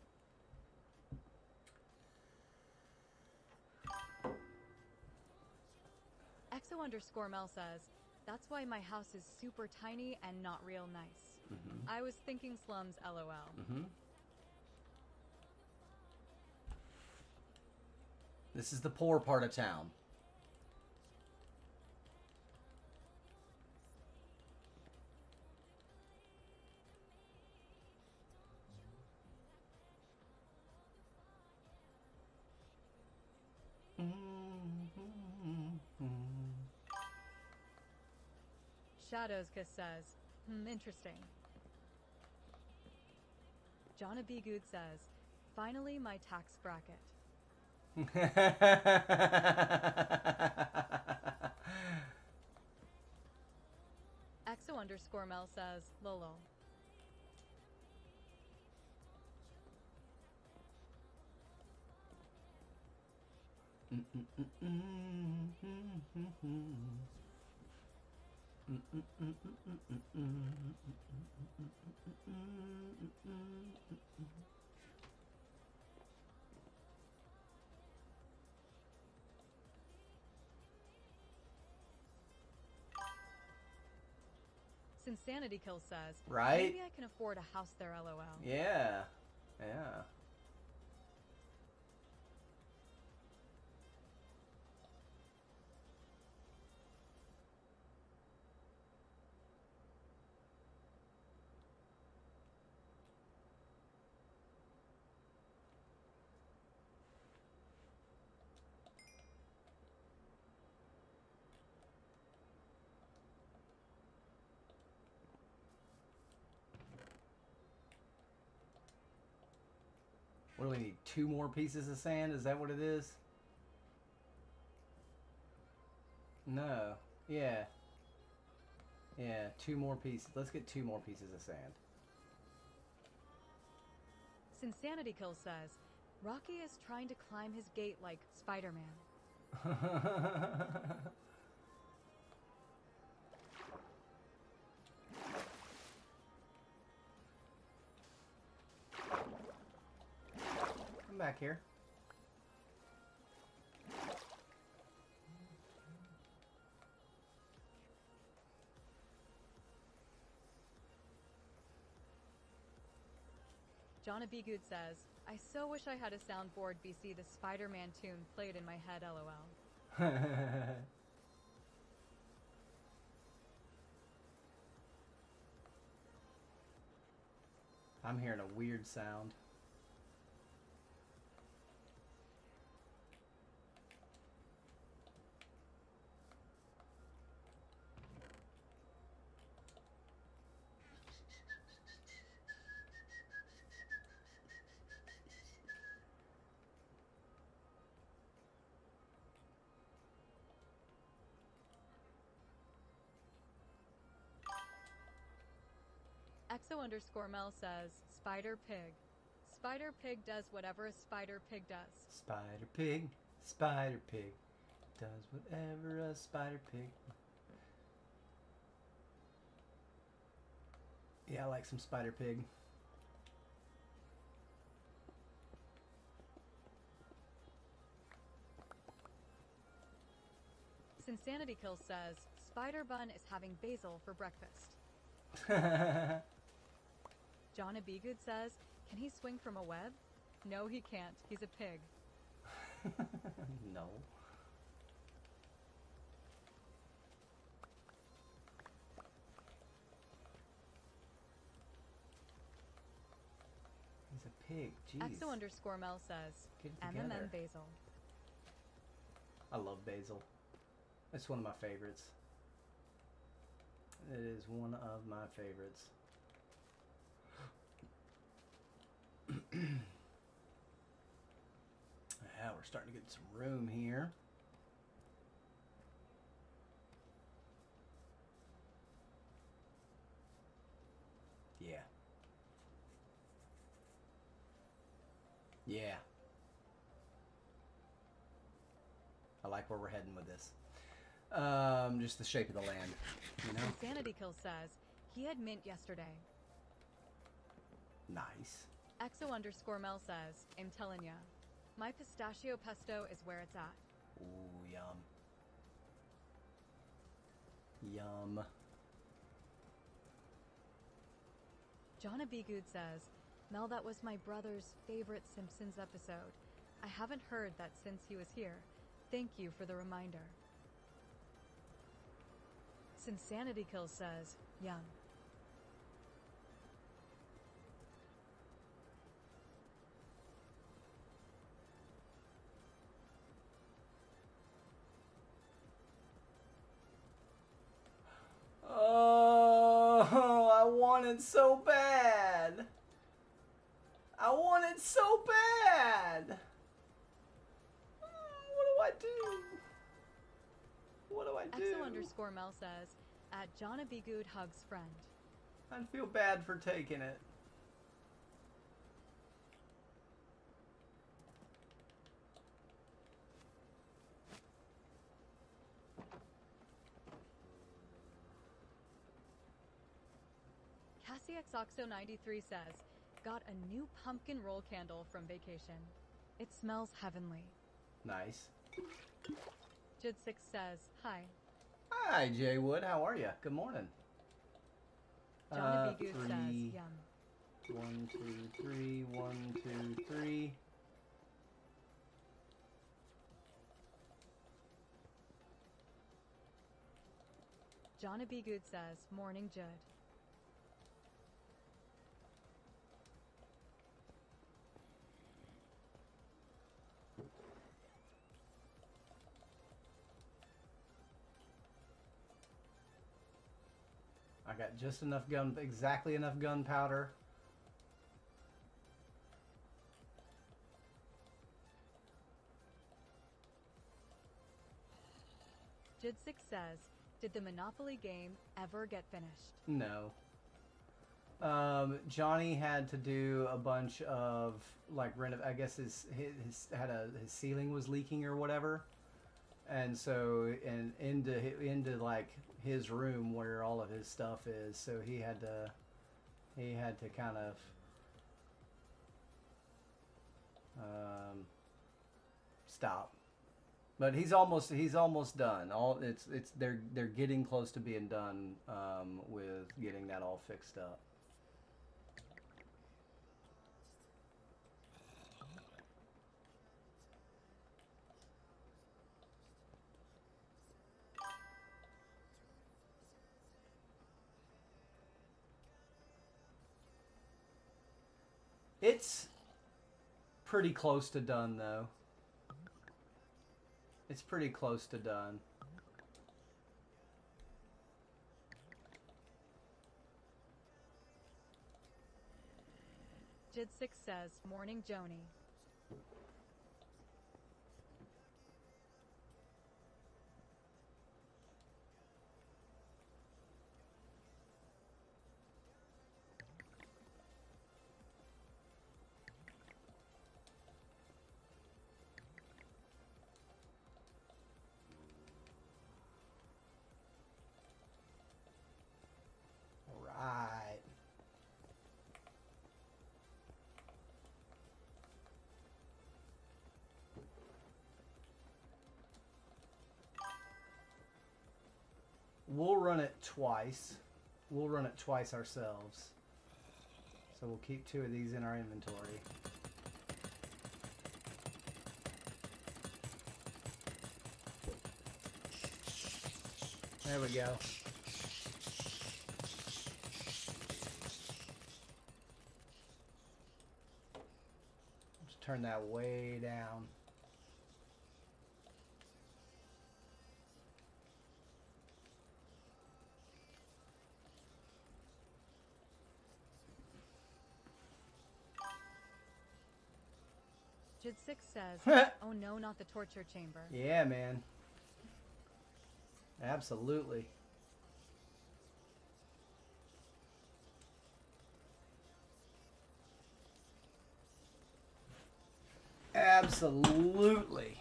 Exo_Mel says, that's why my house is super tiny and not real nice. I was thinking slums, LOL. This is the poor part of town. Shadowska says, interesting. Jonna B. Good says, finally my tax bracket. Exo_Mel says, lol. Insanity Kill says, right? Maybe I can afford a house there, LOL. Yeah. Yeah. What do we need? 2 more pieces of sand? Is that what it is? No. Yeah. Yeah, 2 more pieces. Let's get 2 more pieces of sand. Insanity Kill says, Rocky is trying to climb his gate like Spider-Man. Come back here. Jonna B. Good says, I so wish I had a soundboard BC the Spider-Man tune played in my head, LOL. I'm hearing a weird sound. Exo_Mel says, Spider Pig. Spider Pig does whatever a Spider Pig does. Spider Pig does whatever a spider pig. Yeah, I like some Spider Pig. Insanity Kill says, Spider Bun is having basil for breakfast. Jonna B. Good says, can he swing from a web? No, he can't. He's a pig. No. He's a pig. Jeez. Exo_Mel says, Get it together. MMM basil. I love basil. It's one of my favorites. It is one of my favorites. Yeah, we're starting to get some room here. Yeah. Yeah. I like where we're heading with this. Just the shape of the land, you know? Insanity Kill says, he had mint yesterday. Nice. Exo_Mel says, I'm telling ya, my pistachio pesto is where it's at. Ooh, yum. Yum. Jonna B. Good says, Mel, that was my brother's favorite Simpsons episode. I haven't heard that since he was here. Thank you for the reminder. Sinsanity Kill says, yum. Oh, I want it so bad. I want it so bad. What do I do? What do I do? Exo_Mel says, at Jonna B. Good hugs friend. I feel bad for taking it. CassieXOxo93 says, got a new pumpkin roll candle from vacation. It smells heavenly. Nice. Jid6 says, hi. Hi, Jay Wood. How are you? Good morning. Jonna B. Good says, Three. yum. 1, 2, 3. 1, 2, 3. Jonna B. Good says, morning Judd. I got just enough exactly enough gunpowder. Jid6 says, did the Monopoly game ever get finished? No. Johnny had to do a bunch of like I guess his ceiling was leaking or whatever, and so into like his room where all of his stuff is. So he had to kind of stop. But he's almost done. They're getting close to being done with getting that all fixed up. It's pretty close to done though. It's pretty close to done. Jid6 says, morning Joni. All right. We'll run it twice. We'll run it twice ourselves. So we'll keep 2 of these in our inventory. There we go. Just turn that way down. Jid6 says, oh no, not the torture chamber. Yeah, man. Absolutely. Absolutely.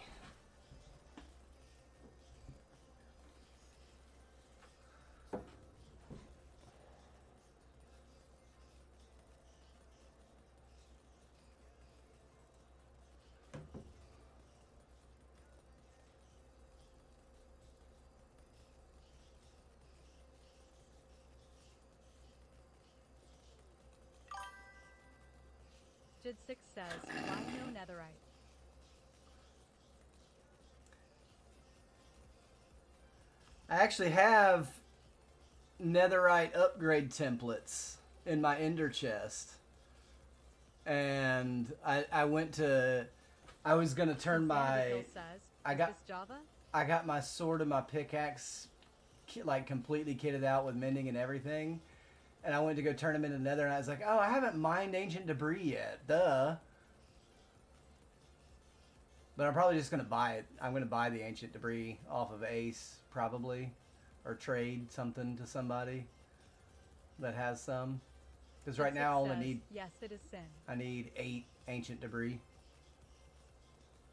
Jid6 says, why no netherite? I actually have netherite upgrade templates in my ender chest. And I went to... I was going to turn my... Sandy Kill says, I is got- this Java? I got my sword and my pickaxe like completely kitted out with mending and everything. And I went to go turn them into nether, and I was like, oh, I haven't mined ancient debris yet. Duh. But I'm probably just going to buy it. I'm going to buy the ancient debris off of Ace, probably. Or trade something to somebody that has some. Because right now I only says, need... yes, it is sin. I need 8 ancient debris.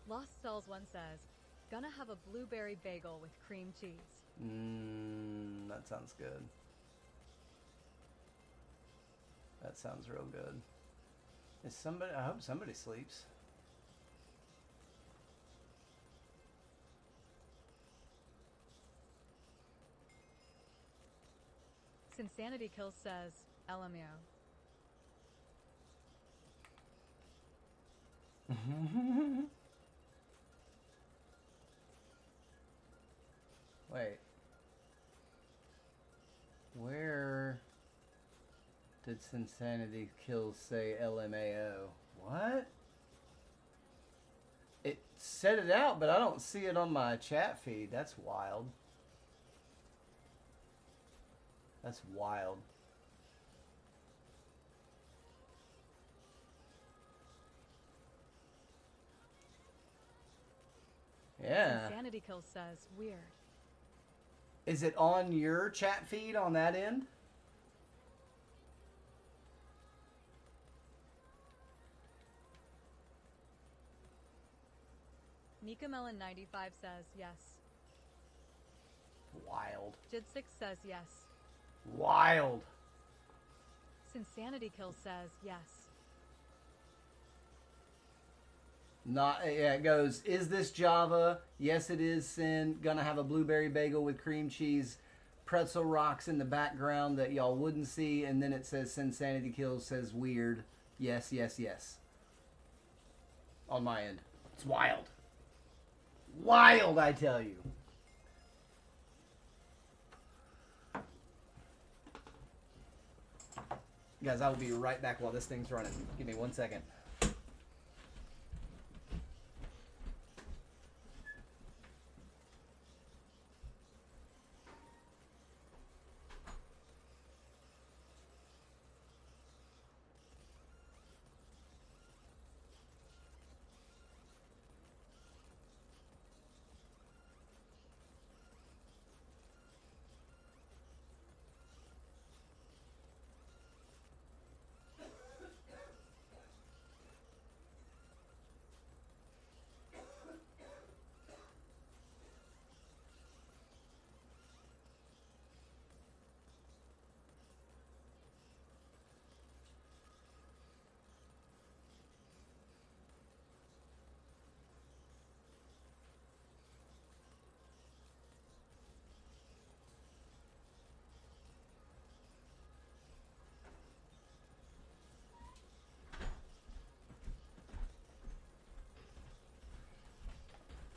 Lost Cells 1 says, gonna have a blueberry bagel with cream cheese. That sounds good. That sounds real good. Is somebody... I hope somebody sleeps. Insanity Kill says, LMAO. Wait. Where did Insanity Kills say LMAO? What? It said it out, but I don't see it on my chat feed. That's wild. That's wild. Yeah. Insanity Kill says, weird. Is it on your chat feed on that end? Nika Melon 95 says, yes. Wild. Jid6 says, yes. Wild. Insanity Kill says, yes. Not, yeah, it goes, is this Java? Yes, it is, Sin. Gonna have a blueberry bagel with cream cheese, pretzel rocks in the background that y'all wouldn't see, and then it says Insanity Kills says weird. Yes, yes, yes. On my end. It's wild. Wild, I tell you. Guys, I will be right back while this thing's running. Give me 1 second.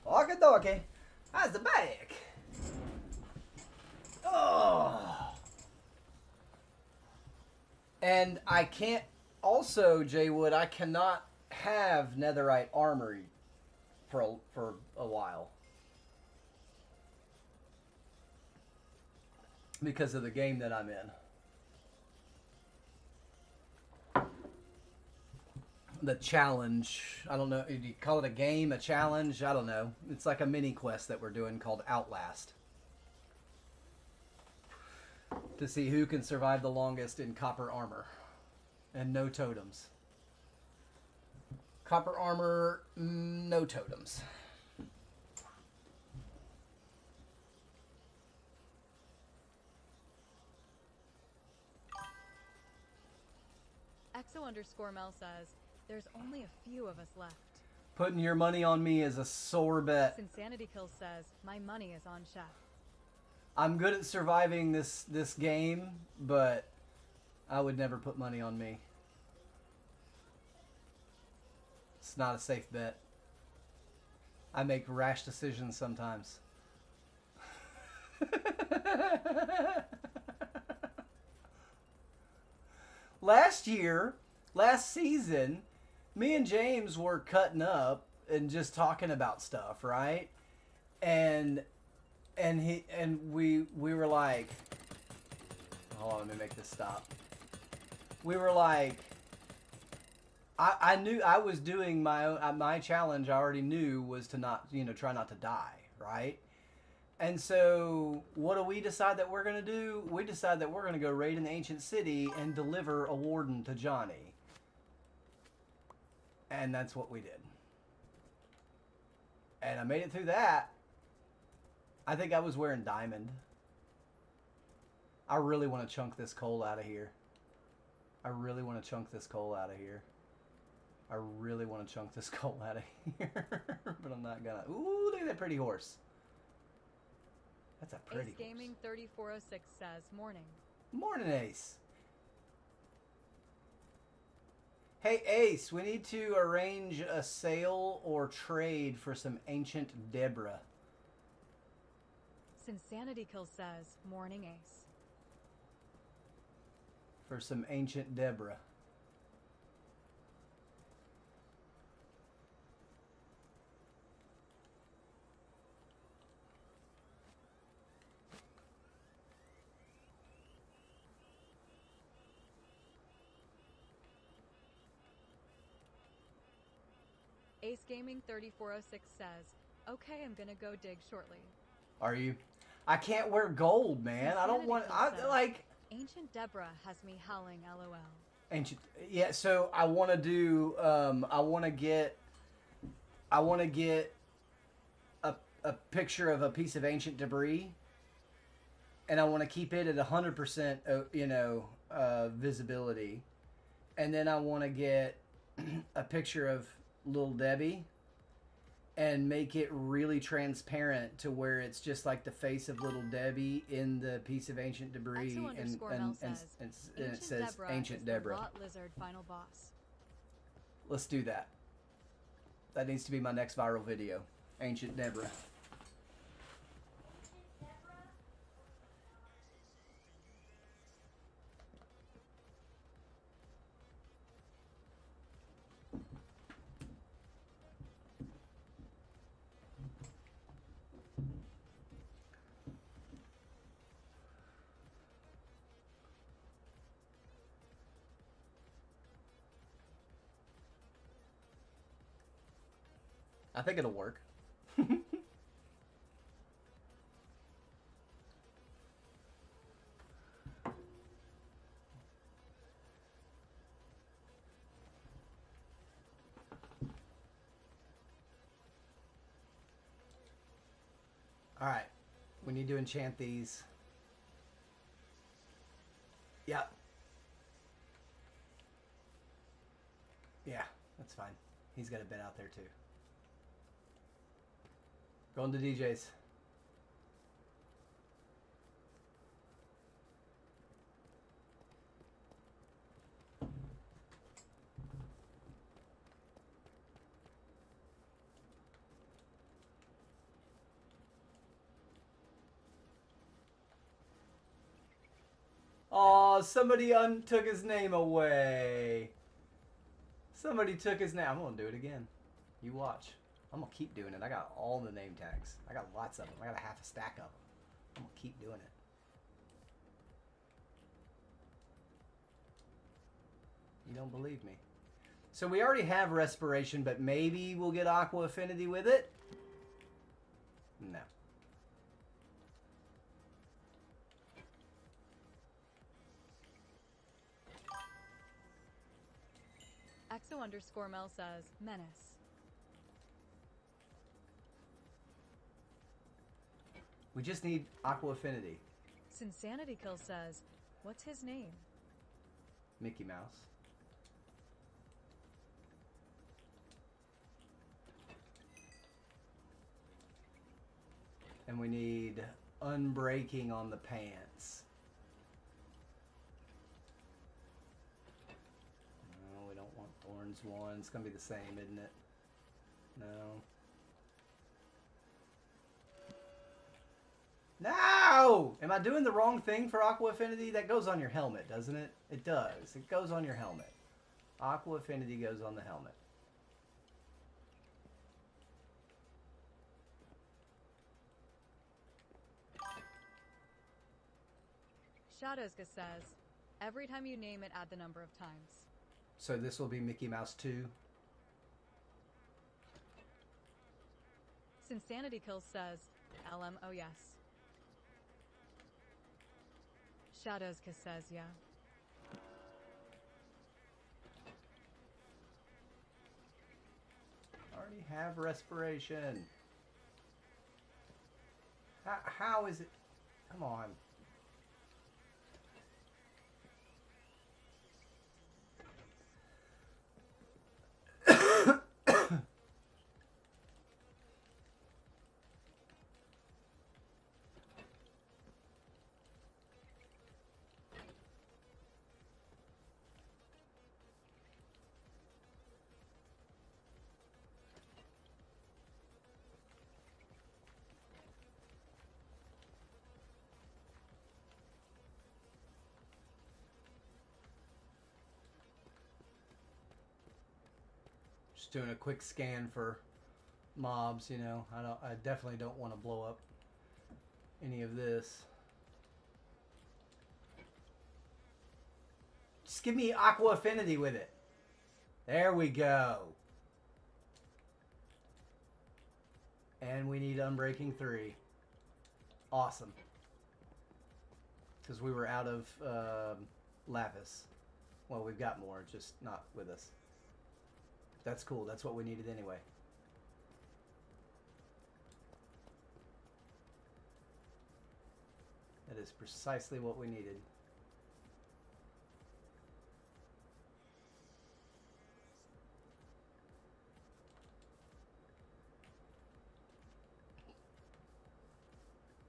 Okie dokie. How's the back? Oh. And I can't, also, Jay Wood, I cannot have netherite armor for a while. Because of the game that I'm in. The challenge. I don't know. Do you call it a game, a challenge? I don't know. It's like a mini quest that we're doing called Outlast. To see who can survive the longest in copper armor. And no totems. Copper armor, no totems. Exo_Mel says, there's only a few of us left. Putting your money on me is a sore bet. Insanity Kills says, my money is on Chef. I'm good at surviving this game, but I would never put money on me. It's not a safe bet. I make rash decisions sometimes. Last season, me and James were cutting up and just talking about stuff, right? And we were like, hold on, let me make this stop. We were like, I knew I was doing my own, my challenge. I already knew was to not, try not to die, right? And so, what do we decide that we're gonna do? We decide that we're gonna go raid an ancient city and deliver a warden to Johnny. And that's what we did. And I made it through that. I think I was wearing diamond. I really want to chunk this coal out of here. I really want to chunk this coal out of here. I really want to chunk this coal out of here. But I'm not gonna. Ooh, look at that pretty horse. That's a pretty Ace Gaming 3406 says, morning. Morning, Ace. Hey, Ace, we need to arrange a sale or trade for some ancient Deborah. Insanity Kill says, morning, Ace. For some ancient Deborah. Ace Gaming 3406 says, okay, I'm gonna go dig shortly. Are you? I can't wear gold, man. I don't want. I like. Ancient Deborah has me howling, lol. Ancient. Yeah. So I want to do. I want to get a picture of a piece of ancient debris, and I want to keep it at 100%. Visibility, and then I want to get a picture of Little Debbie and make it really transparent to where it's just like the face of Little Debbie in the piece of ancient debris, and it says Ancient Deborah. Rot Lizard final boss. Let's do that. That needs to be my next viral video. Ancient Deborah. I think it'll work. Alright. We need to enchant these. Yep. Yeah, that's fine. He's got a bed out there too. Going to DJ's. Oh, somebody took his name away. Somebody took his name. I'm going to do it again. You watch. I'm going to keep doing it. I got all the name tags. I got lots of them. I got a half a stack of them. I'm going to keep doing it. You don't believe me. So we already have Respiration, but maybe we'll get Aqua Affinity with it? No. Exo_Mel says, menace. We just need Aqua Affinity. Sinsanity Kill says, what's his name? Mickey Mouse. And we need Unbreaking on the pants. No, we don't want Thorns 1. It's going to be the same, isn't it? No. No! Am I doing the wrong thing for Aqua Affinity? That goes on your helmet, doesn't it? It does. It goes on your helmet. Aqua Affinity goes on the helmet. Shadowska says, every time you name it, add the number of times. So this will be Mickey Mouse 2. Sinsanity Kills says, LM, oh yes. Shadowska says, yeah. Already have respiration. How is it? Come on. Just doing a quick scan for mobs, you know. I definitely don't want to blow up any of this. Just give me Aqua Affinity with it. There we go. And we need Unbreaking 3. Awesome. Because we were out of Lapis. Well, we've got more, just not with us. That's cool. That's what we needed anyway. That is precisely what we needed.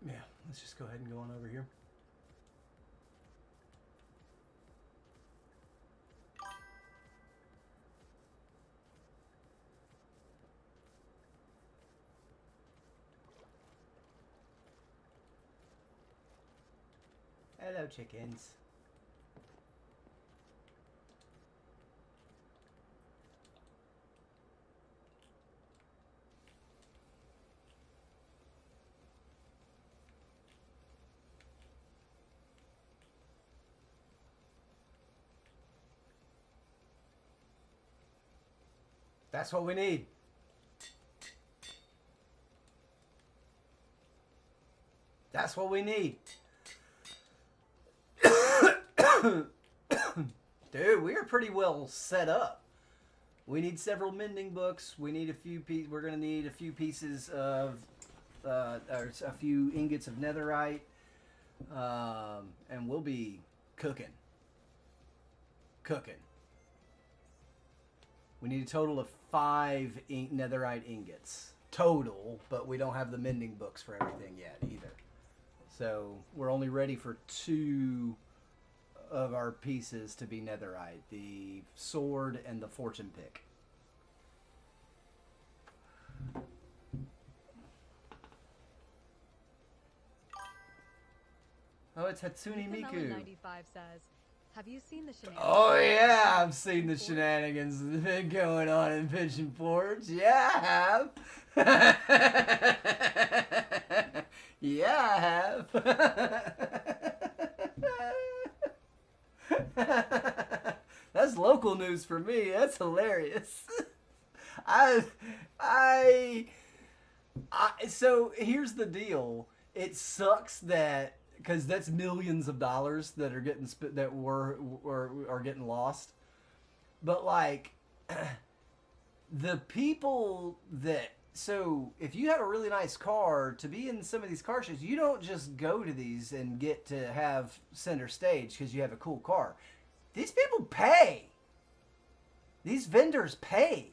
Yeah, let's just go ahead and go on over here. Hello, chickens. That's what we need. That's what we need. Dude, we are pretty well set up. We need several mending books. We need a few we're going to need a few pieces of or a few ingots of netherite. And we'll be cooking. We need a total of 5 netherite ingots total, but we don't have the mending books for everything yet either. So we're only ready for 2 of our pieces to be netherite, the sword and the fortune pick. Oh, it's Hatsune Miku. 95 says, have you seen the shenanigans? Oh yeah, I've seen the shenanigans that have been going on in Pigeon Forge. Yeah, I have. Yeah, I have. That's local news for me. That's hilarious. So here's the deal. It sucks that because that's millions of dollars that are getting are getting lost. But like the people that, so if you have a really nice car, to be in some of these car shows, you don't just go to these and get to have center stage because you have a cool car. These people pay. These vendors pay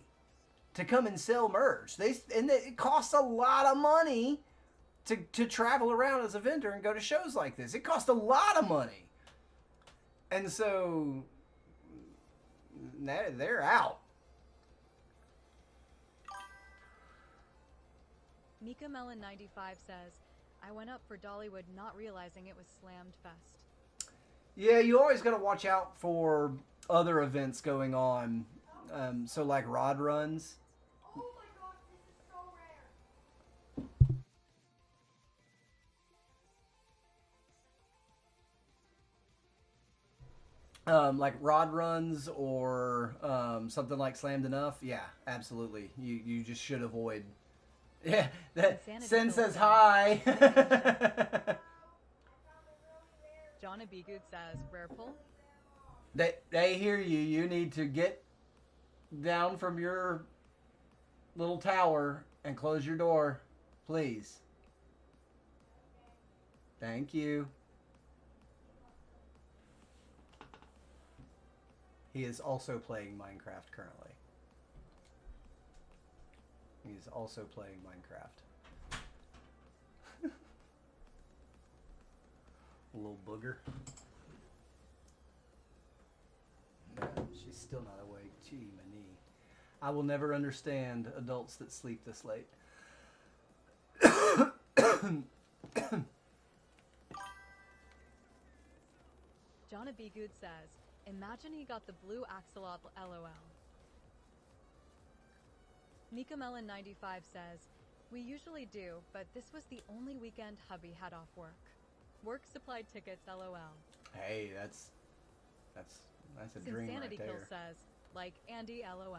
to come and sell merch. It costs a lot of money to travel around as a vendor and go to shows like this. It costs a lot of money. And so they're out. Mika Melon 95 says, I went up for Dollywood not realizing it was Slammed Fest. Yeah, you always got to watch out for other events going on. So like rod runs. Oh my god, this is so rare. Like rod runs or something like Slammed Enough. Yeah, absolutely. You just should avoid. Yeah, that Sin says hi. John Abigood says, rare pull? They hear you. You need to get down from your little tower and close your door, please. Thank you. He is also playing Minecraft currently. He's also playing Minecraft. A little booger. Yeah, she's still not awake. Gee, my knee. I will never understand adults that sleep this late. John Abigood says, imagine he got the blue axolotl LOL. Mika Melon 95 says, we usually do, but this was the only weekend hubby had off work. Work supplied tickets LOL. Hey, that's a dream Insanity right Kill there. says, like Andy LOL.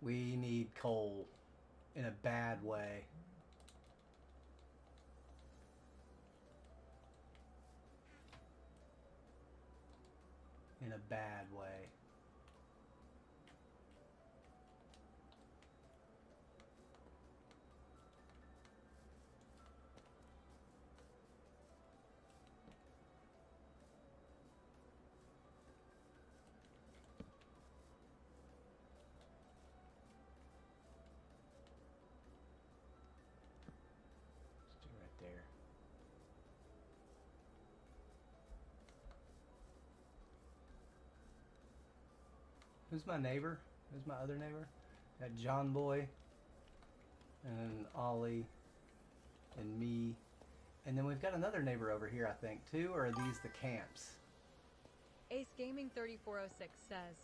We need coal in a bad way. In a bad way. Let's do right there. Who's my neighbor? Who's my other neighbor? Got John Boy and Ollie and me. And then we've got another neighbor over here, I think, too. Or are these the camps? Ace Gaming 3406 says,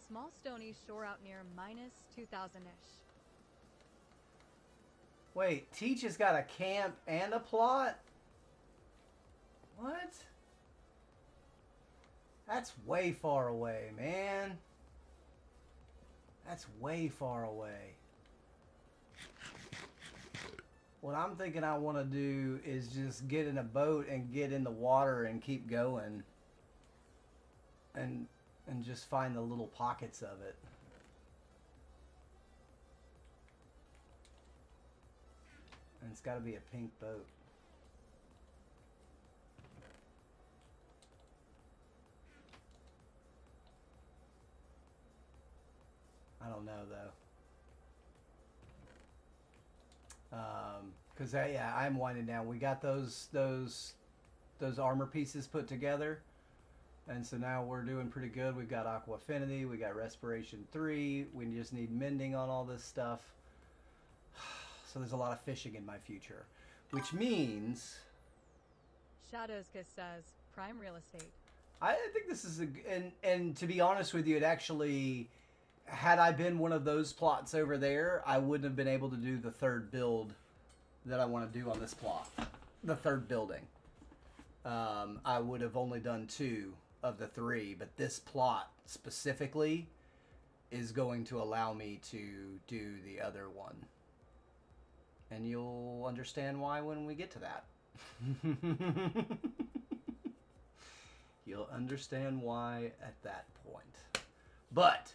small stony shore out near minus 2000-ish. Wait, Teach has got a camp and a plot? What? That's way far away, man. That's way far away. What I'm thinking I want to do is just get in a boat and get in the water and keep going. And just find the little pockets of it. And it's got to be a pink boat. I don't know though. Cause yeah, I'm winding down. We got those armor pieces put together, and so now we're doing pretty good. We've got Aqua Affinity, we got Respiration 3. We just need mending on all this stuff. So there's a lot of fishing in my future, which means Shadows Kiss says, prime real estate. I think this is and to be honest with you, it actually, had I been one of those plots over there, I wouldn't have been able to do the third build that I want to do on this plot. The third building. I would have only done 2 of the 3, but this plot specifically is going to allow me to do the other one. And you'll understand why when we get to that. You'll understand why at that point. But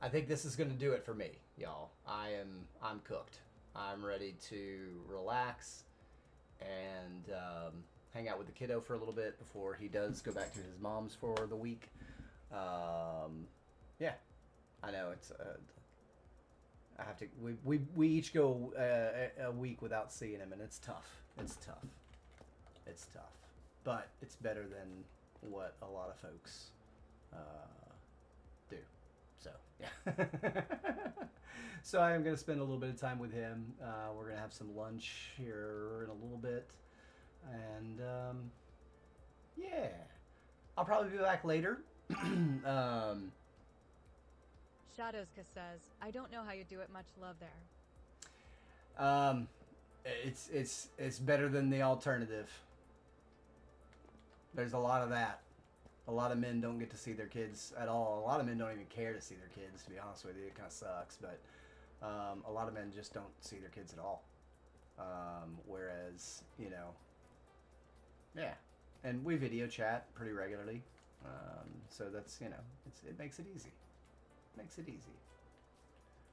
I think this is going to do it for me, y'all. I'm cooked. I'm ready to relax and hang out with the kiddo for a little bit before he does go back to his mom's for the week. Yeah, I know it's. I have to. We each go a week without seeing him, and it's tough. It's tough. It's tough, but it's better than what a lot of folks do. So yeah. So I am going to spend a little bit of time with him. We're going to have some lunch here in a little bit, and yeah, I'll probably be back later. Shadowska says, I don't know how you do it. Much love there. It's better than the alternative. There's a lot of that. A lot of men don't get to see their kids at all. A lot of men don't even care to see their kids, to be honest with you. It kind of sucks, but a lot of men just don't see their kids at all. Whereas, you know, yeah. And we video chat pretty regularly. So that's, you know, it makes it easy. Makes it easy.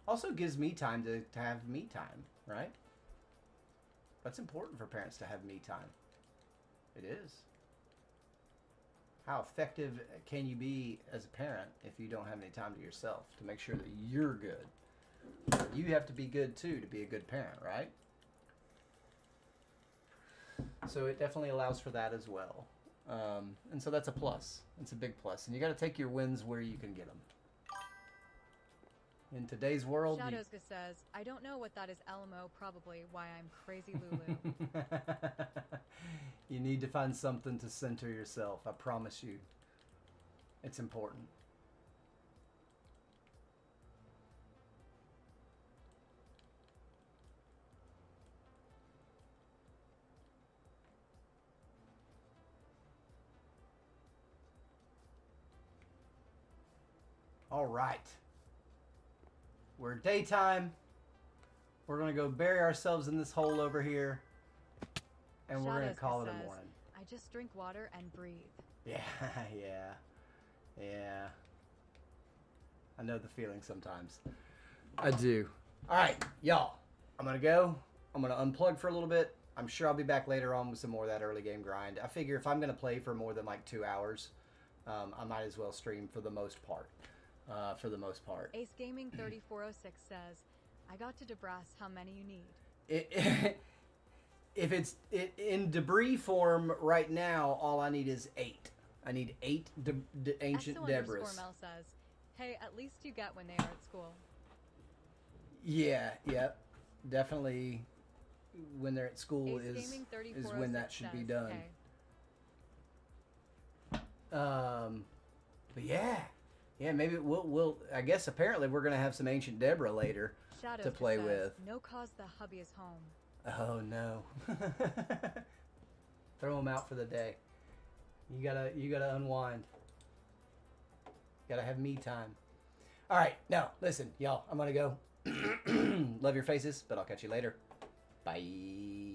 Also gives me time to have me time, right? That's important for parents to have me time. It is. How effective can you be as a parent if you don't have any time to yourself to make sure that you're good? You have to be good too to be a good parent, right? So it definitely allows for that as well. And so that's a plus. It's a big plus. And you got to take your wins where you can get them. In today's world, Shadowska says, I don't know what that is. Elmo, probably why I'm crazy Lulu. you need to find something to center yourself. I promise you. It's important. All right. We're daytime. We're going to go bury ourselves in this hole over here. And we're going to call it a morning. I just drink water and breathe. Yeah, yeah. I know the feeling sometimes. I do. All right, y'all. I'm going to go. I'm going to unplug for a little bit. I'm sure I'll be back later on with some more of that early game grind. I figure if I'm going to play for more than like 2 hours, I might as well stream for the most part. Ace Gaming 3406 says, I got to debrass how many you need. If it's in debris form right now, all I need is 8. I need 8 ancient debris. Mel says, hey, at least you get when they are at school. Yeah, definitely. When they're at school is when that should be done. Okay. But yeah, maybe we'll. I guess apparently we're gonna have some ancient Deborah later to play with. No cause the hubby is home. Oh no! Throw him out for the day. You gotta unwind. Gotta have me time. All right, now listen, y'all. I'm gonna go. Love your faces, but I'll catch you later. Bye.